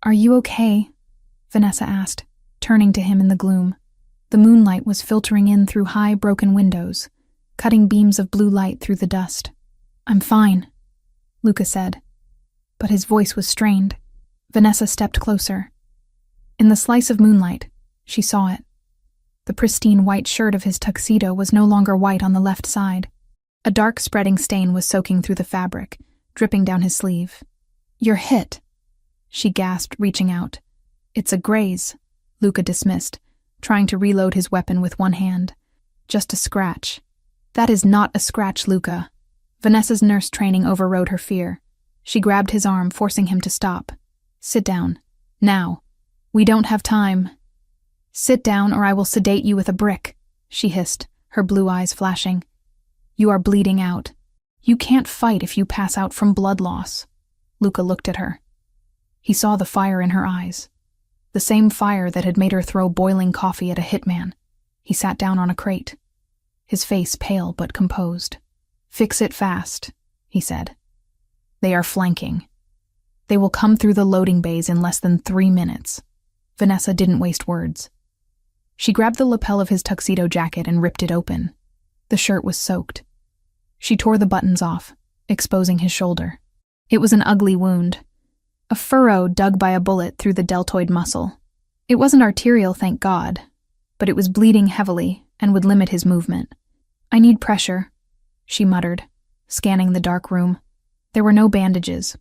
"Are you okay?" Vanessa asked, turning to him in the gloom. The moonlight was filtering in through high, broken windows, cutting beams of blue light through the dust. "I'm fine," Luca said, but his voice was strained. Vanessa stepped closer. In the slice of moonlight, she saw it. The pristine white shirt of his tuxedo was no longer white on the left side. A dark spreading stain was soaking through the fabric, dripping down his sleeve. "You're hit," she gasped, reaching out. "It's a graze," Luca dismissed, trying to reload his weapon with one hand. "Just a scratch." "That is not a scratch, Luca." Vanessa's nurse training overrode her fear. She grabbed his arm, forcing him to stop. "Sit down. Now. We don't have time." "Sit down or I will sedate you with a brick," she hissed, her blue eyes flashing. "You are bleeding out. You can't fight if you pass out from blood loss." Luca looked at her. He saw the fire in her eyes. The same fire that had made her throw boiling coffee at a hitman. He sat down on a crate, his face pale but composed. "Fix it fast," he said. "They are flanking. They will come through the loading bays in less than 3 minutes." Vanessa didn't waste words. She grabbed the lapel of his tuxedo jacket and ripped it open. The shirt was soaked. She tore the buttons off, exposing his shoulder. It was an ugly wound. A furrow dug by a bullet through the deltoid muscle. It wasn't arterial, thank God, but it was bleeding heavily and would limit his movement. "I need pressure," she muttered, scanning the dark room. There were no bandages,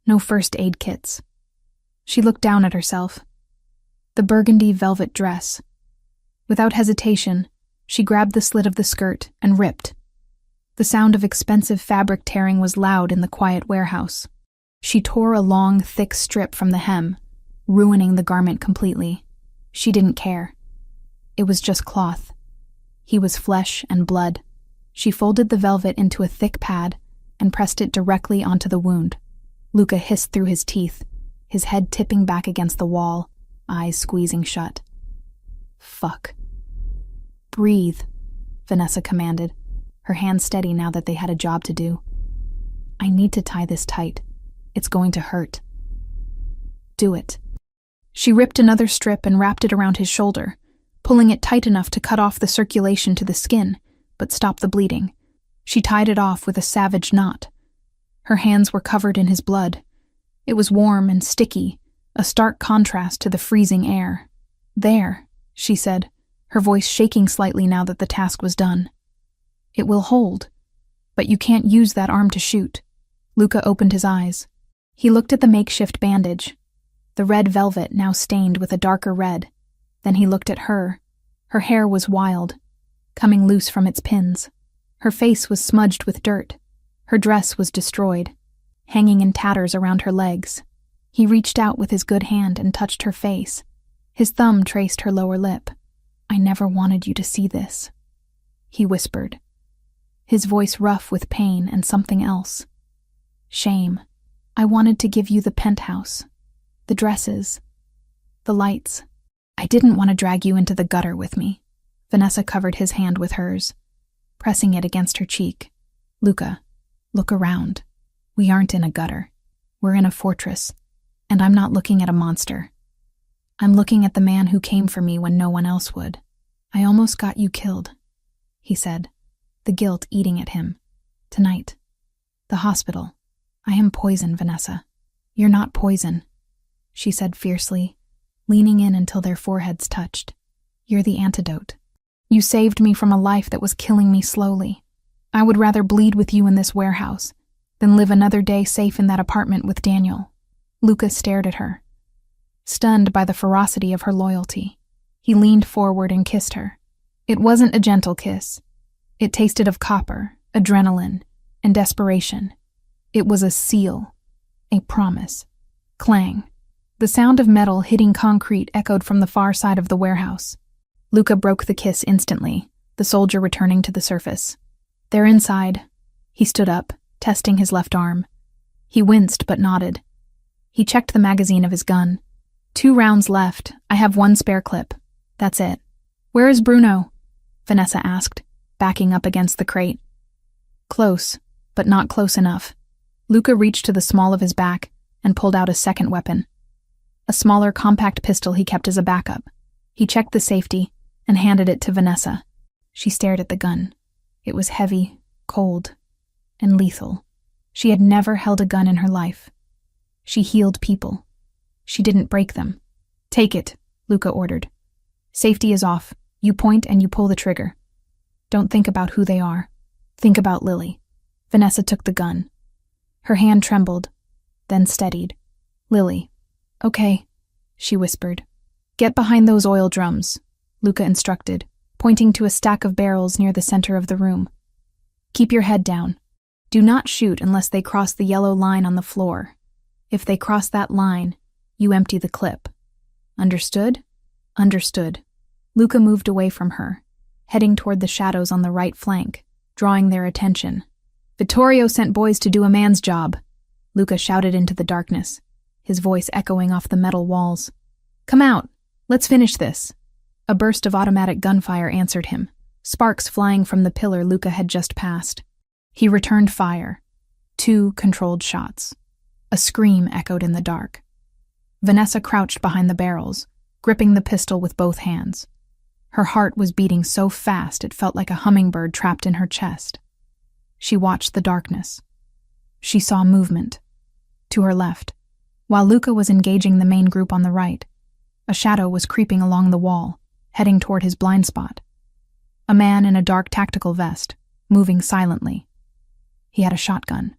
no first aid kits. She looked down at herself. The burgundy velvet dress. Without hesitation, she grabbed the slit of the skirt and ripped. The sound of expensive fabric tearing was loud in the quiet warehouse. She tore a long, thick strip from the hem, ruining the garment completely. She didn't care. It was just cloth. He was flesh and blood. She folded the velvet into a thick pad and pressed it directly onto the wound. Luca hissed through his teeth, his head tipping back against the wall, eyes squeezing shut. "Fuck." "Breathe," Vanessa commanded, her hands steady now that they had a job to do. "I need to tie this tight. It's going to hurt." "Do it." She ripped another strip and wrapped it around his shoulder, pulling it tight enough to cut off the circulation to the skin, but stop the bleeding. She tied it off with a savage knot. Her hands were covered in his blood. It was warm and sticky, a stark contrast to the freezing air. "There," she said, her voice shaking slightly now that the task was done. "It will hold, but you can't use that arm to shoot." Luca opened his eyes. He looked at the makeshift bandage, the red velvet now stained with a darker red. Then he looked at her. Her hair was wild, coming loose from its pins. Her face was smudged with dirt. Her dress was destroyed, hanging in tatters around her legs. He reached out with his good hand and touched her face. His thumb traced her lower lip. "I never wanted you to see this," he whispered, his voice rough with pain and something else. "Shame. I wanted to give you the penthouse, the dresses, the lights. I didn't want to drag you into the gutter with me." Vanessa covered his hand with hers, pressing it against her cheek. "Luca, look around. We aren't in a gutter. We're in a fortress, and I'm not looking at a monster. I'm looking at the man who came for me when no one else would. I almost got you killed," he said, the guilt eating at him. "Tonight. The hospital. I am poison, Vanessa." "You're not poison," she said fiercely, leaning in until their foreheads touched. "You're the antidote. You saved me from a life that was killing me slowly. I would rather bleed with you in this warehouse than live another day safe in that apartment with Daniel." Luca stared at her, stunned by the ferocity of her loyalty. He leaned forward and kissed her. It wasn't a gentle kiss. It tasted of copper, adrenaline, and desperation. It was a seal, a promise. Clang. The sound of metal hitting concrete echoed from the far side of the warehouse. Luca broke the kiss instantly, the soldier returning to the surface. "They're inside." He stood up, testing his left arm. He winced but nodded. He checked the magazine of his gun. 2 rounds left. I have 1 spare clip. That's it. Where is Bruno? Vanessa asked, backing up against the crate. Close, but not close enough. Luca reached to the small of his back and pulled out a second weapon. A smaller, compact pistol he kept as a backup. He checked the safety and handed it to Vanessa. She stared at the gun. It was heavy, cold, and lethal. She had never held a gun in her life. She healed people. She didn't break them. Take it, Luca ordered. Safety is off. You point and you pull the trigger. Don't think about who they are. Think about Lily. Vanessa took the gun. Her hand trembled, then steadied. Lily. Okay, she whispered. Get behind those oil drums, Luca instructed, pointing to a stack of barrels near the center of the room. Keep your head down. Do not shoot unless they cross the yellow line on the floor. If they cross that line, you empty the clip. Understood? Understood. Luca moved away from her, heading toward the shadows on the right flank, drawing their attention. Vittorio sent boys to do a man's job, Luca shouted into the darkness, his voice echoing off the metal walls. Come out, let's finish this. A burst of automatic gunfire answered him, sparks flying from the pillar Luca had just passed. He returned fire. 2 controlled shots. A scream echoed in the dark. Vanessa crouched behind the barrels, gripping the pistol with both hands. Her heart was beating so fast it felt like a hummingbird trapped in her chest. She watched the darkness. She saw movement. To her left, while Luca was engaging the main group on the right, a shadow was creeping along the wall, heading toward his blind spot. A man in a dark tactical vest, moving silently. He had a shotgun.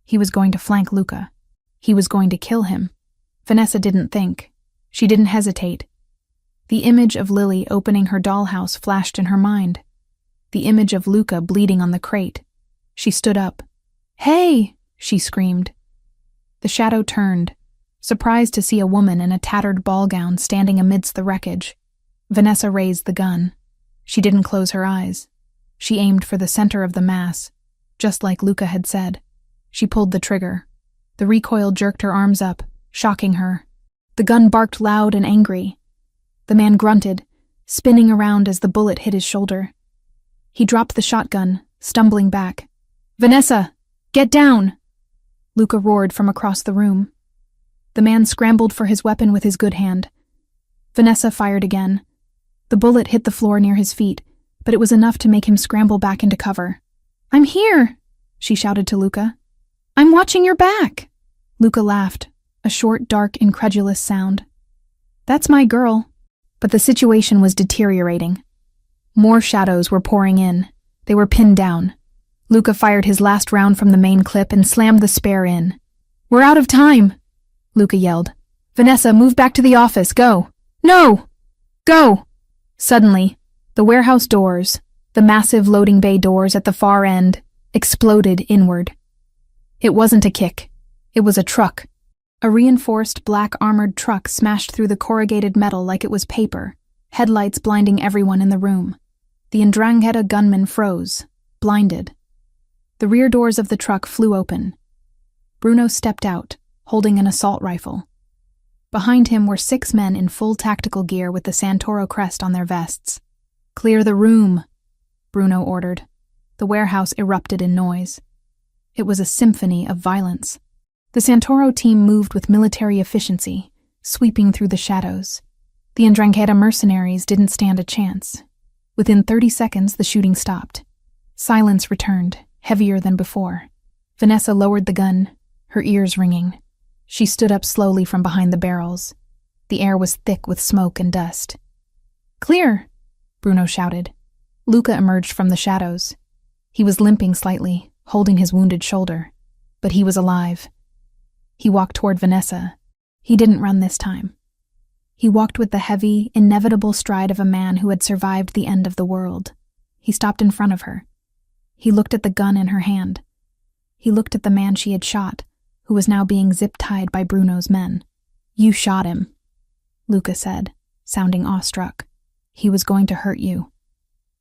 He was going to flank Luca. He was going to kill him. Vanessa didn't think. She didn't hesitate. The image of Lily opening her dollhouse flashed in her mind. The image of Luca bleeding on the crate. She stood up. Hey! She screamed. The shadow turned, surprised to see a woman in a tattered ball gown standing amidst the wreckage. Vanessa raised the gun. She didn't close her eyes. She aimed for the center of the mass, just like Luca had said. She pulled the trigger. The recoil jerked her arms up, shocking her. The gun barked loud and angry. The man grunted, spinning around as the bullet hit his shoulder. He dropped the shotgun, stumbling back. Vanessa, get down! Luca roared from across the room. The man scrambled for his weapon with his good hand. Vanessa fired again. The bullet hit the floor near his feet, but it was enough to make him scramble back into cover. I'm here, she shouted to Luca. I'm watching your back. Luca laughed, a short, dark, incredulous sound. That's my girl. But the situation was deteriorating. More shadows were pouring in. They were pinned down. Luca fired his last round from the main clip and slammed the spare in. We're out of time, Luca yelled. Vanessa, move back to the office, go. No! Go! Suddenly, the warehouse doors, the massive loading bay doors at the far end, exploded inward. It wasn't a kick. It was a truck. A reinforced black armored truck smashed through the corrugated metal like it was paper, headlights blinding everyone in the room. The 'Ndrangheta gunman froze, blinded. The rear doors of the truck flew open. Bruno stepped out, holding an assault rifle. Behind him were 6 men in full tactical gear with the Santoro crest on their vests. Clear the room, Bruno ordered. The warehouse erupted in noise. It was a symphony of violence. The Santoro team moved with military efficiency, sweeping through the shadows. The 'Ndrangheta mercenaries didn't stand a chance. Within 30 seconds, the shooting stopped. Silence returned, heavier than before. Vanessa lowered the gun, her ears ringing. She stood up slowly from behind the barrels. The air was thick with smoke and dust. Clear, Bruno shouted. Luca emerged from the shadows. He was limping slightly, holding his wounded shoulder, but he was alive. He walked toward Vanessa. He didn't run this time. He walked with the heavy, inevitable stride of a man who had survived the end of the world. He stopped in front of her. He looked at the gun in her hand. He looked at the man she had shot, who was now being zip-tied by Bruno's men. You shot him, Luca said, sounding awestruck. He was going to hurt you,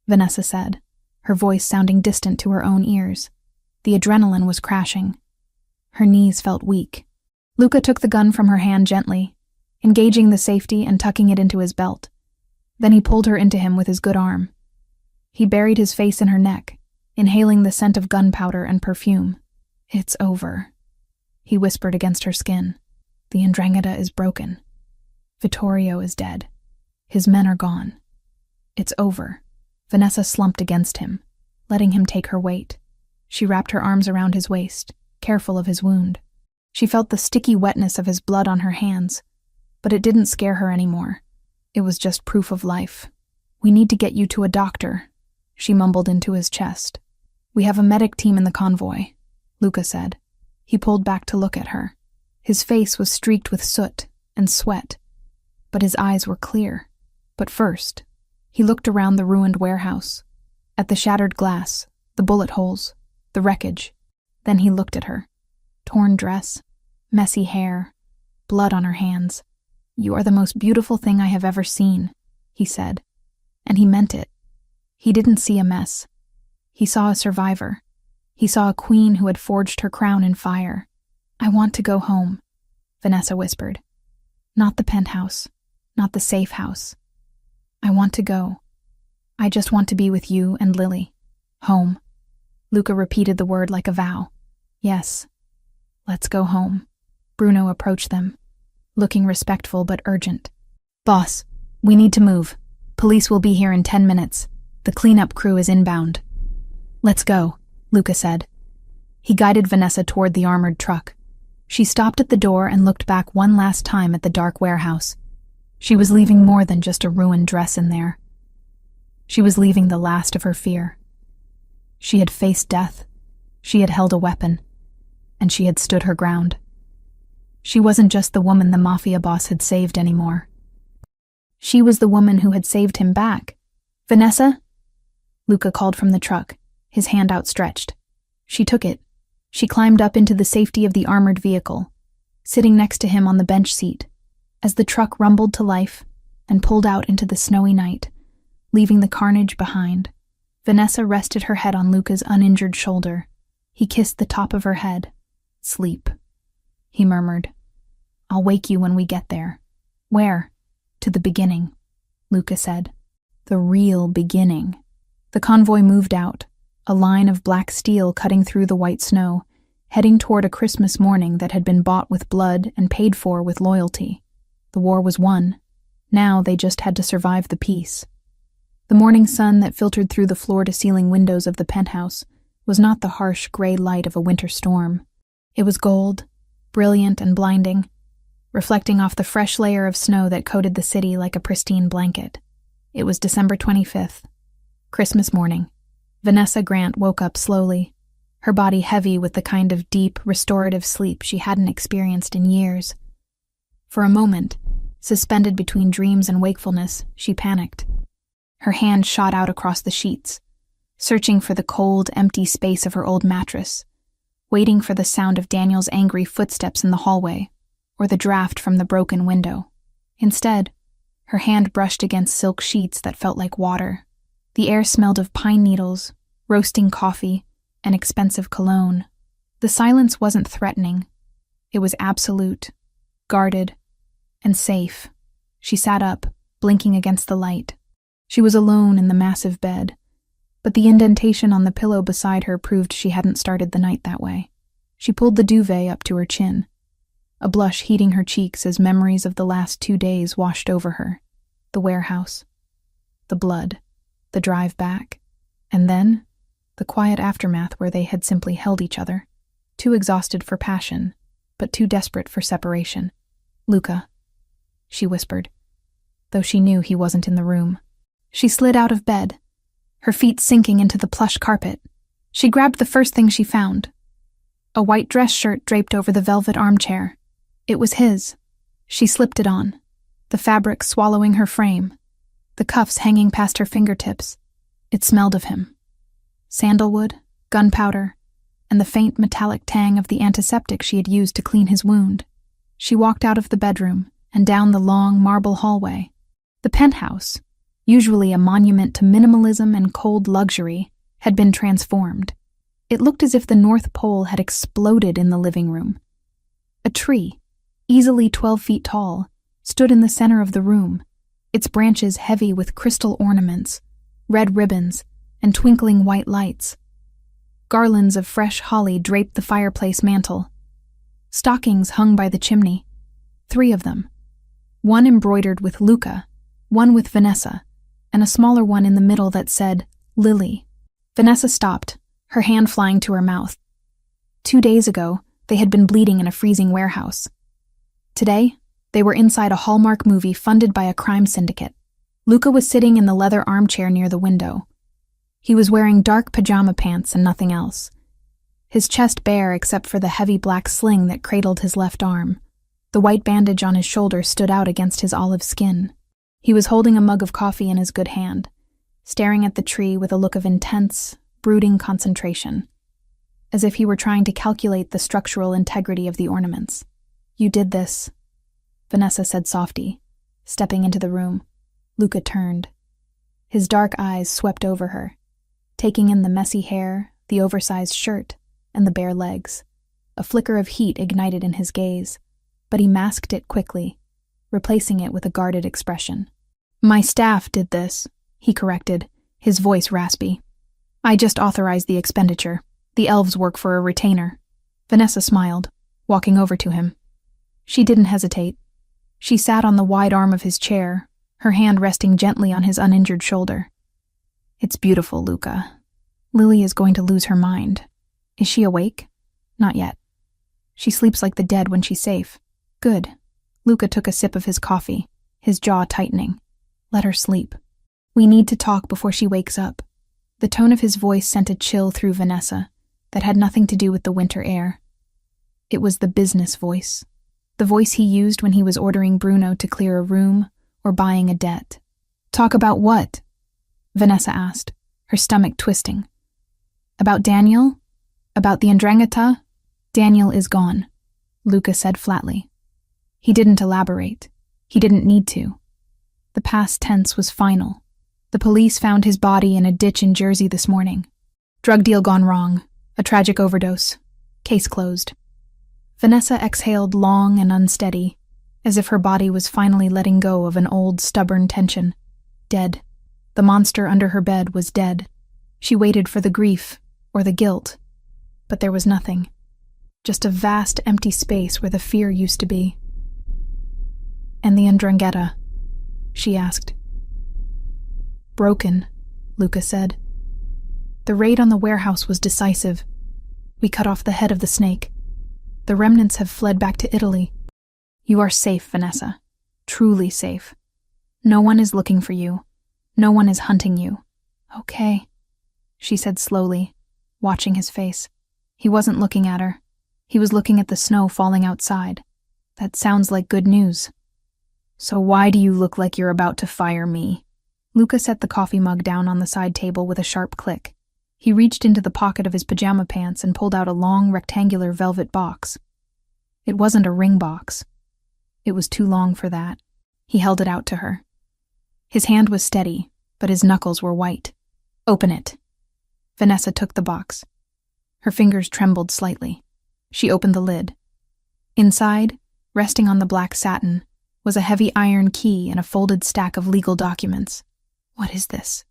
Vanessa said, her voice sounding distant to her own ears. The adrenaline was crashing. Her knees felt weak. Luca took the gun from her hand gently, engaging the safety and tucking it into his belt. Then he pulled her into him with his good arm. He buried his face in her neck, inhaling the scent of gunpowder and perfume. "It's over," he whispered against her skin. "The 'Ndrangheta is broken. Vittorio is dead. His men are gone. It's over." Vanessa slumped against him, letting him take her weight. She wrapped her arms around his waist, careful of his wound. She felt the sticky wetness of his blood on her hands, but it didn't scare her anymore. It was just proof of life. "We need to get you to a doctor," she mumbled into his chest. "We have a medic team in the convoy," Luca said. He pulled back to look at her. His face was streaked with soot and sweat, but his eyes were clear. But first, he looked around the ruined warehouse, at the shattered glass, the bullet holes, the wreckage. Then he looked at her. Torn dress, messy hair, blood on her hands. "You are the most beautiful thing I have ever seen," he said. And he meant it. He didn't see a mess. He saw a survivor. He saw a queen who had forged her crown in fire. "I want to go home," Vanessa whispered. "Not the penthouse, not the safe house. I want to go. I just want to be with you and Lily. Home." Luca repeated the word like a vow. "Yes, let's go home." Bruno approached them, looking respectful but urgent. "Boss, we need to move. Police will be here in 10 minutes. The cleanup crew is inbound." "Let's go," Luca said. He guided Vanessa toward the armored truck. She stopped at the door and looked back one last time at the dark warehouse. She was leaving more than just a ruined dress in there. She was leaving the last of her fear. She had faced death. She had held a weapon. And she had stood her ground. She wasn't just the woman the Mafia boss had saved anymore. She was the woman who had saved him back. "Vanessa?" Luca called from the truck, his hand outstretched. She took it. She climbed up into the safety of the armored vehicle, sitting next to him on the bench seat, as the truck rumbled to life and pulled out into the snowy night, leaving the carnage behind. Vanessa rested her head on Luca's uninjured shoulder. He kissed the top of her head. "Sleep," he murmured. "I'll wake you when we get there." "Where?" "To the beginning," Luca said. "The real beginning." The convoy moved out, a line of black steel cutting through the white snow, heading toward a Christmas morning that had been bought with blood and paid for with loyalty. The war was won. Now they just had to survive the peace. The morning sun that filtered through the floor-to-ceiling windows of the penthouse was not the harsh gray light of a winter storm. It was gold, brilliant and blinding, reflecting off the fresh layer of snow that coated the city like a pristine blanket. It was December 25th, Christmas morning. Vanessa Grant woke up slowly, her body heavy with the kind of deep, restorative sleep she hadn't experienced in years. For a moment, suspended between dreams and wakefulness, she panicked. Her hand shot out across the sheets, searching for the cold, empty space of her old mattress, waiting for the sound of Daniel's angry footsteps in the hallway, or the draft from the broken window. Instead, her hand brushed against silk sheets that felt like water. The air smelled of pine needles, roasting coffee, and expensive cologne. The silence wasn't threatening. It was absolute, guarded, and safe. She sat up, blinking against the light. She was alone in the massive bed, but the indentation on the pillow beside her proved she hadn't started the night that way. She pulled the duvet up to her chin, a blush heating her cheeks as memories of the last 2 days washed over her. The warehouse, the blood, the drive back, and then the quiet aftermath where they had simply held each other, too exhausted for passion, but too desperate for separation. "Luca," she whispered, though she knew he wasn't in the room. She slid out of bed, her feet sinking into the plush carpet. She grabbed the first thing she found, a white dress shirt draped over the velvet armchair. It was his. She slipped it on, the fabric swallowing her frame, the cuffs hanging past her fingertips. It smelled of him. Sandalwood, gunpowder, and the faint metallic tang of the antiseptic she had used to clean his wound. She walked out of the bedroom and down the long marble hallway. The penthouse, usually a monument to minimalism and cold luxury, had been transformed. It looked as if the North Pole had exploded in the living room. A tree, easily 12 feet tall, stood in the center of the room, its branches heavy with crystal ornaments, red ribbons, and twinkling white lights. Garlands of fresh holly draped the fireplace mantel. Stockings hung by the chimney, 3 of them, one embroidered with Luca, one with Vanessa, and a smaller one in the middle that said, Lily. Vanessa stopped, her hand flying to her mouth. 2 days ago, they had been bleeding in a freezing warehouse. Today, they were inside a Hallmark movie funded by a crime syndicate. Luca was sitting in the leather armchair near the window. He was wearing dark pajama pants and nothing else. His chest bare except for the heavy black sling that cradled his left arm. The white bandage on his shoulder stood out against his olive skin. He was holding a mug of coffee in his good hand, staring at the tree with a look of intense, brooding concentration, as if he were trying to calculate the structural integrity of the ornaments. You did this, Vanessa said softly, stepping into the room. Luca turned. His dark eyes swept over her, taking in the messy hair, the oversized shirt, and the bare legs. A flicker of heat ignited in his gaze, but he masked it quickly, replacing it with a guarded expression. My staff did this, he corrected, his voice raspy. I just authorized the expenditure. The elves work for a retainer. Vanessa smiled, walking over to him. She didn't hesitate. She sat on the wide arm of his chair, her hand resting gently on his uninjured shoulder. It's beautiful, Luca. Lily is going to lose her mind. Is she awake? Not yet. She sleeps like the dead when she's safe. Good. Luca took a sip of his coffee, his jaw tightening. Let her sleep. We need to talk before she wakes up. The tone of his voice sent a chill through Vanessa that had nothing to do with the winter air. It was the business voice. The voice he used when he was ordering Bruno to clear a room or buying a debt. Talk about what? Vanessa asked, her stomach twisting. About Daniel? About the Ndrangheta? Daniel is gone, Luca said flatly. He didn't elaborate. He didn't need to. The past tense was final. The police found his body in a ditch in Jersey this morning. Drug deal gone wrong. A tragic overdose. Case closed. Vanessa exhaled long and unsteady, as if her body was finally letting go of an old, stubborn tension. Dead. The monster under her bed was dead. She waited for the grief, or the guilt. But there was nothing. Just a vast, empty space where the fear used to be. And the Ndrangheta? She asked. Broken, Luca said. The raid on the warehouse was decisive. We cut off the head of the snake. The remnants have fled back to Italy. You are safe, Vanessa. Truly safe. No one is looking for you. No one is hunting you. Okay, she said slowly, watching his face. He wasn't looking at her. He was looking at the snow falling outside. That sounds like good news. So why do you look like you're about to fire me? Luca set the coffee mug down on the side table with a sharp click. He reached into the pocket of his pajama pants and pulled out a long, rectangular velvet box. It wasn't a ring box. It was too long for that. He held it out to her. His hand was steady, but his knuckles were white. Open it. Vanessa took the box. Her fingers trembled slightly. She opened the lid. Inside, resting on the black satin, was a heavy iron key and a folded stack of legal documents. What is this?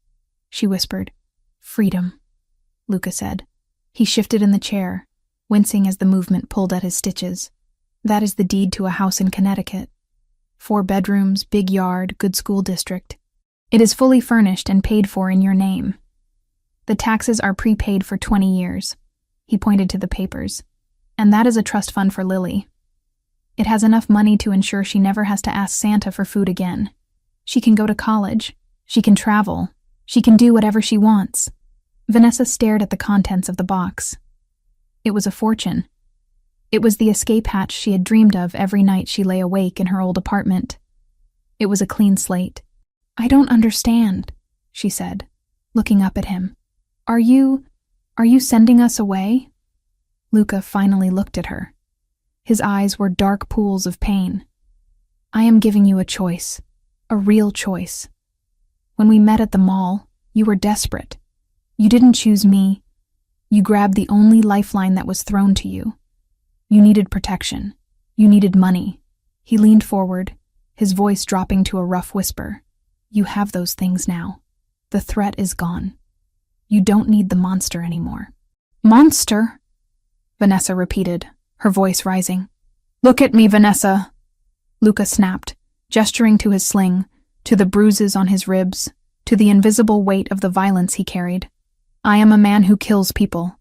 She whispered. Freedom, Luca said. He shifted in the chair, wincing as the movement pulled at his stitches. That is the deed to a house in Connecticut. 4 bedrooms, big yard, good school district. It is fully furnished and paid for in your name. The taxes are prepaid for 20 years. He pointed to the papers. And that is a trust fund for Lily. It has enough money to ensure she never has to ask Santa for food again. She can go to college. She can travel. She can do whatever she wants. Vanessa stared at the contents of the box. It was a fortune. It was the escape hatch she had dreamed of every night she lay awake in her old apartment. It was a clean slate. I don't understand, she said, looking up at him. Are you sending us away? Luca finally looked at her. His eyes were dark pools of pain. I am giving you a choice, a real choice. When we met at the mall, you were desperate. You didn't choose me. You grabbed the only lifeline that was thrown to you. You needed protection. You needed money. He leaned forward, his voice dropping to a rough whisper. You have those things now. The threat is gone. You don't need the monster anymore. Monster? Vanessa repeated, her voice rising. Look at me, Vanessa. Luca snapped, gesturing to his sling, to the bruises on his ribs, to the invisible weight of the violence he carried. I am a man who kills people.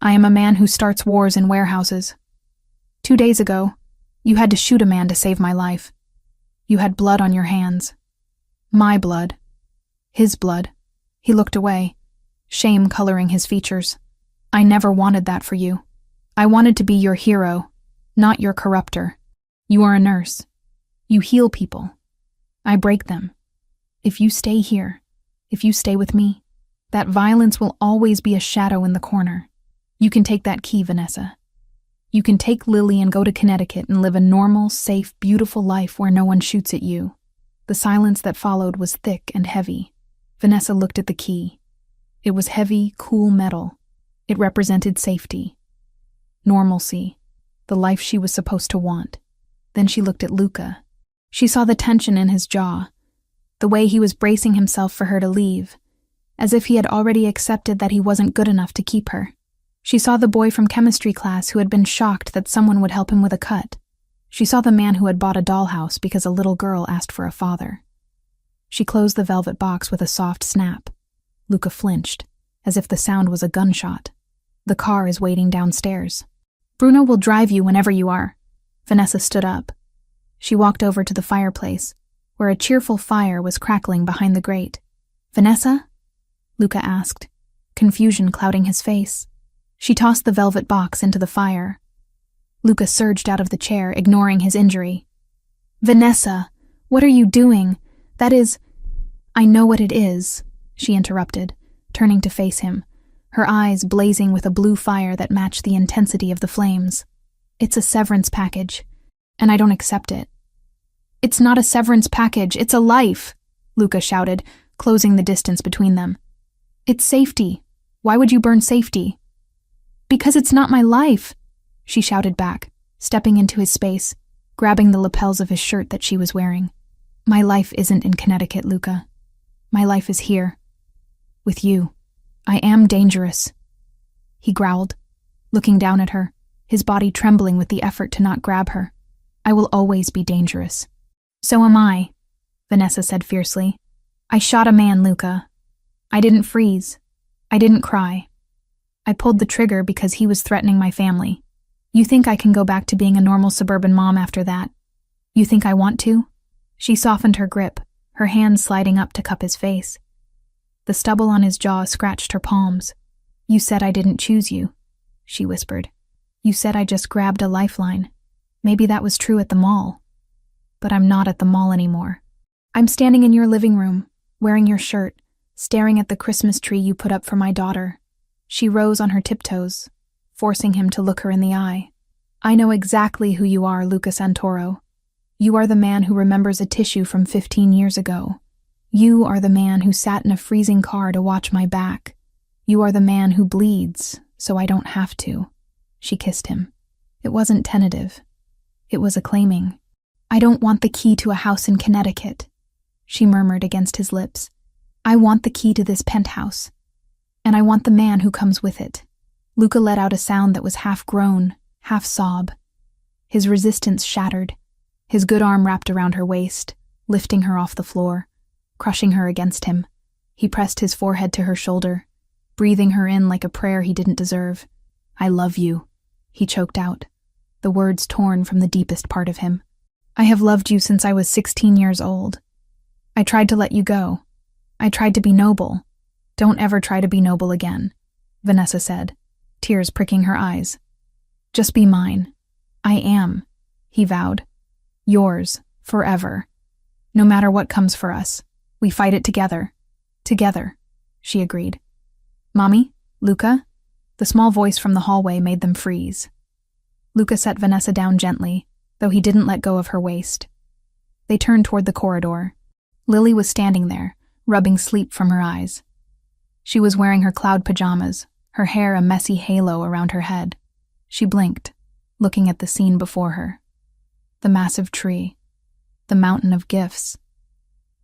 I am a man who starts wars in warehouses. 2 days ago, you had to shoot a man to save my life. You had blood on your hands. My blood. His blood. He looked away, shame coloring his features. I never wanted that for you. I wanted to be your hero, not your corrupter. You are a nurse. You heal people. I break them. If you stay here, if you stay with me, that violence will always be a shadow in the corner. You can take that key, Vanessa. You can take Lily and go to Connecticut and live a normal, safe, beautiful life where no one shoots at you. The silence that followed was thick and heavy. Vanessa looked at the key. It was heavy, cool metal. It represented safety, normalcy, the life she was supposed to want. Then she looked at Luca. She saw the tension in his jaw, the way he was bracing himself for her to leave, as if he had already accepted that he wasn't good enough to keep her. She saw the boy from chemistry class who had been shocked that someone would help him with a cut. She saw the man who had bought a dollhouse because a little girl asked for a father. She closed the velvet box with a soft snap. Luca flinched, as if the sound was a gunshot. The car is waiting downstairs. Bruno will drive you whenever you are. Vanessa stood up. She walked over to the fireplace, where a cheerful fire was crackling behind the grate. Vanessa? Luca asked, confusion clouding his face. She tossed the velvet box into the fire. Luca surged out of the chair, ignoring his injury. Vanessa, what are you doing? That is... I know what it is, she interrupted, turning to face him, her eyes blazing with a blue fire that matched the intensity of the flames. It's a severance package, and I don't accept it. It's not a severance package, it's a life, Luca shouted, closing the distance between them. It's safety. Why would you burn safety? Because it's not my life, she shouted back, stepping into his space, grabbing the lapels of his shirt that she was wearing. My life isn't in Connecticut, Luca. My life is here. With you. I am dangerous. He growled, looking down at her, his body trembling with the effort to not grab her. I will always be dangerous. So am I, Vanessa said fiercely. I shot a man, Luca. I didn't freeze. I didn't cry. I pulled the trigger because he was threatening my family. You think I can go back to being a normal suburban mom after that? You think I want to? She softened her grip, her hand sliding up to cup his face. The stubble on his jaw scratched her palms. You said I didn't choose you, she whispered. You said I just grabbed a lifeline. Maybe that was true at the mall. But I'm not at the mall anymore. I'm standing in your living room, wearing your shirt, staring at the Christmas tree you put up for my daughter. She rose on her tiptoes, forcing him to look her in the eye. I know exactly who you are, Luca Santoro. You are the man who remembers a tissue from 15 years ago. You are the man who sat in a freezing car to watch my back. You are the man who bleeds, so I don't have to. She kissed him. It wasn't tentative. It was acclaiming. I don't want the key to a house in Connecticut, she murmured against his lips. I want the key to this penthouse. And I want the man who comes with it. Luca let out a sound that was half groan, half sob. His resistance shattered. His good arm wrapped around her waist, lifting her off the floor, crushing her against him. He pressed his forehead to her shoulder, breathing her in like a prayer he didn't deserve. I love you, he choked out, the words torn from the deepest part of him. I have loved you since I was 16 years old. I tried to let you go. I tried to be noble. Don't ever try to be noble again, Vanessa said, tears pricking her eyes. Just be mine. I am, he vowed. Yours, forever. No matter what comes for us, we fight it together. Together, she agreed. Mommy? Luca? The small voice from the hallway made them freeze. Luca set Vanessa down gently, though he didn't let go of her waist. They turned toward the corridor. Lily was standing there, rubbing sleep from her eyes. She was wearing her cloud pajamas, her hair a messy halo around her head. She blinked, looking at the scene before her. The massive tree, the mountain of gifts,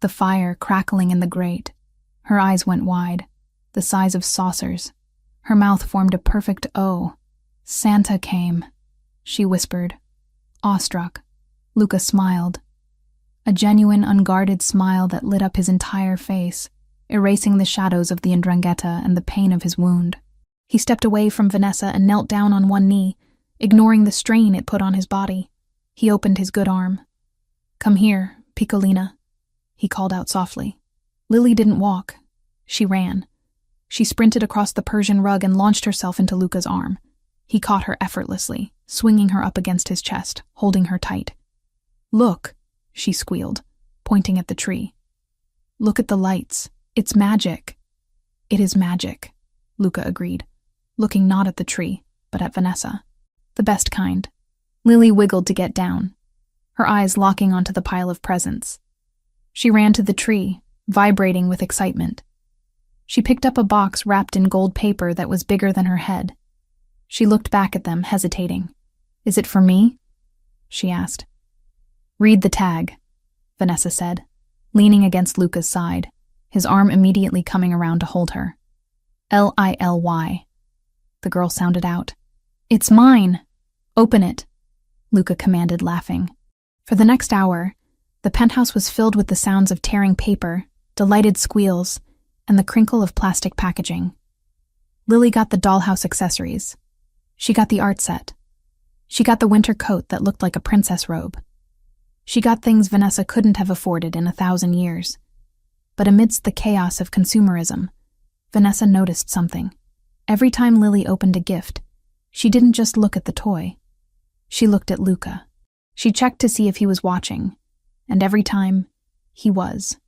the fire crackling in the grate. Her eyes went wide, the size of saucers. Her mouth formed a perfect O. Santa came, she whispered. Awestruck, Luca smiled. A genuine, unguarded smile that lit up his entire face, erasing the shadows of the Ndrangheta and the pain of his wound. He stepped away from Vanessa and knelt down on one knee, ignoring the strain it put on his body. He opened his good arm. "Come here, Piccolina," he called out softly. Lily didn't walk. She ran. She sprinted across the Persian rug and launched herself into Luca's arm. He caught her effortlessly, swinging her up against his chest, holding her tight. "Look," she squealed, pointing at the tree. "Look at the lights. It's magic." "It is magic," Luca agreed, looking not at the tree, but at Vanessa. "The best kind." Lily wiggled to get down, her eyes locking onto the pile of presents. She ran to the tree, vibrating with excitement. She picked up a box wrapped in gold paper that was bigger than her head. She looked back at them, hesitating. "Is it for me?" she asked. "Read the tag," Vanessa said, leaning against Luca's side, his arm immediately coming around to hold her. "Lily," the girl sounded out. "It's mine. Open it," Luca commanded, laughing. For the next hour, the penthouse was filled with the sounds of tearing paper, delighted squeals, and the crinkle of plastic packaging. Lily got the dollhouse accessories. She got the art set. She got the winter coat that looked like a princess robe. She got things Vanessa couldn't have afforded in 1,000 years. But amidst the chaos of consumerism, Vanessa noticed something. Every time Lily opened a gift, she didn't just look at the toy. She looked at Luca. She checked to see if he was watching, and every time, he was.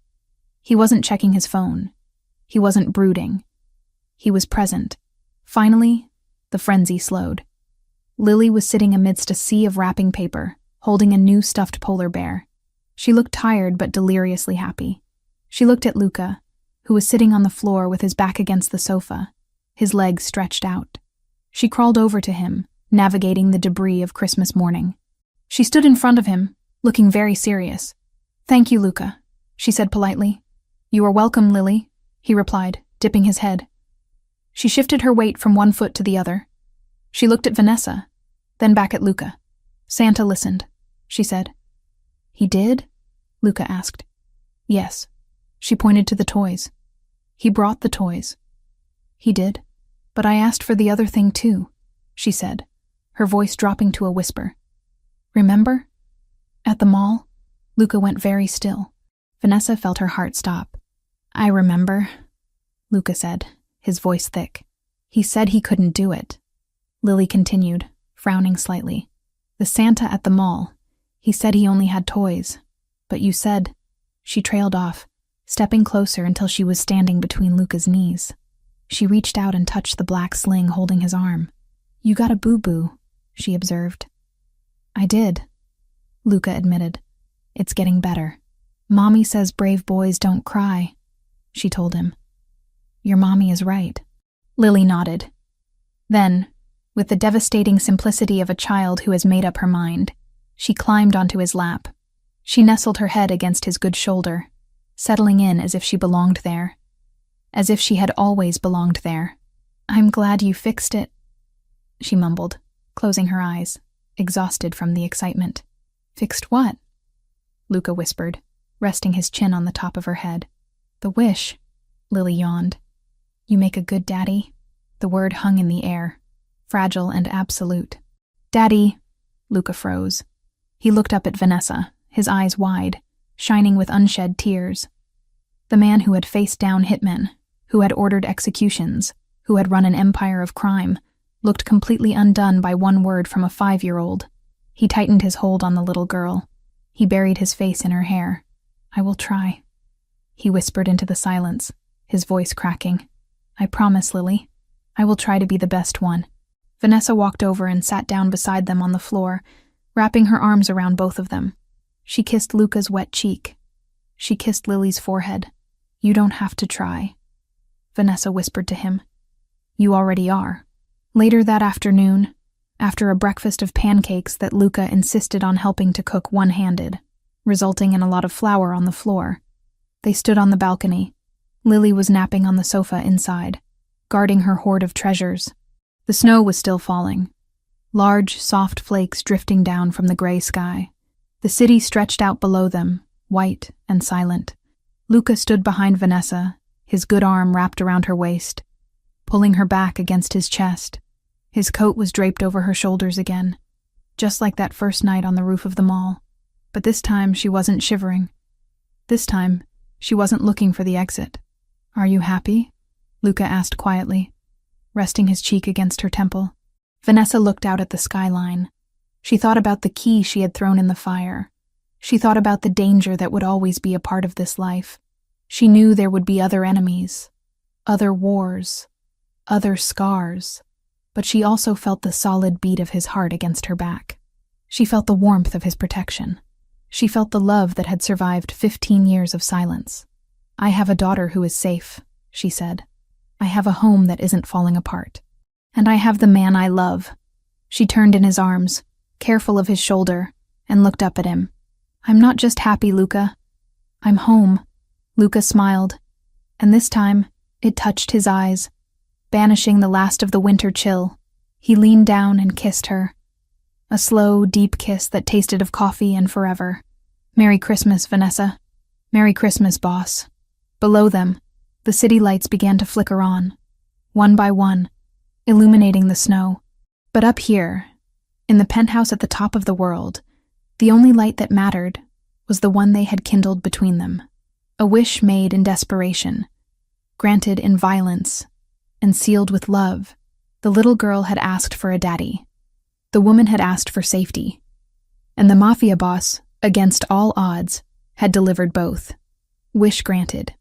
He wasn't checking his phone. He wasn't brooding. He was present. Finally, the frenzy slowed. Lily was sitting amidst a sea of wrapping paper, holding a new stuffed polar bear. She looked tired but deliriously happy. She looked at Luca, who was sitting on the floor with his back against the sofa, his legs stretched out. She crawled over to him, navigating the debris of Christmas morning. She stood in front of him, looking very serious. "Thank you, Luca," she said politely. "You are welcome, Lily," he replied, dipping his head. She shifted her weight from one foot to the other. She looked at Vanessa, then back at Luca. "Santa listened," she said. "He did?" Luca asked. "Yes." She pointed to the toys. "He brought the toys." "He did. But I asked for the other thing too," she said, her voice dropping to a whisper. "Remember? At the mall?" Luca went very still. Vanessa felt her heart stop. "I remember," Luca said, his voice thick. "He said he couldn't do it." Lily continued, frowning slightly. "The Santa at the mall. He said he only had toys. But you said—" She trailed off, stepping closer until she was standing between Luca's knees. She reached out and touched the black sling holding his arm. "You got a boo-boo," she observed. "I did," Luca admitted. "It's getting better. Mommy says brave boys don't cry," she told him. "Your mommy is right." Lily nodded. Then, with the devastating simplicity of a child who has made up her mind, she climbed onto his lap. She nestled her head against his good shoulder, settling in as if she belonged there. As if she had always belonged there. "I'm glad you fixed it," she mumbled, closing her eyes, exhausted from the excitement. "Fixed what?" Luca whispered, resting his chin on the top of her head. "The wish," Lily yawned. "You make a good daddy?" The word hung in the air, fragile and absolute. "Daddy," Luca froze. He looked up at Vanessa, his eyes wide, shining with unshed tears. The man who had faced down hitmen, who had ordered executions, who had run an empire of crime, looked completely undone by one word from a 5-year-old. He tightened his hold on the little girl. He buried his face in her hair. "I will try," he whispered into the silence, his voice cracking. "I promise, Lily. I will try to be the best one." Vanessa walked over and sat down beside them on the floor, wrapping her arms around both of them. She kissed Luca's wet cheek. She kissed Lily's forehead. "You don't have to try," Vanessa whispered to him. You already are. Later that afternoon, after a breakfast of pancakes that Luca insisted on helping to cook one-handed, resulting in a lot of flour on the floor, they stood on the balcony. Lily was napping on the sofa inside, guarding her hoard of treasures. The snow was still falling, large, soft flakes drifting down from the gray sky. The city stretched out below them, white and silent. Luca stood behind Vanessa, his good arm wrapped around her waist, pulling her back against his chest. His coat was draped over her shoulders again, just like that first night on the roof of the mall. But this time she wasn't shivering. This time, she wasn't looking for the exit. "Are you happy?" Luca asked quietly, resting his cheek against her temple. Vanessa looked out at the skyline. She thought about the key she had thrown in the fire. She thought about the danger that would always be a part of this life. She knew there would be other enemies, other wars, other scars, but she also felt the solid beat of his heart against her back. She felt the warmth of his protection. She felt the love that had survived 15 years of silence. "I have a daughter who is safe," she said. "I have a home that isn't falling apart. And I have the man I love." She turned in his arms, careful of his shoulder, and looked up at him. "I'm not just happy, Luca. I'm home." Luca smiled, and this time it touched his eyes, banishing the last of the winter chill. He leaned down and kissed her. A slow, deep kiss that tasted of coffee and forever. "Merry Christmas, Vanessa. Merry Christmas, boss." Below them, the city lights began to flicker on, one by one, illuminating the snow. But up here, in the penthouse at the top of the world, the only light that mattered was the one they had kindled between them. A wish made in desperation, granted in violence, and sealed with love. The little girl had asked for a daddy. The woman had asked for safety. And the Mafia boss, against all odds, had delivered both. Wish granted.